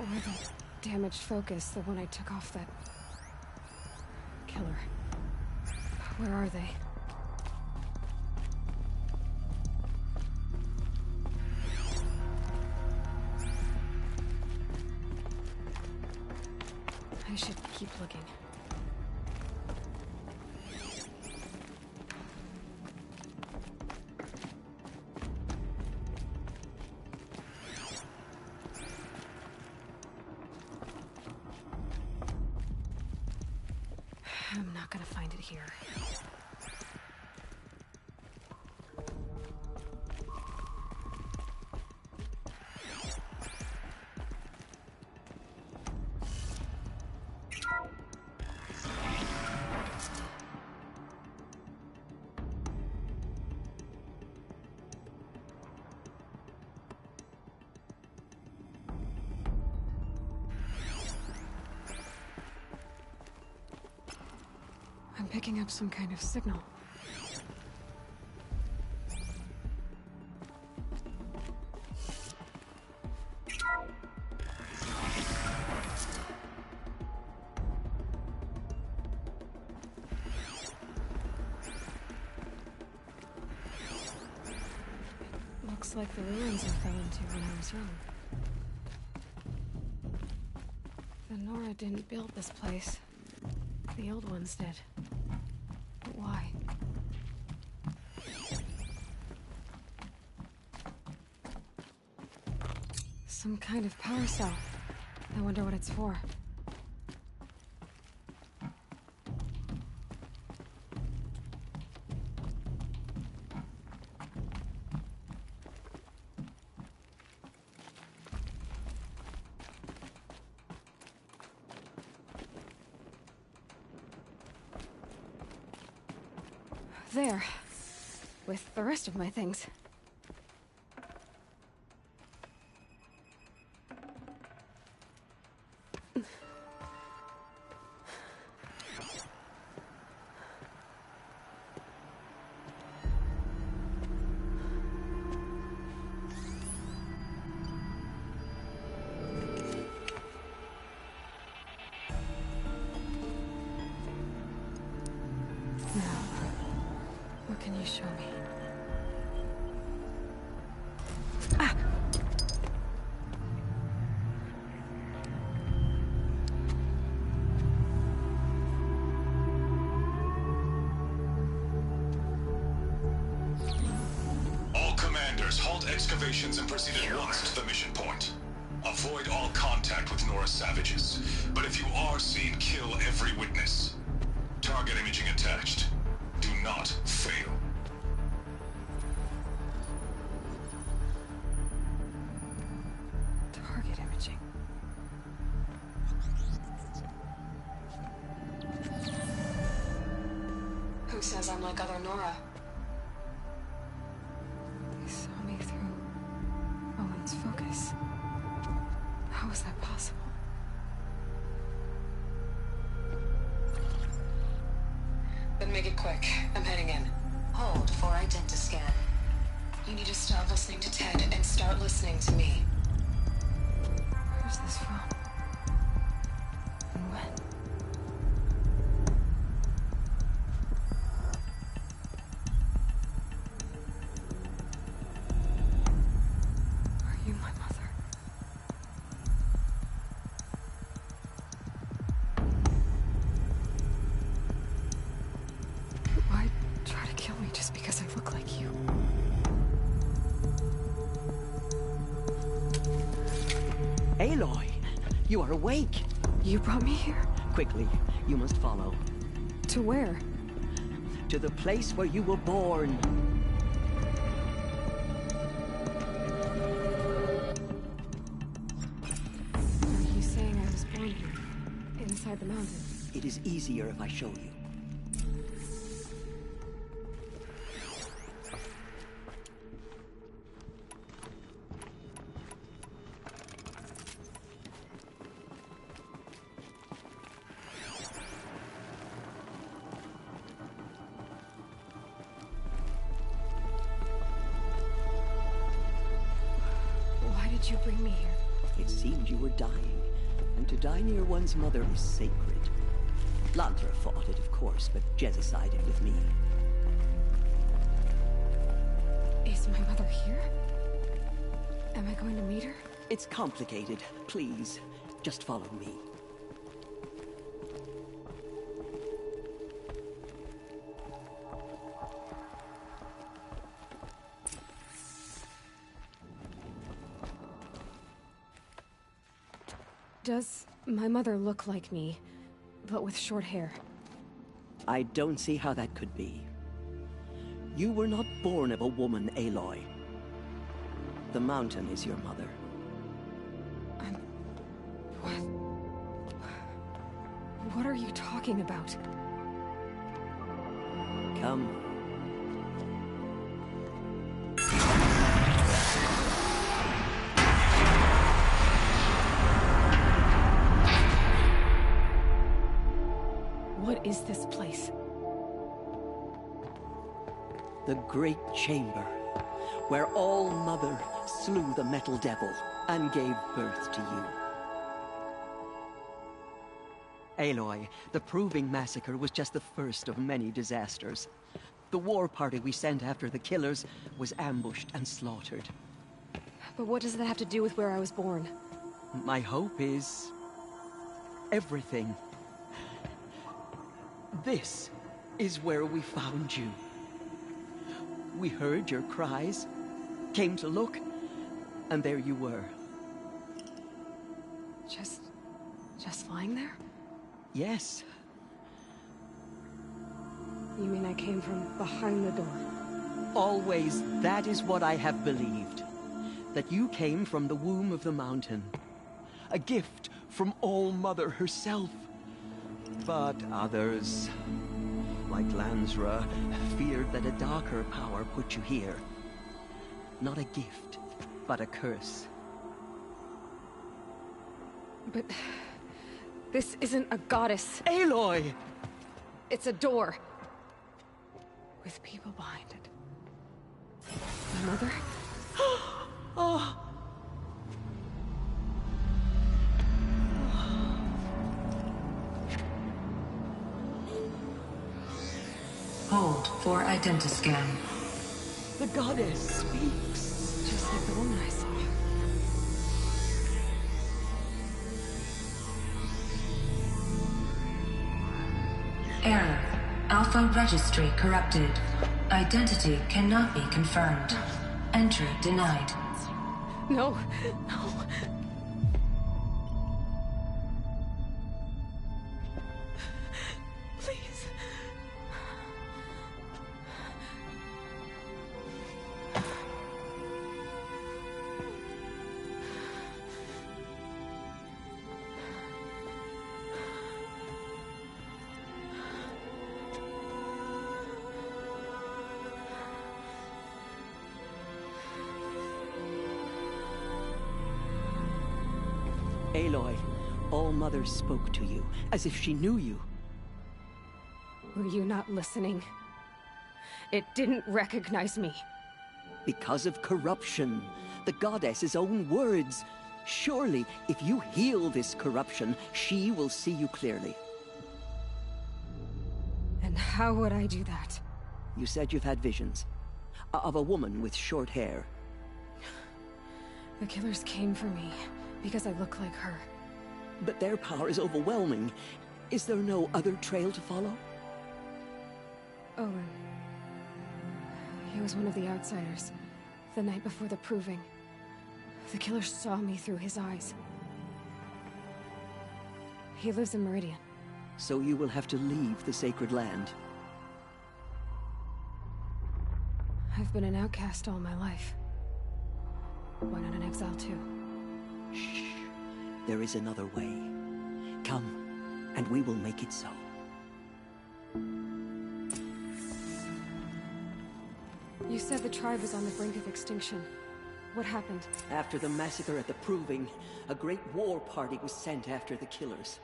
J: Or the damaged focus, the one I took off that... killer. Where are they? I should keep looking. I'm not gonna find it here. I'm picking up some kind of signal. Looks like the ruins I fell into when I was young. The Nora didn't build this place. The old ones did. But why? Some kind of power cell. I wonder what it's for. There. With the rest of my things. What can you show me? Ah!
P: All commanders, halt excavations and proceed at once to the mission point. Avoid all contact with Nora savages. But if you are seen, kill every witness. Target imaging attached. Do not fail.
J: Target imaging. Who says I'm like other Nora? They saw me through Owen's focus. How is that possible?
R: Then make it quick. I'm heading in. Hold for identiscan. You need to stop listening to Ted and start listening to me.
J: Where's this from? And when? Are you my mother? Why try to kill me just because I look like you?
B: Aloy, you are awake.
J: You brought me here?
B: Quickly, you must follow.
J: To where?
B: To the place where you were born.
J: Are you saying I was born here? Inside the mountain?
B: It is easier if I show you.
J: Why did you bring me here?
B: It seemed you were dying, and to die near one's mother is sacred. Lantra fought it, of course, but Jezza sided with me.
J: Is my mother here? Am I going to meet her?
B: It's complicated. Please, just follow me.
J: Does my mother look like me, but with short hair?
B: I don't see how that could be. You were not born of a woman, Aloy. The mountain is your mother.
J: What are you talking about?
B: Come.
J: What is this place?
B: The Great Chamber, where All-Mother slew the Metal Devil and gave birth to you. Aloy, the Proving Massacre was just the first of many disasters. The war party we sent after the killers was ambushed and slaughtered.
J: But what does that have to do with where I was born?
B: My hope is... everything. This is where we found you. We heard your cries, came to look, and there you were.
J: Just lying there?
B: Yes.
J: You mean I came from behind the door?
B: Always, that is what I have believed. That you came from the womb of the mountain. A gift from All-Mother herself. But others, like Lansra, feared that a darker power put you here. Not a gift, but a curse.
J: But... this isn't a goddess.
B: Aloy!
J: It's a door. With people behind it. My mother?
B: Oh!
R: Hold for identiscan.
B: The goddess speaks.
J: Just like the woman I saw.
R: Error. Alpha registry corrupted. Identity cannot be confirmed. Entry denied.
J: No, no. Please.
B: Aloy, All-Mother spoke to you, as if she knew you.
J: Were you not listening? It didn't recognize me.
B: Because of corruption. The goddess's own words. Surely, if you heal this corruption, she will see you clearly.
J: And how would I do that?
B: You said you've had visions. Of a woman with short hair.
J: The killers came for me, because I look like her.
B: But their power is overwhelming. Is there no other trail to follow?
J: Owen. He was one of the outsiders. The night before the Proving. The killer saw me through his eyes. He lives in Meridian.
B: So you will have to leave the sacred land.
J: I've been an outcast all my life. Why not an exile too?
B: Shh. There is another way. Come, and we will make it so.
J: You said the tribe was on the brink of extinction. What happened?
B: After the massacre at the Proving, a great war party was sent after the killers.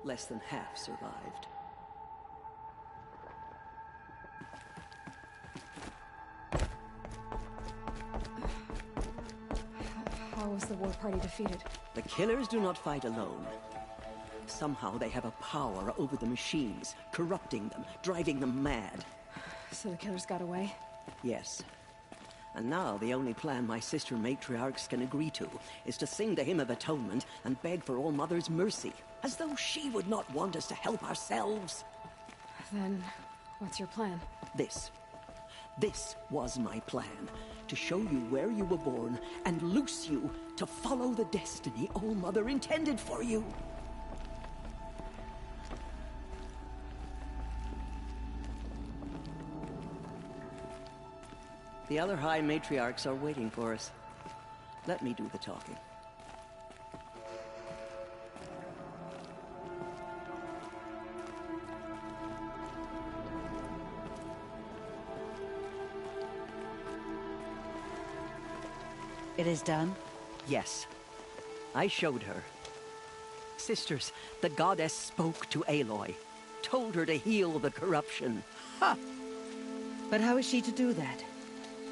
B: Less than half survived.
J: How was the war party defeated?
B: The killers do not fight alone. Somehow they have a power over the machines, corrupting them, driving them mad.
J: So the killers got away?
B: Yes. And now the only plan my sister matriarchs can agree to is to sing the Hymn of Atonement and beg for All Mother's mercy, as though she would not want us to help ourselves.
J: Then, what's your plan?
B: This was my plan. To show you where you were born and loose you to follow the destiny All Mother intended for you. The other High Matriarchs are waiting for us. Let me do the talking.
T: It is done?
B: Yes. I showed her. Sisters, the goddess spoke to Aloy. Told her to heal the corruption.
T: Ha! But how is she to do that?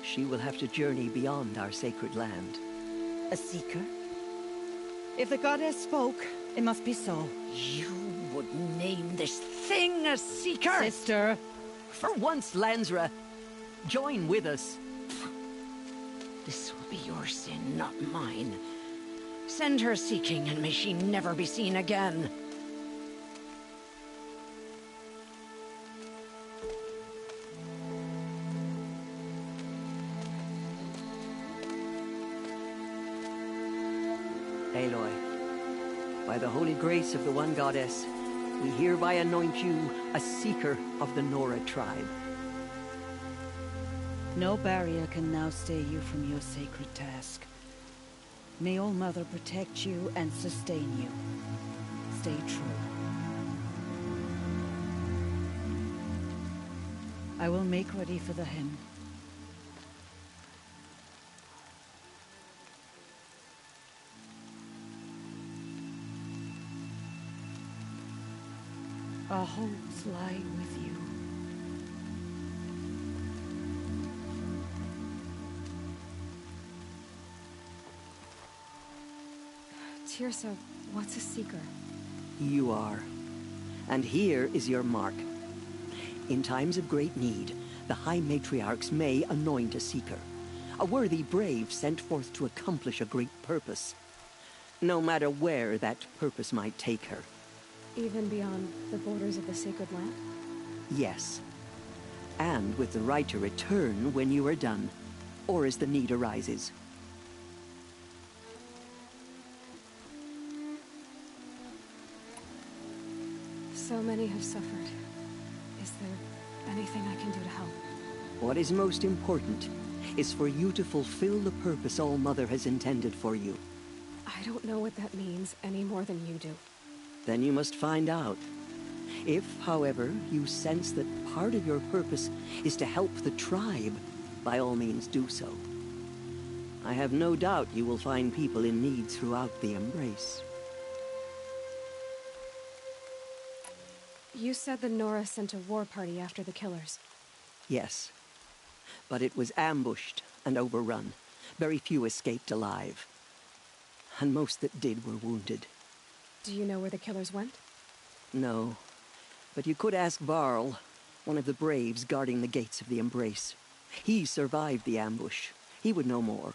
B: She will have to journey beyond our sacred land.
T: A seeker? If the goddess spoke, it must be so.
B: You would name this thing a seeker?
T: Sister!
B: For once, Lansra, join with us.
D: This will be your sin, not mine. Send her seeking, and may she never be seen again.
B: Aloy, by the holy grace of the one goddess, we hereby anoint you a seeker of the Nora tribe.
T: No barrier can now stay you from your sacred task. May All Mother protect you and sustain you. Stay true. I will make ready for the hymn. Our hopes lie with you.
J: Tirsa, what's a seeker?
B: You are. And here is your mark. In times of great need, the High Matriarchs may anoint a seeker. A worthy brave sent forth to accomplish a great purpose. No matter where that purpose might take her.
J: Even beyond the borders of the sacred land?
B: Yes. And with the right to return when you are done, or as the need arises.
J: So many have suffered. Is there anything I can do to help?
B: What is most important is for you to fulfill the purpose All Mother has intended for you.
J: I don't know what that means any more than you do.
B: Then you must find out. If, however, you sense that part of your purpose is to help the tribe, by all means do so. I have no doubt you will find people in need throughout the Embrace.
J: You said the Nora sent a war party after the killers.
B: Yes. But it was ambushed and overrun. Very few escaped alive. And most that did were wounded.
J: Do you know where the killers went?
B: No. But you could ask Varl, one of the braves guarding the gates of the Embrace. He survived the ambush. He would know more.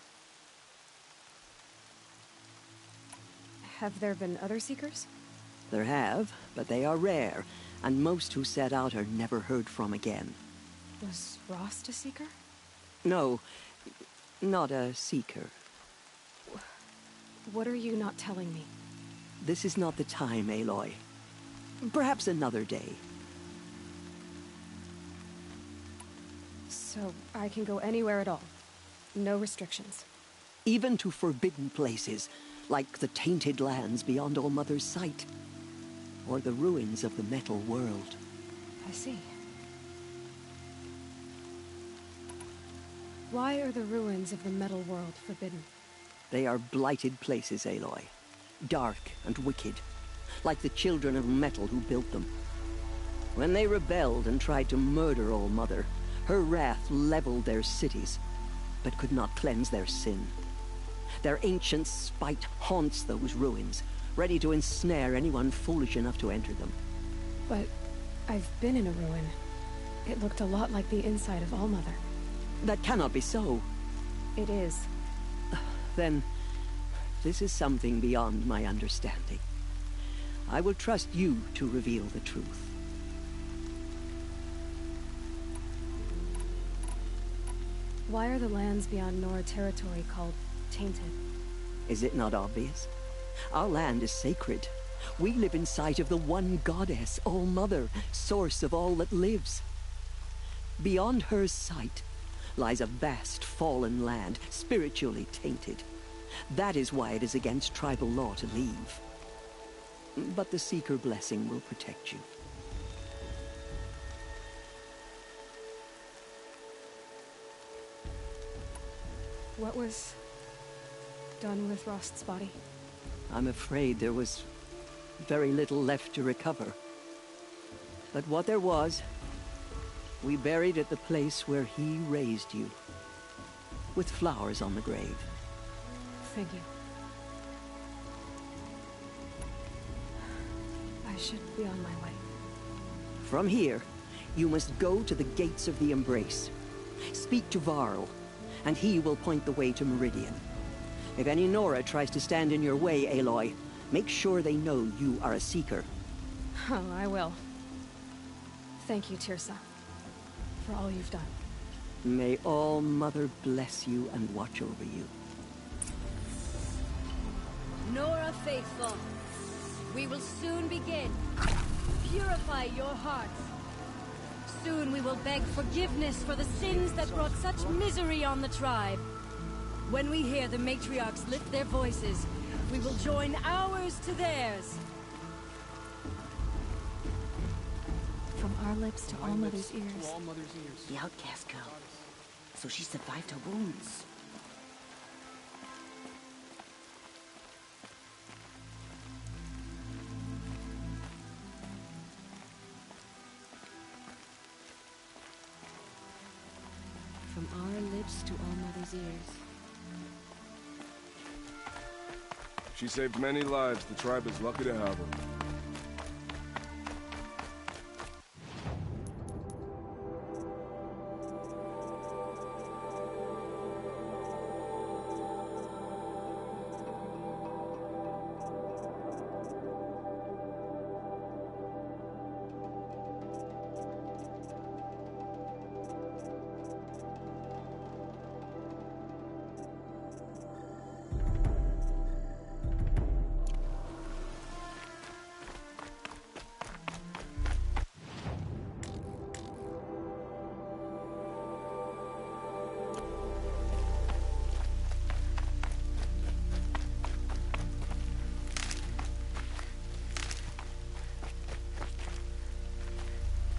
J: Have there been other Seekers?
B: There have, but they are rare, and most who set out are never heard from again.
J: Was Rost a Seeker?
B: No, not a Seeker.
J: What are you not telling me?
B: This is not the time, Aloy. Perhaps another day.
J: So, I can go anywhere at all? No restrictions?
B: Even to forbidden places, like the tainted lands beyond All Mother's sight. Or the ruins of the metal world.
J: I see. Why are the ruins of the metal world forbidden?
B: They are blighted places, Aloy. Dark and wicked. Like the children of metal who built them. When they rebelled and tried to murder All Mother, her wrath leveled their cities, but could not cleanse their sin. Their ancient spite haunts those ruins, ready to ensnare anyone foolish enough to enter them.
J: But I've been in a ruin. It looked a lot like the inside of Allmother.
B: That cannot be so.
J: It is.
B: Then, this is something beyond my understanding. I will trust you to reveal the truth.
J: Why are the lands beyond Nora territory called tainted?
B: Is it not obvious? Our land is sacred. We live in sight of the one goddess, All-Mother, source of all that lives. Beyond her sight lies a vast fallen land, spiritually tainted. That is why it is against tribal law to leave. But the Seeker blessing will protect you.
J: What was done with Rost's body?
B: I'm afraid there was very little left to recover. But what there was, we buried at the place where he raised you, with flowers on the grave.
J: Thank you. I should be on my way.
B: From here, you must go to the gates of the Embrace. Speak to Varl, and he will point the way to Meridian. If any Nora tries to stand in your way, Aloy, make sure they know you are a Seeker.
J: Oh, I will. Thank you, Tirsa, for all you've done.
B: May All-Mother bless you and watch over you.
F: Nora faithful, we will soon begin. Purify your hearts. Soon we will beg forgiveness for the sins that brought such misery on the tribe. When we hear the matriarchs lift their voices, we will join ours to theirs.
J: From our lips to All-Mother's ears.
K: The outcast girl. So she survived her wounds.
J: From our lips to All-Mother's ears.
S: She saved many lives. The tribe is lucky to have her.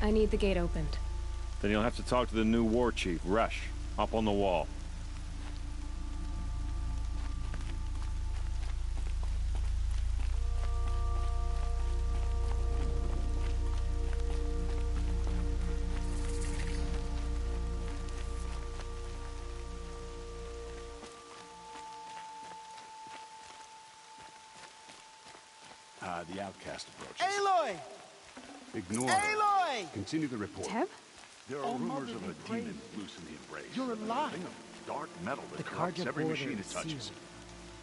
J: I need the gate opened.
X: Then you'll have to talk to the new war chief, Rush, up on the wall.
V: The outcast approaches.
Q: Aloy!
V: Ignore
Q: Aloy!
V: her. Continue the report.
J: Teb?
U: There are rumors of a demon loose in the Embrace.
Q: You're alive.
U: A thing of dark metal that
Q: The
U: corrupts
Q: Karja
U: every
Q: border
U: machine it
Q: is
U: touches.
Q: sealed.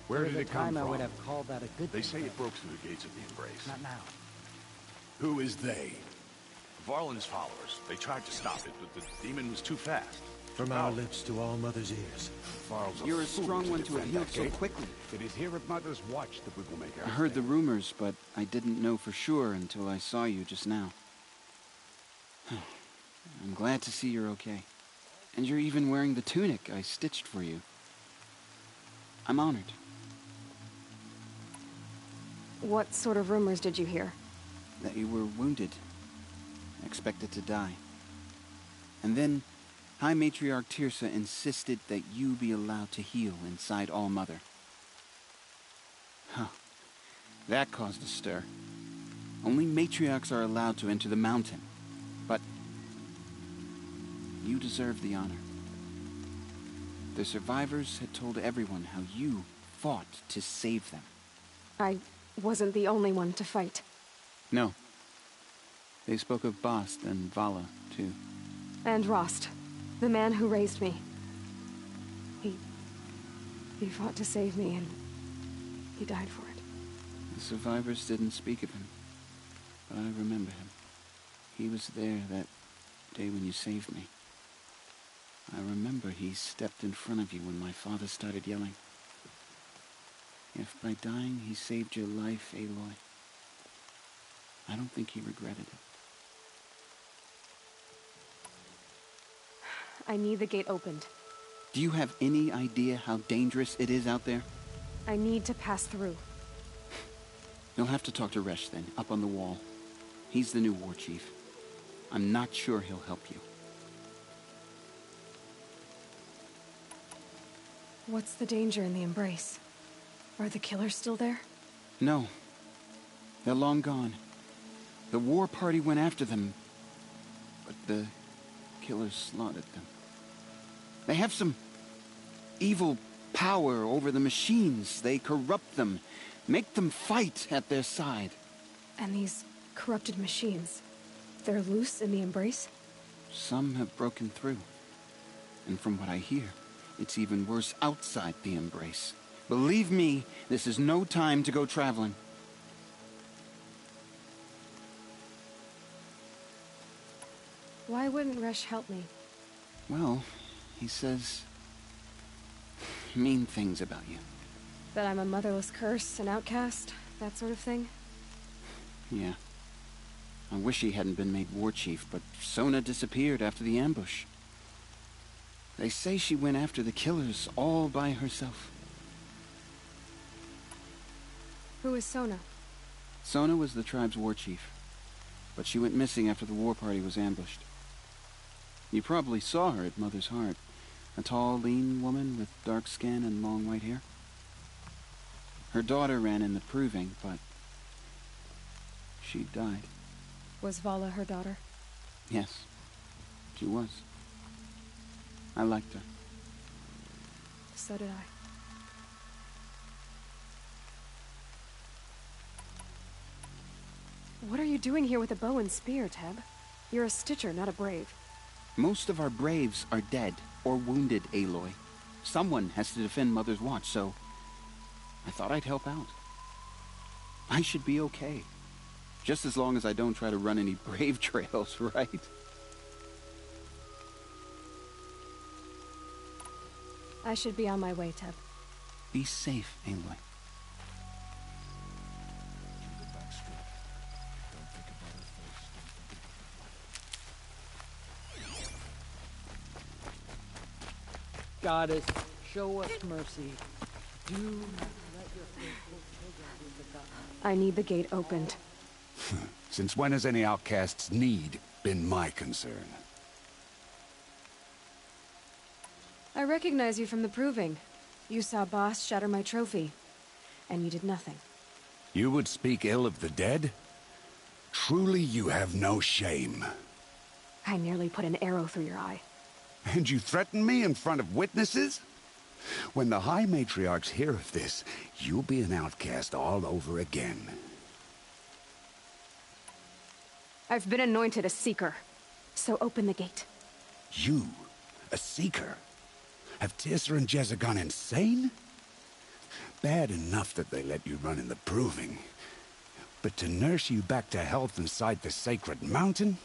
U: Where
Q: There
U: did
Q: was
U: it
Q: a
U: come
Q: time
U: from?
Q: I would have called that a good
U: They
Q: thing,
U: say it broke through the gates of the Embrace.
Q: Not now.
U: Who is they? Varl and his followers. They tried to stop it, but the demon was too fast.
Y: From our lips to All-Mother's ears.
U: Varl's
Z: You're a strong one to have healed so quickly.
V: It is here at Mother's watch that we will make our
Z: I heard the rumors, but I didn't know for sure until I saw you just now. I'm glad to see you're okay. And you're even wearing the tunic I stitched for you. I'm honored.
J: What sort of rumors did you hear?
Z: That you were wounded. Expected to die. And then, High Matriarch Tirsa insisted that you be allowed to heal inside All-Mother. Huh. That caused a stir. Only matriarchs are allowed to enter the mountain. But you deserve the honor. The survivors had told everyone how you fought to save them.
J: I wasn't the only one to fight.
Z: No. They spoke of Bast and Vala, too.
J: And Rost, the man who raised me. He fought to save me, and he died for it.
Z: The survivors didn't speak of him, but I remember him. He was there that day when you saved me. I remember he stepped in front of you when my father started yelling. If by dying he saved your life, Aloy, I don't think he regretted it.
J: I need the gate opened.
Z: Do you have any idea how dangerous it is out there?
J: I need to pass through.
Z: You'll have to talk to Resh then, up on the wall. He's the new war chief. I'm not sure he'll help you.
J: What's the danger in the Embrace? Are the killers still there?
Z: No. They're long gone. The war party went after them, but the killers slaughtered them. They have some evil power over the machines. They corrupt them, make them fight at their side.
J: And these corrupted machines, they're loose in the Embrace?
Z: Some have broken through. And from what I hear, it's even worse outside the Embrace. Believe me, this is no time to go traveling.
J: Why wouldn't Resh help me?
Z: Well, he says mean things about you.
J: That I'm a motherless curse, an outcast, that sort of thing?
Z: Yeah. I wish he hadn't been made war chief, but Sona disappeared after the ambush. They say she went after the killers all by herself.
J: Who is Sona?
Z: Sona was the tribe's war chief, but she went missing after the war party was ambushed. You probably saw her at Mother's Heart. A tall, lean woman with dark skin and long white hair. Her daughter ran in the proving, but she died.
J: Was Vala her daughter?
Z: Yes, she was. I liked her.
J: So did I. What are you doing here with a bow and spear, Teb? You're a Stitcher, not a Brave.
Z: Most of our Braves are dead or wounded, Aloy. Someone has to defend Mother's Watch, so I thought I'd help out. I should be okay. Just as long as I don't try to run any Brave trails, right?
J: I should be on my way, Teb.
Z: Be safe, Aloy.
B: Goddess, show us mercy. Do not let your faithful children be forgotten.
J: I need the gate opened.
E: Since when has any outcast's need been my concern?
J: I recognize you from the proving. You saw Boss shatter my trophy, and you did nothing.
E: You would speak ill of the dead? Truly you have no shame.
J: I nearly put an arrow through your eye.
E: And you threaten me in front of witnesses? When the High Matriarchs hear of this, you'll be an outcast all over again.
J: I've been anointed a Seeker, so open the gate.
E: You? A Seeker? Have Teersa and Jezza gone insane? Bad enough that they let you run in the proving. But to nurse you back to health inside the sacred mountain?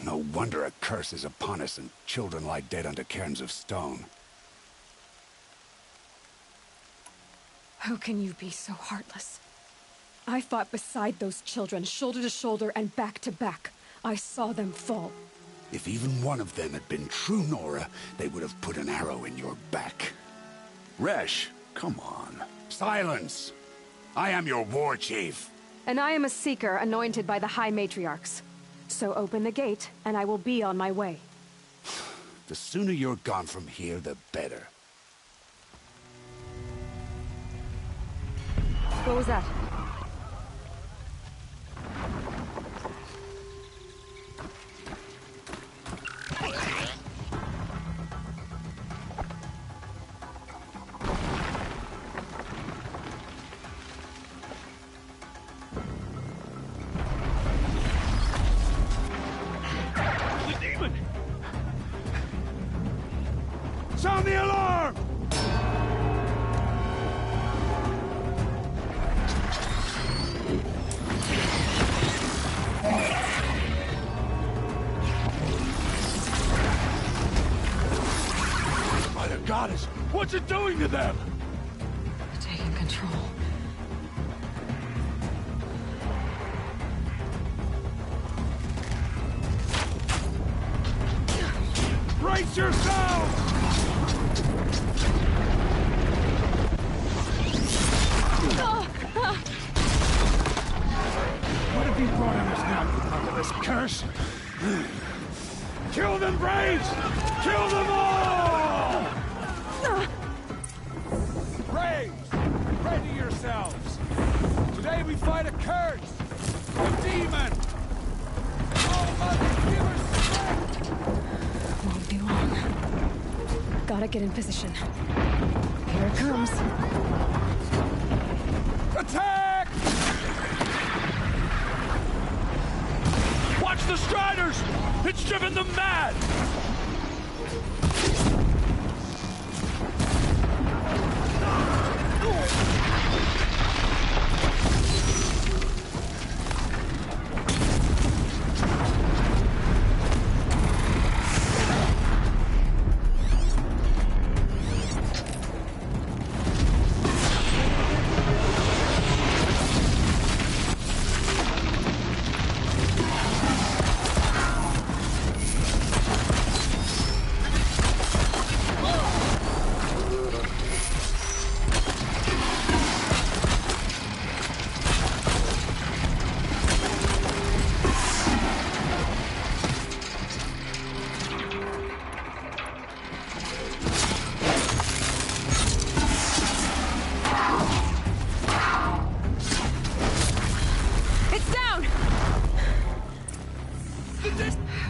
E: No wonder a curse is upon us and children lie dead under cairns of stone.
J: How can you be so heartless? I fought beside those children, shoulder to shoulder and back to back. I saw them fall.
E: If even one of them had been true Nora, they would have put an arrow in your back. Resh, come on. Silence! I am your war chief.
J: And I am a Seeker anointed by the High Matriarchs. So open the gate, and I will be on my way.
E: The sooner you're gone from here, the better.
J: What was that?
A: the alarm!
U: By the goddess, what's it doing to them?
J: Taking control.
A: Brace yourselves! What have you brought on us now, under this curse? Kill them, Braves! Kill them all! Braves, ready yourselves! Today we fight a curse! A demon! Oh, Mother, give us strength!
J: Won't be long. Gotta get in position. Here it comes.
A: Attack!
U: Watch the Striders! It's driven them mad!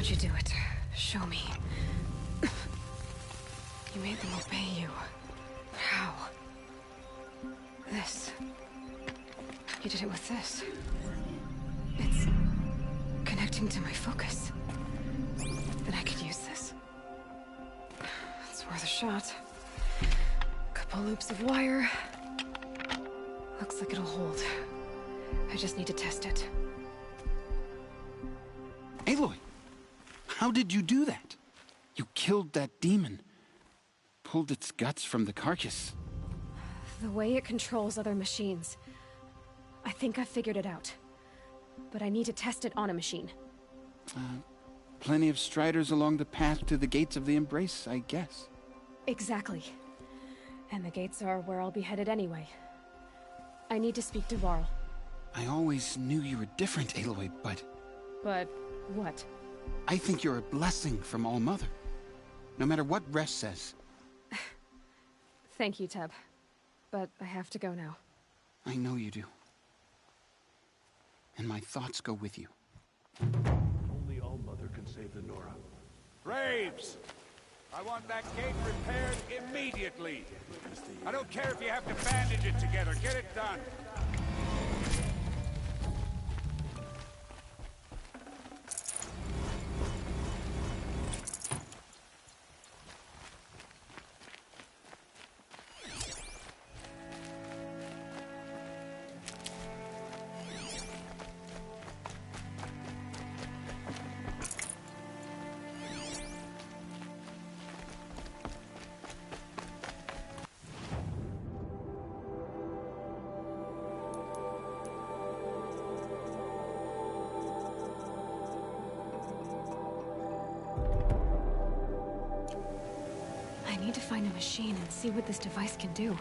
J: How'd you do it? Show me. You made them obey you. How? This. You did it with this. It's connecting to my focus. Then I could use this. It's worth a shot. Couple loops of wire. Looks like it'll hold. I just need to test it.
Z: Aloy! How did you do that? You killed that demon. Pulled its guts from the carcass.
J: The way it controls other machines. I think I figured it out. But I need to test it on a machine.
Z: Plenty of Striders along the path to the gates of the Embrace, I guess.
J: Exactly. And the gates are where I'll be headed anyway. I need to speak to Varl.
Z: I always knew you were different, Aloy, but...
J: But what?
Z: I think you're a blessing from All-Mother. No matter what Resh says.
J: Thank you, Teb. But I have to go now.
Z: I know you do. And my thoughts go with you.
U: Only All-Mother can save the Nora.
A: Braves! I want that gate repaired immediately. I don't care if you have to bandage it together. Get it done.
J: I need to find a machine and see what this device can do.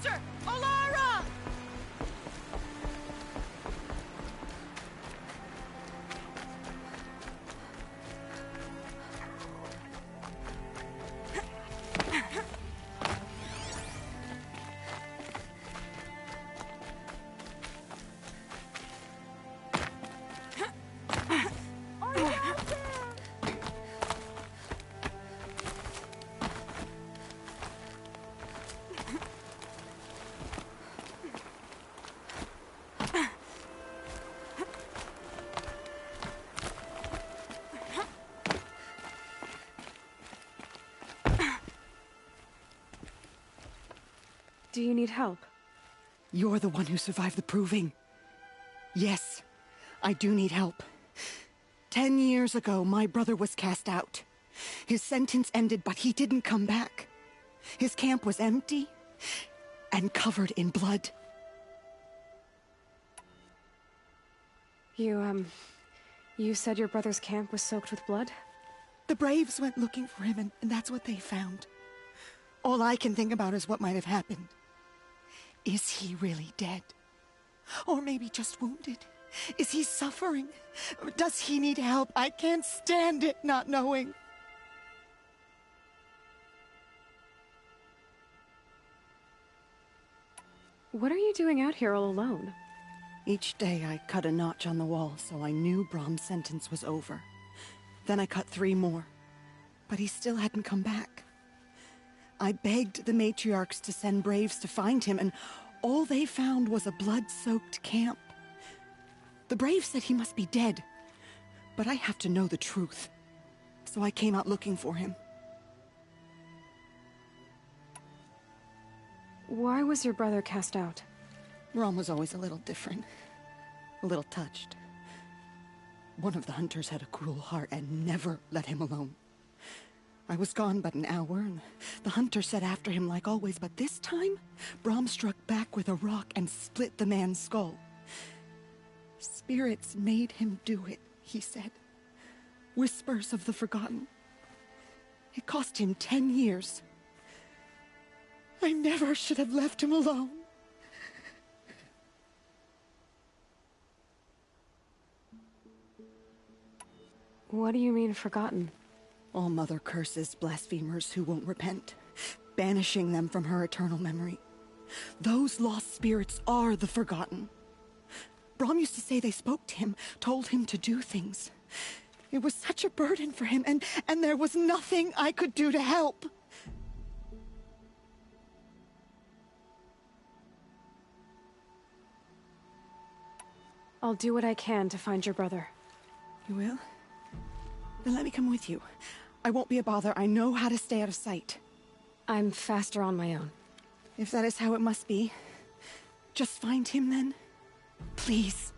O: sister! Alara!
J: Do you need help?
G: You're the one who survived the proving. Yes, I do need help. 10 years ago, my brother was cast out. His sentence ended, but he didn't come back. His camp was empty and covered in blood.
J: You said your brother's camp was soaked with blood?
G: The Braves went looking for him, and that's what they found. All I can think about is what might have happened. Is he really dead? Or maybe just wounded? Is he suffering? Or does he need help? I can't stand it not knowing.
J: What are you doing out here all alone?
G: Each day I cut a notch on the wall so I knew Brahm's sentence was over. Then I cut 3 more. But he still hadn't come back. I begged the matriarchs to send Braves to find him, and all they found was a blood-soaked camp. The Braves said he must be dead, but I have to know the truth. So I came out looking for him.
J: Why was your brother cast out?
G: Brahm was always a little different. A little touched. One of the hunters had a cruel heart and never let him alone. I was gone but an hour, and the hunter set after him like always, but this time, Brahm struck back with a rock and split the man's skull. Spirits made him do it, he said. Whispers of the forgotten. It cost him 10 years. I never should have left him alone.
J: What do you mean, forgotten?
G: All Mother curses blasphemers who won't repent, banishing them from her eternal memory. Those lost spirits are the forgotten. Brahm used to say they spoke to him, told him to do things. It was such a burden for him, and there was nothing I could do to help.
J: I'll do what I can to find your brother.
G: You will? Then let me come with you. I won't be a bother. I know how to stay out of sight.
J: I'm faster on my own.
G: If that is how it must be, just find him then. Please.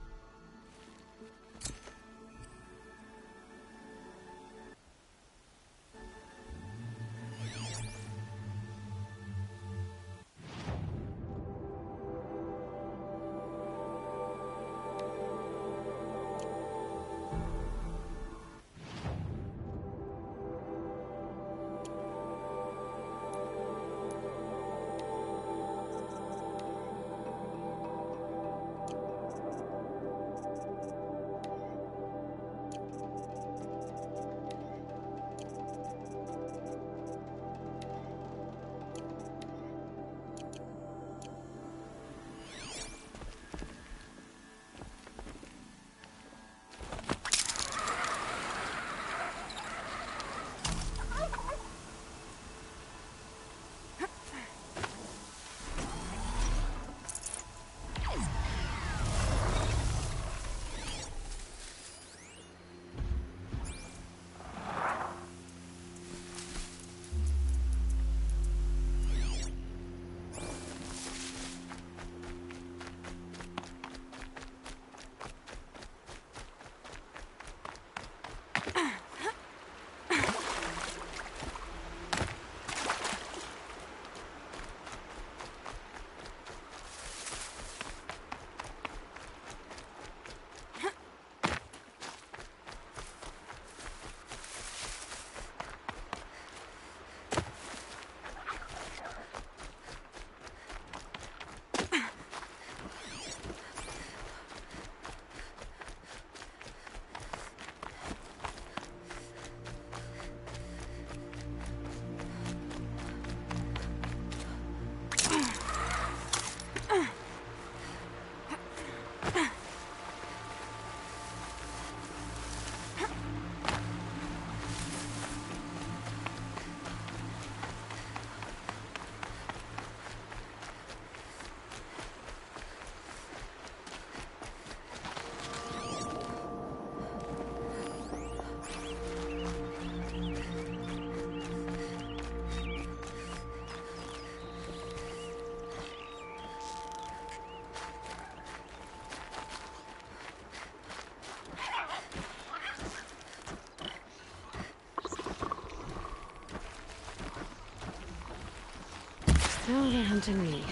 J: Now they're hunting me.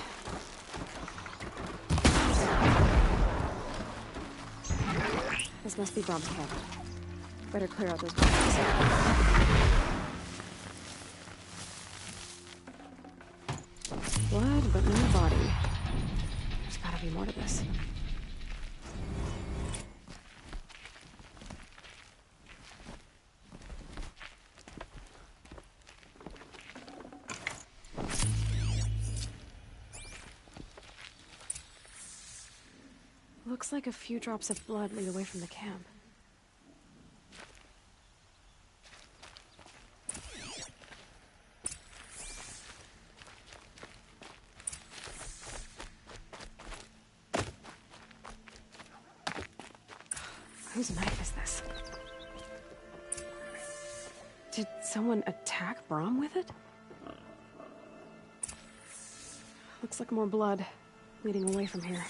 J: This must be Brom's camp. Better clear out those bodies. Blood, but no body. There's gotta be more to this. Looks like a few drops of blood lead away from the camp. Whose knife is this? Did someone attack Brom with it? Looks like more blood leading away from here.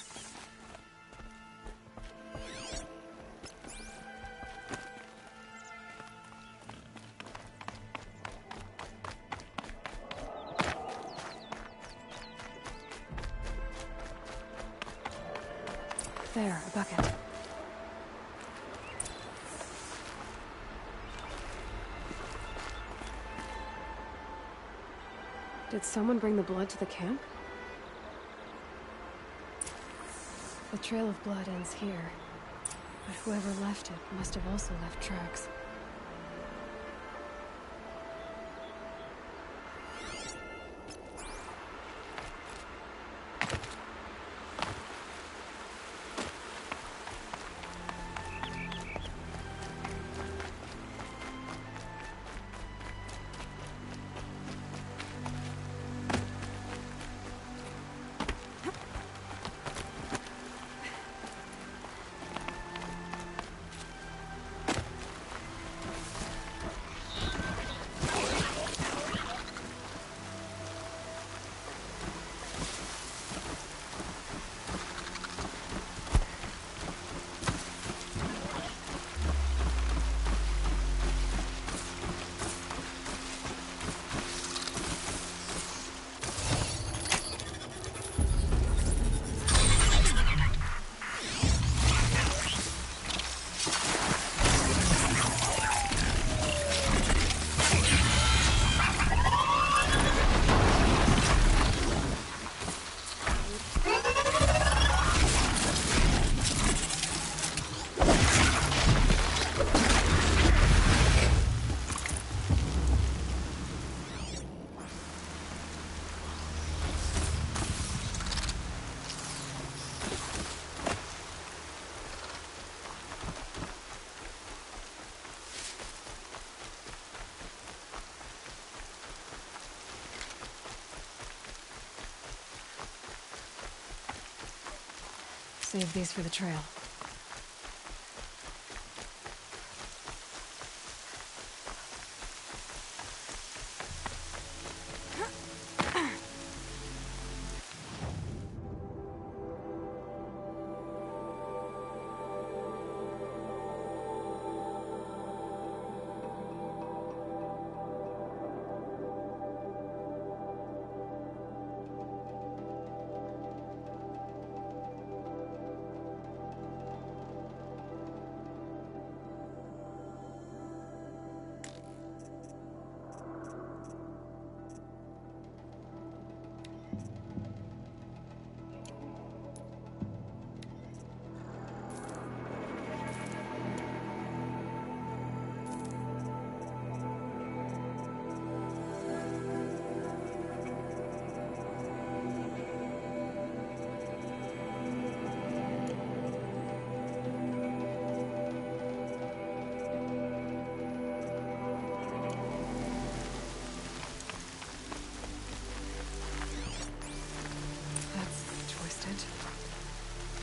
J: There, a bucket. Did someone bring the blood to the camp? The trail of blood ends here, but whoever left it must have also left tracks. Save these for the trail.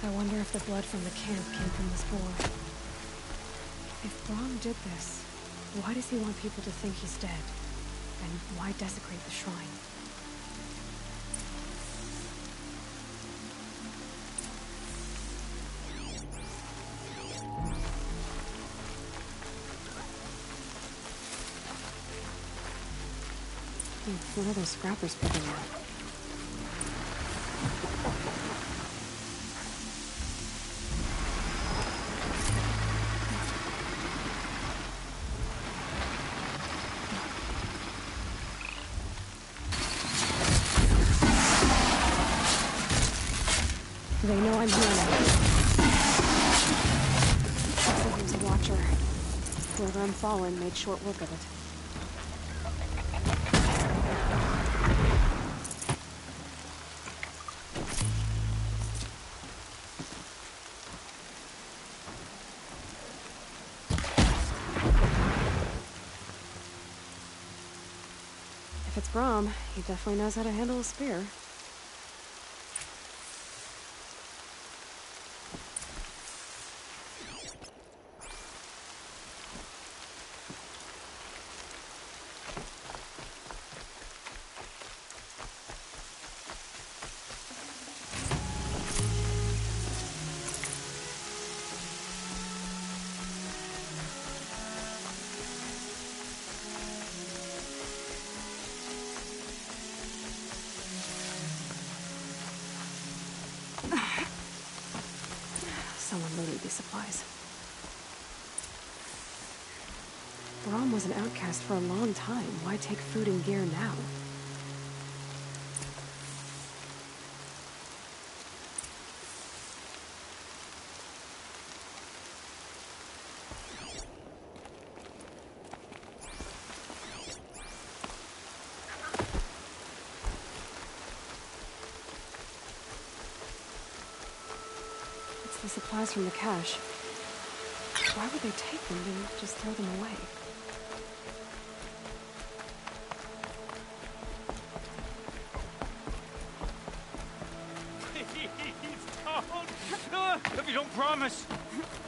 J: I wonder if the blood from the camp came from this boar. If Brom did this, why does he want people to think he's dead? And why desecrate the shrine? What are those scrappers picking at? They know I'm here now. So there's a watcher. Whoever I'm following made short work of it. If it's Brahm, he definitely knows how to handle a spear. Someone loaded these supplies. Brahm was an outcast for a long time. Why take food and gear now? It's the supplies from the cache. Why would they take them and just throw them away?
X: Please don't! If you don't promise,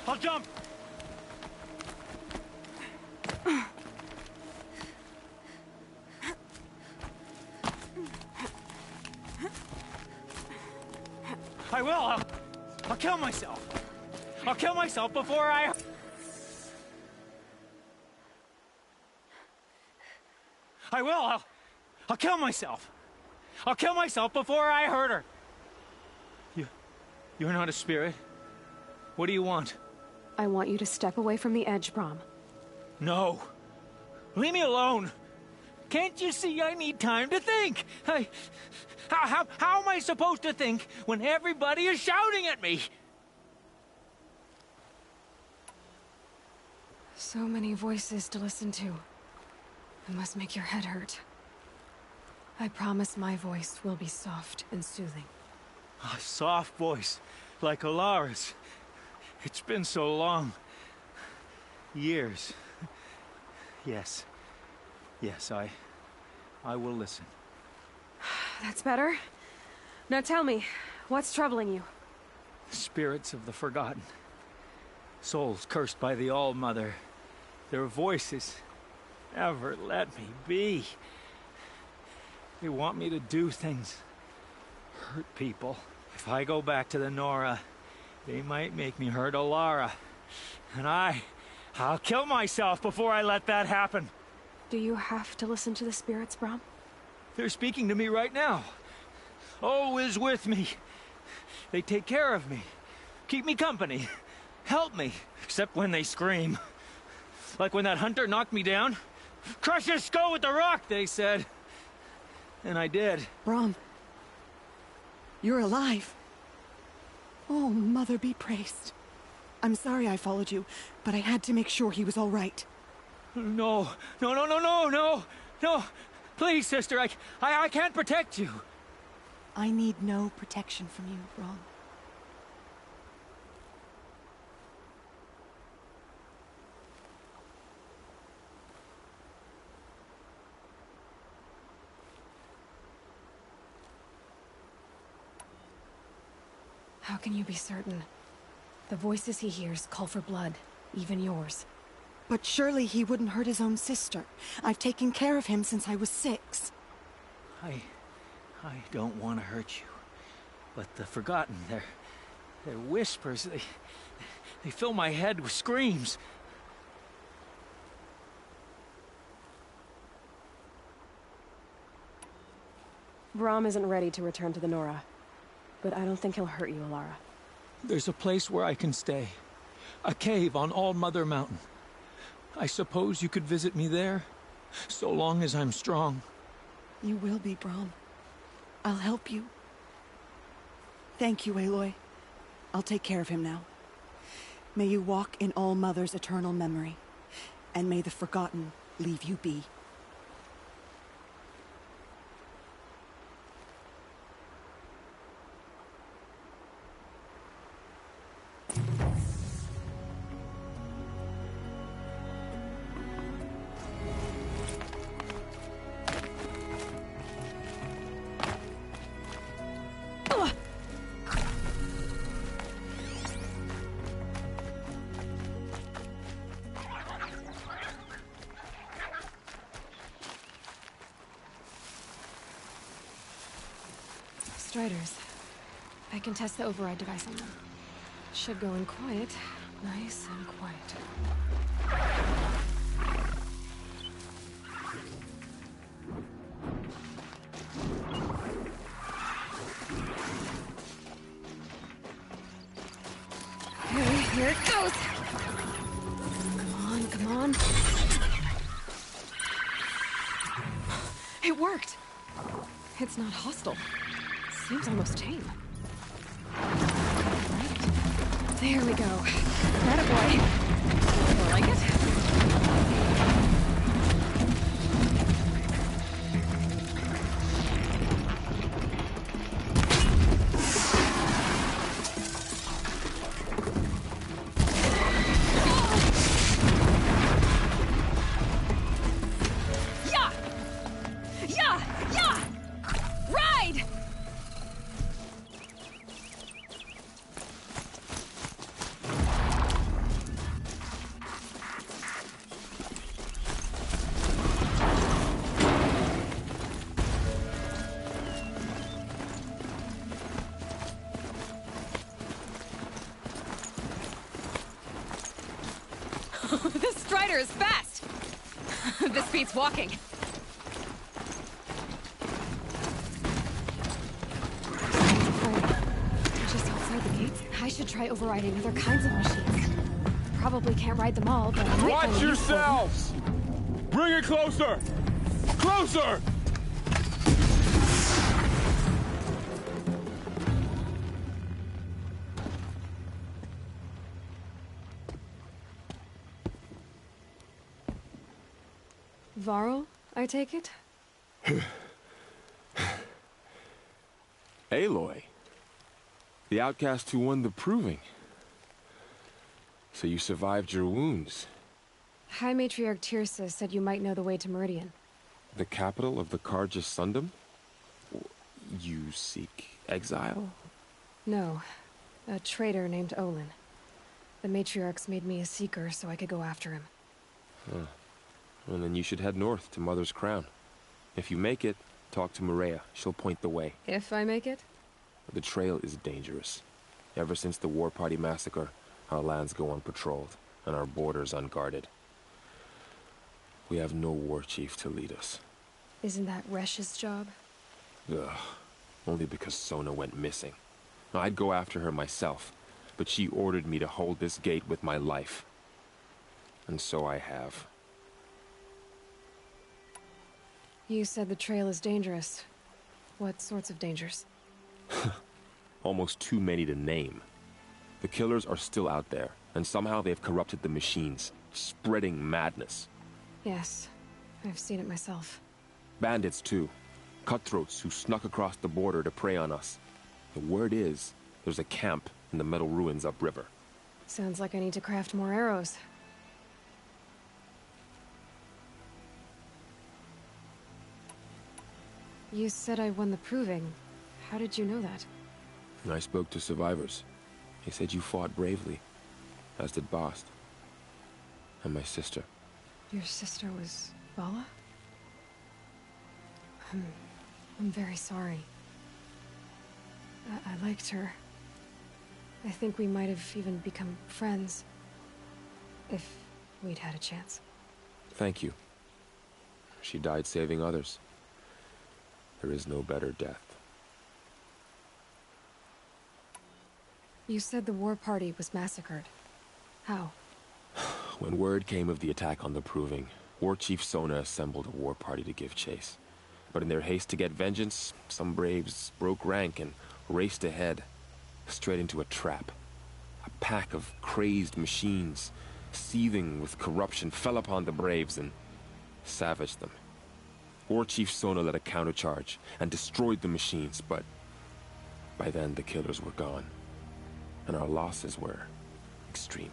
X: I'll jump! I will! I'll kill myself! I'll kill myself before I... I will! I'll kill myself! I'll kill myself before I hurt her! You're not a spirit. What do you want?
J: I want you to step away from the edge, Brahm.
X: No. Leave me alone. Can't you see I need time to think? How am I supposed to think when everybody is shouting at me?
J: So many voices to listen to. It must make your head hurt. I promise my voice will be soft and soothing.
X: A soft voice, like Alara's. It's been so long. Years. Yes. Yes, I will listen.
J: That's better. Now tell me, what's troubling you?
X: Spirits of the forgotten. Souls cursed by the All-Mother. Their voices never let me be. They want me to do things. Hurt people. If I go back to the Nora, they might make me hurt Alara. And I'll kill myself before I let that happen.
J: Do you have to listen to the spirits, Brahm?
X: They're speaking to me right now. Oh is with me. They take care of me. Keep me company. Help me. Except when they scream. Like when that hunter knocked me down. Crush his skull with the rock, they said. And I did.
G: Brahm. You're alive. Oh, Mother be praised. I'm sorry I followed you, but I had to make sure he was all right.
X: No. Please, sister, I can't protect you.
G: I need no protection from you, Brahm.
J: How can you be certain? The voices he hears call for blood, even yours.
G: But surely he wouldn't hurt his own sister. I've taken care of him since I was 6.
X: I don't want to hurt you. But the Forgotten, their whispers, they fill my head with screams.
J: Brahm isn't ready to return to the Nora. but I don't think he'll hurt you, Alara.
X: There's a place where I can stay. A cave on All Mother Mountain. I suppose you could visit me there, so long as I'm strong.
G: You will be, Brahm. I'll help you. Thank you, Aloy. I'll take care of him now. May you walk in All Mother's eternal memory, and may the Forgotten leave you be.
J: Striders. I can test the override device on them. Should go in quiet. Nice and quiet. Okay, here it goes! Come on, come on. It worked! It's not hostile. Seems almost tame. Right. There we go. Attaboy. More like it.
F: Yeah! Yeah! Yeah! Ride!
J: This Strider is fast! This beats walking. Just outside the gates? I should try overriding other kinds of machines. Probably can't ride them all, but I might find
S: Watch
J: a use for them.
S: yourselves! Bring it closer! Closer!
J: Varl, I take it?
S: Aloy. The outcast who won the proving. So you survived your wounds.
J: High Matriarch Tirsa said you might know the way to Meridian.
S: The capital of the Carja Sundom? You seek exile?
J: No. A traitor named Olin. The Matriarchs made me a seeker so I could go after him.
S: Huh. Well, then you should head north to Mother's Crown. If you make it, talk to Maria. She'll point the way.
J: If I make it?
S: The trail is dangerous. Ever since the War Party massacre, our lands go unpatrolled, and our borders unguarded. We have no war chief to lead us.
J: Isn't that Resh's job?
S: Ugh. Only because Sona went missing. I'd go after her myself, but she ordered me to hold this gate with my life. And so I have.
J: You said the trail is dangerous. What sorts of dangers?
S: Almost too many to name. The killers are still out there, and somehow they've corrupted the machines, spreading madness.
J: Yes, I've seen it myself.
S: Bandits, too. Cutthroats who snuck across the border to prey on us. The word is, there's a camp in the metal ruins upriver.
J: Sounds like I need to craft more arrows. You said I won the proving. How did you know that?
S: I spoke to survivors. They said you fought bravely, as did Bast. And my sister.
J: Your sister was Vala? I'm very sorry. I liked her. I think we might have even become friends. If we'd had a chance.
S: Thank you. She died saving others. There is no better death.
J: You said the war party was massacred. How?
S: When word came of the attack on the Proving, War Chief Sona assembled a war party to give chase. But in their haste to get vengeance, some braves broke rank and raced ahead, straight into a trap. A pack of crazed machines, seething with corruption, fell upon the braves and savaged them. War Chief Sona led a countercharge and destroyed the machines, but by then the killers were gone, and our losses were extreme.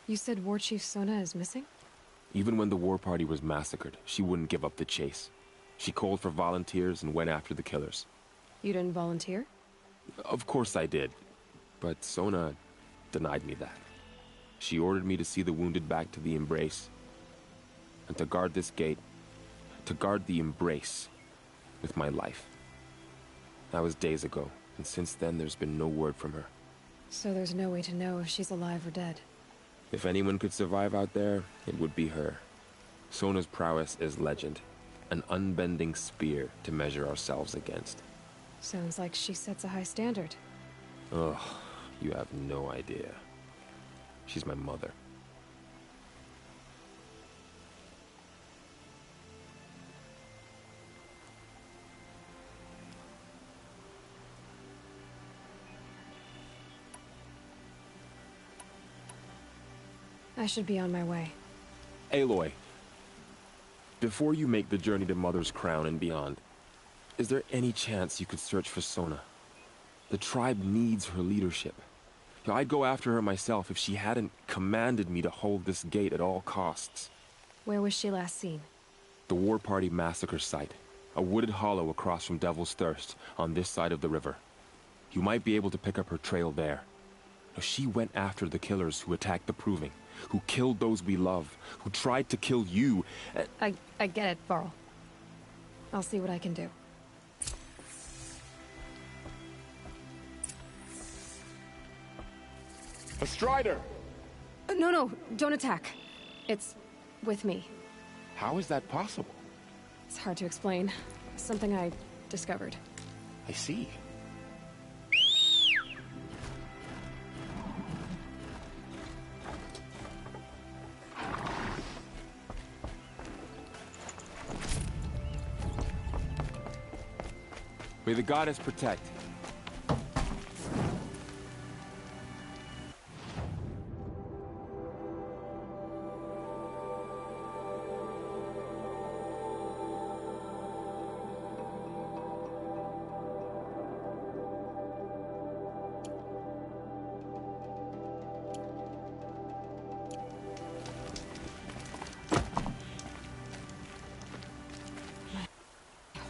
J: You said War Chief Sona is missing?
S: Even when the war party was massacred, she wouldn't give up the chase. She called for volunteers and went after the killers.
J: You didn't volunteer?
S: Of course I did, but Sona denied me that. She ordered me to see the wounded back to the Embrace, and to guard this gate, to guard the Embrace with my life. That was days ago, and since then there's been no word from her.
J: So there's no way to know if she's alive or dead.
S: If anyone could survive out there, it would be her. Sona's prowess is legend, an unbending spear to measure ourselves against.
J: Sounds like she sets a high standard.
S: Ugh, you have no idea. She's my mother.
J: I should be on my way.
S: Aloy, before you make the journey to Mother's Crown and beyond, is there any chance you could search for Sona? The tribe needs her leadership. I'd go after her myself if she hadn't commanded me to hold this gate at all costs.
J: Where was she last seen?
S: The War Party massacre site. A wooded hollow across from Devil's Thirst, on this side of the river. You might be able to pick up her trail there. She went after the killers who attacked the Proving, who killed those we love, who tried to kill you.
J: I get it, Varl. I'll see what I can do.
U: A Strider!
J: No, don't attack. It's with me.
U: How is that possible?
J: It's hard to explain. Something I discovered.
U: I see.
S: May the goddess protect.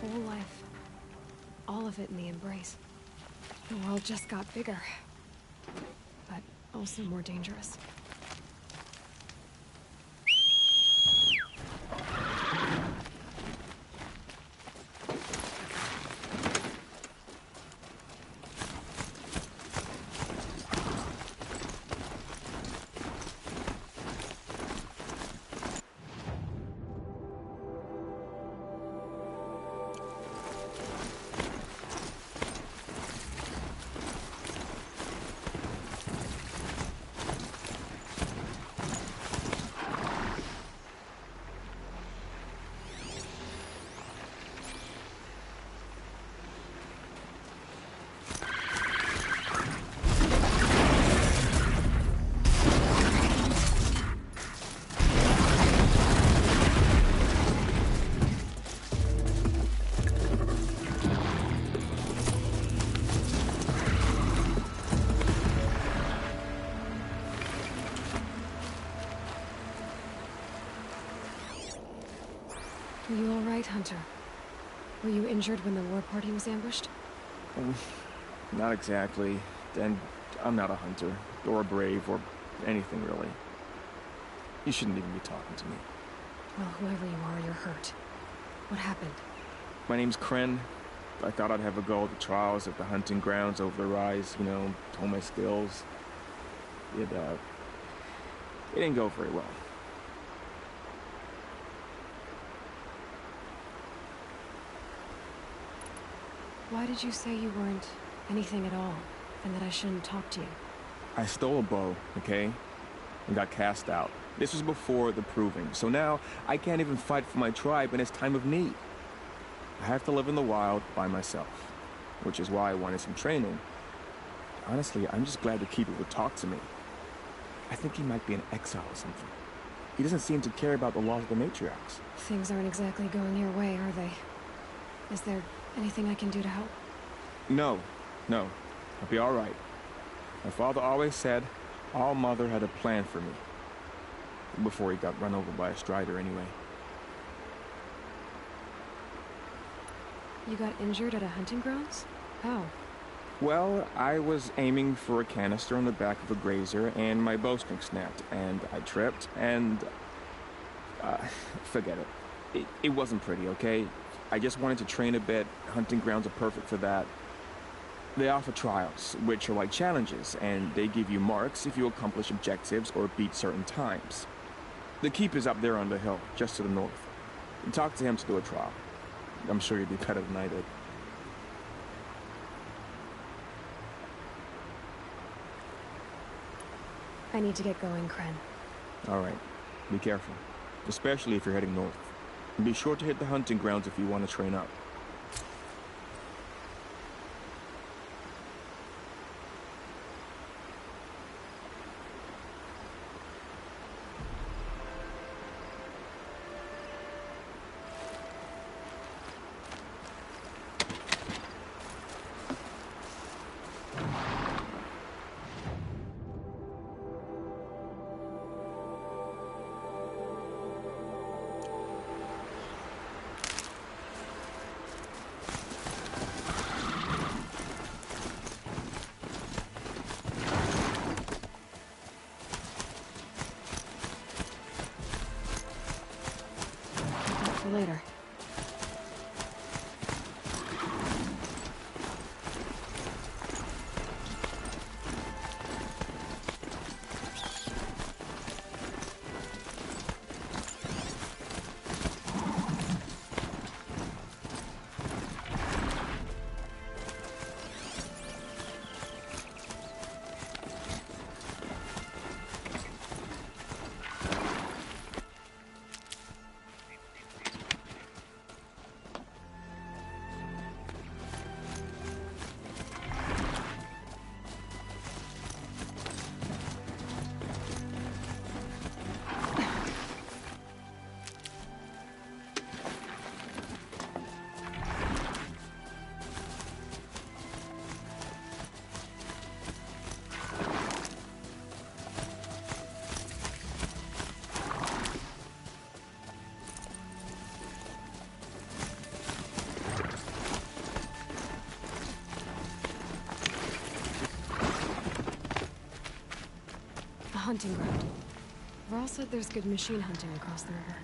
J: Whole life. All of it in the Embrace. The world just got bigger. But also more dangerous. Are you all right, Hunter? Were you injured when the war party was ambushed?
H: Not exactly. And I'm not a hunter, or a brave, or anything really. You shouldn't even be talking to me.
J: Well, whoever you are, you're hurt. What happened?
H: My name's Kren. I thought I'd have a go at the trials at the hunting grounds over the rise, you know, hone my skills. It didn't go very well.
J: Why did you say you weren't anything at all, and that I shouldn't talk to you?
H: I stole a bow, okay? And got cast out. This was before the proving, so now I can't even fight for my tribe in its time of need. I have to live in the wild by myself, which is why I wanted some training. Honestly, I'm just glad the Keeper would talk to me. I think he might be in exile or something. He doesn't seem to care about the laws of the matriarchs.
J: Things aren't exactly going your way, are they? Is there anything I can do to help?
H: No. I'll be all right. My father always said All Mother had a plan for me. Before he got run over by a strider, anyway.
J: You got injured at a hunting grounds? How?
H: Well, I was aiming for a canister on the back of a grazer, and my bowstring snapped, and I tripped, and... forget it. It wasn't pretty, okay? I just wanted to train a bit. Hunting grounds are perfect for that. They offer trials, which are like challenges, and they give you marks if you accomplish objectives or beat certain times. The Keeper's up there on the hill, just to the north. Talk to him to do a trial. I'm sure you'd be better than I did.
J: I need to get going, Kren.
H: All right. Be careful. Especially if you're heading north. And be sure to hit the hunting grounds if you want to train up.
J: For later. Hunting ground. Varl said there's good machine hunting across the river.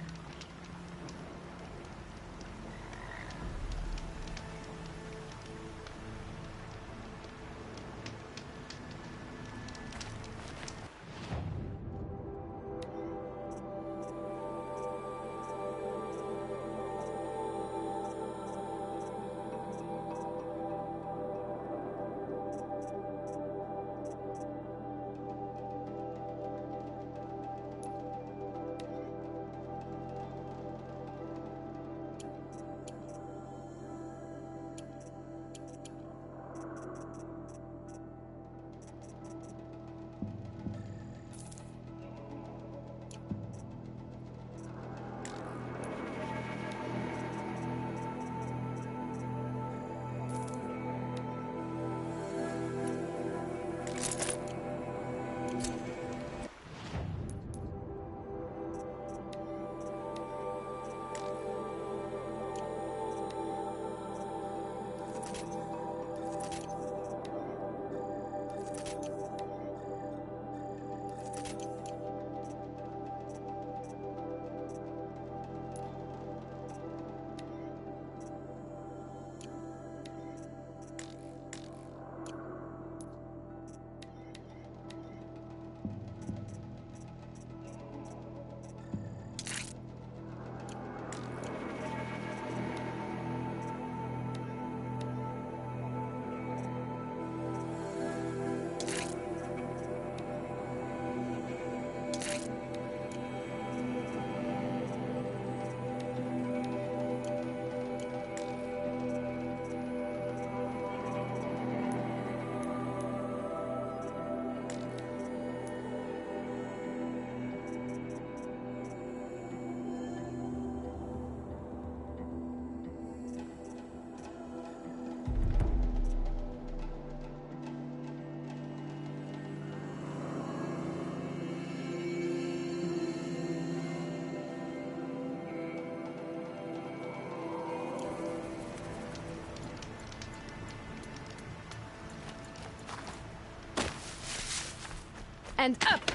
J: And up!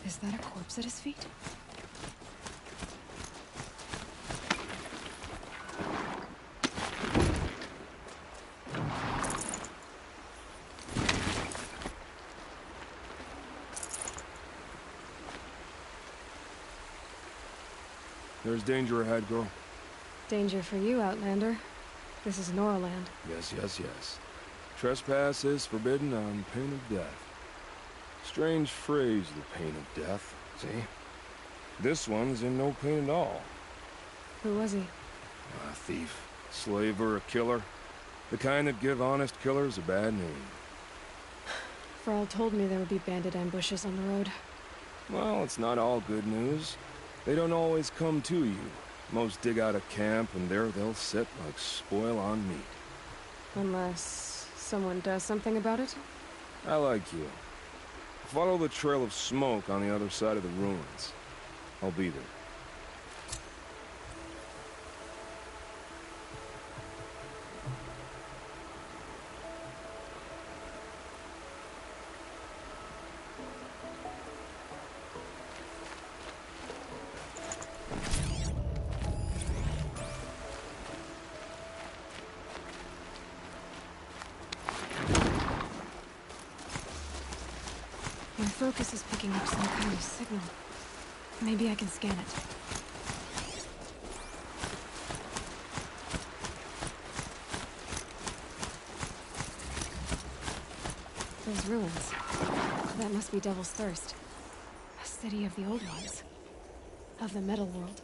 J: Is that a corpse at his feet?
C: There's danger ahead, girl.
J: Danger for you, Outlander. This is Noraland.
C: Yes, yes, yes. Trespass is forbidden on pain of death. Strange phrase, the pain of death, see? This one's in no pain at all.
J: Who was he?
C: A thief, slaver, a killer. The kind that give honest killers a bad name.
J: Thrall told me there would be bandit ambushes on the road.
C: Well, it's not all good news. They don't always come to you. Most dig out a camp, and there they'll sit like spoil on meat.
J: Unless someone does something about it?
C: I like you. Follow the trail of smoke on the other side of the ruins. I'll be there.
J: My focus is picking up some kind of signal. Maybe I can scan it. Those ruins. That must be Devil's Thirst. A city of the old ones. Of the metal world.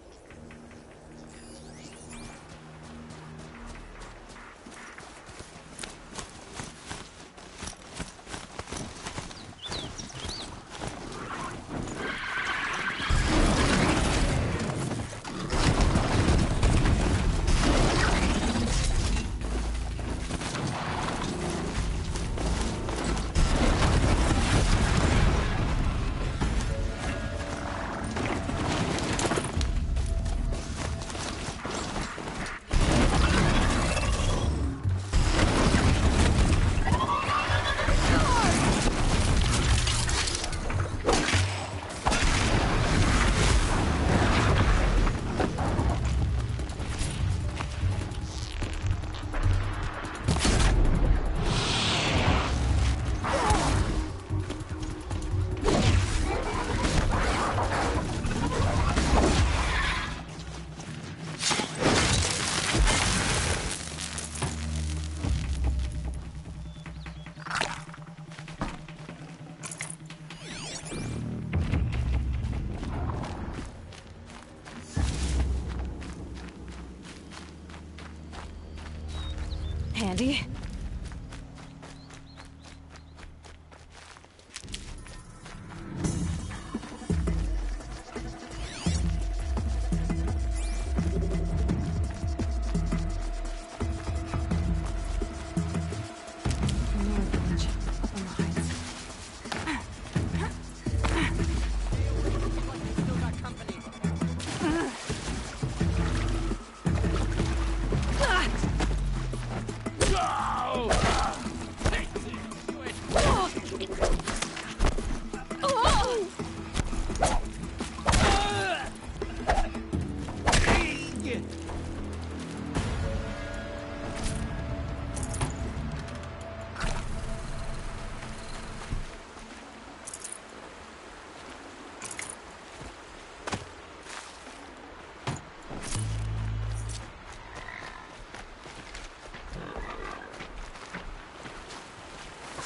J: Handy.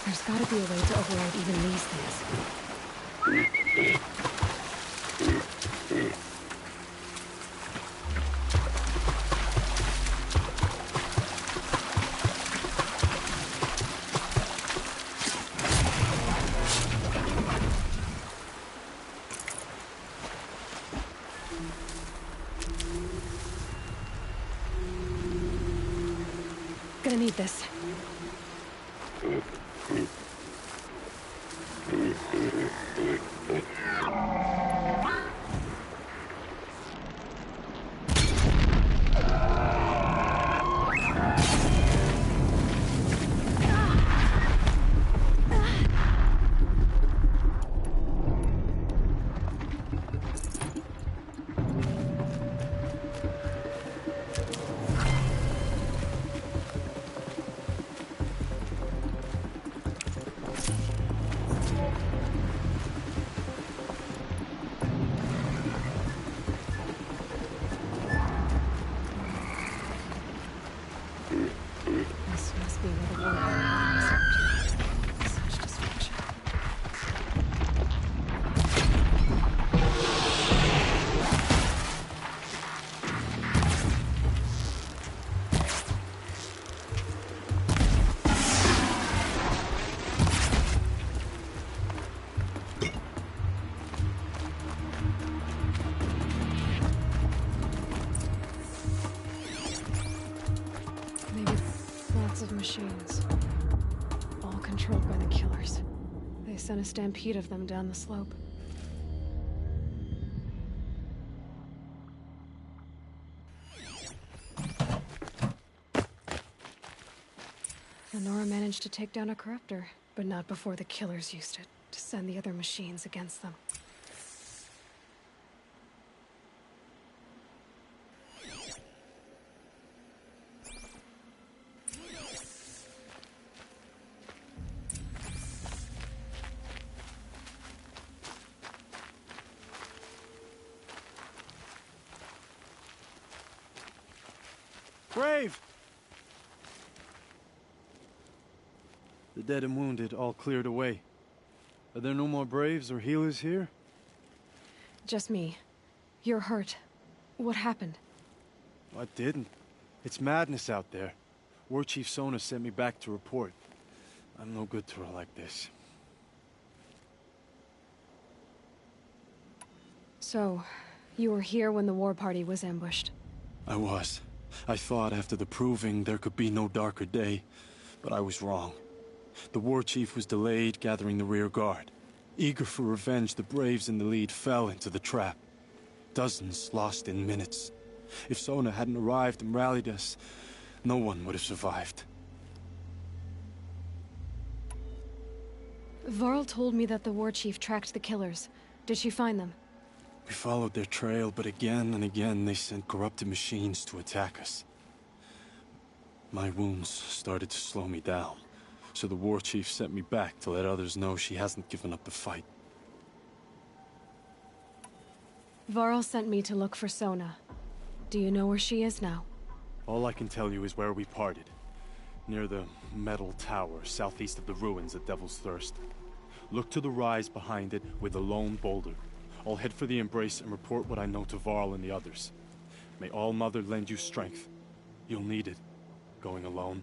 J: There's gotta be a way to override even these things. Gonna need this. machines. All controlled by the killers. They sent a stampede of them down the slope. Lenora managed to take down a corruptor, but not before the killers used it to send the other machines against them.
Y: Brave! The dead and wounded all cleared away. Are there no more Braves or healers here?
J: Just me. You're hurt. What happened?
Y: I didn't. It's madness out there. War Chief Sona sent me back to report. I'm no good to her like this.
J: So, you were here when the war party was ambushed?
Y: I was. I thought after the proving there could be no darker day, but I was wrong. The war chief was delayed gathering the rear guard. Eager for revenge, the Braves in the lead fell into the trap. Dozens lost in minutes. If Sona hadn't arrived and rallied us, no one would have survived.
J: Varl told me that the war chief tracked the killers. Did she find them?
Y: We followed their trail, but again and again they sent corrupted machines to attack us. My wounds started to slow me down, so the war chief sent me back to let others know she hasn't given up the fight.
J: Varl sent me to look for Sona. Do you know where she is now?
Y: All I can tell you is where we parted. Near the metal tower, southeast of the ruins at Devil's Thirst. Look to the rise behind it with a lone boulder. I'll head for the embrace and report what I know to Varl and the others. May All Mother lend you strength. You'll need it, going alone.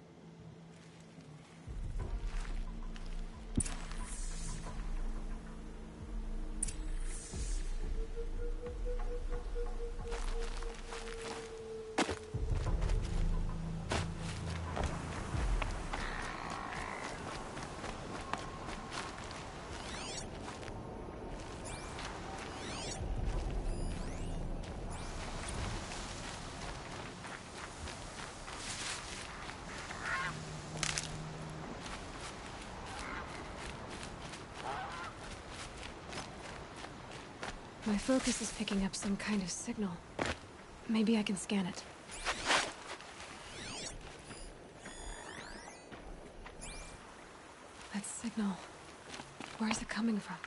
J: My focus is picking up some kind of signal. Maybe I can scan it. That signal... where is it coming from?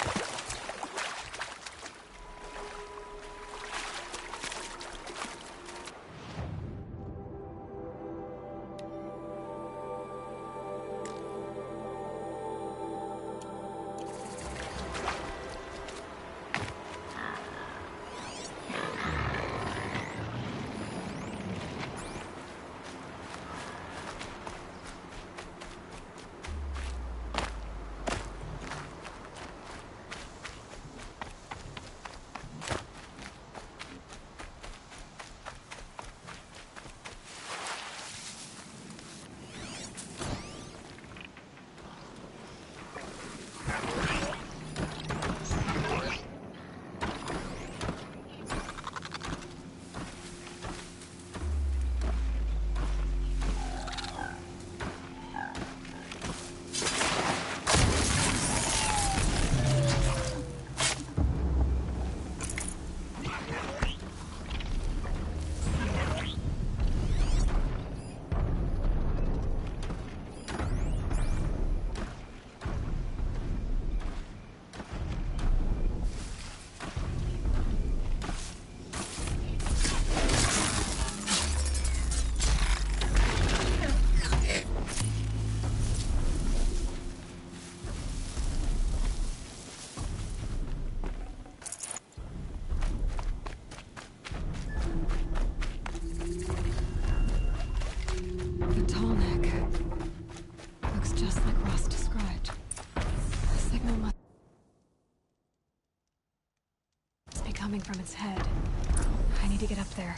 J: From its head. I need to get up there.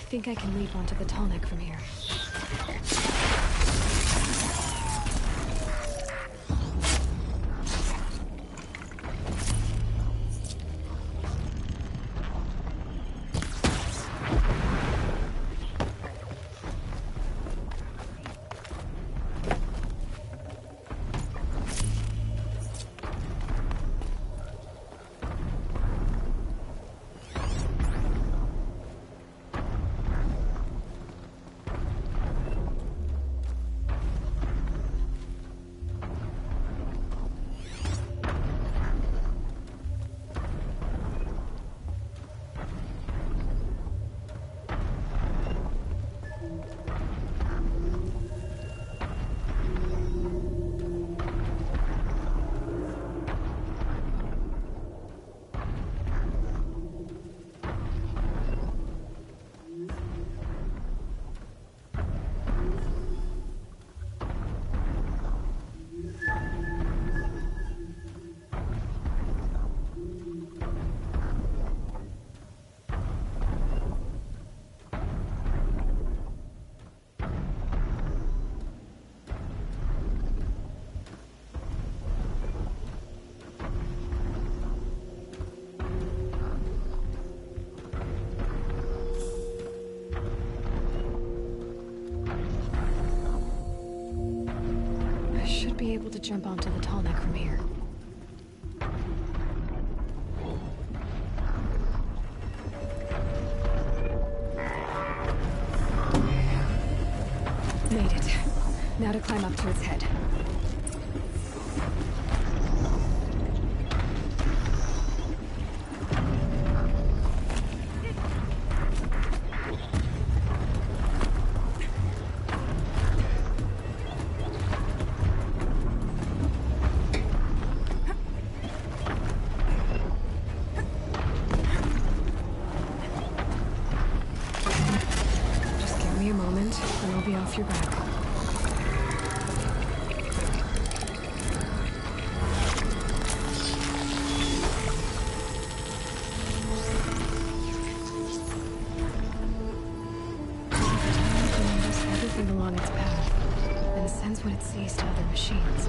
J: think I can leap onto the tall neck from here. Be able to jump onto the tall neck from here. Made it. Now to climb up to its head. Give me a moment, and I'll be off your back. Everything along its path, and it sends what it sees to other machines.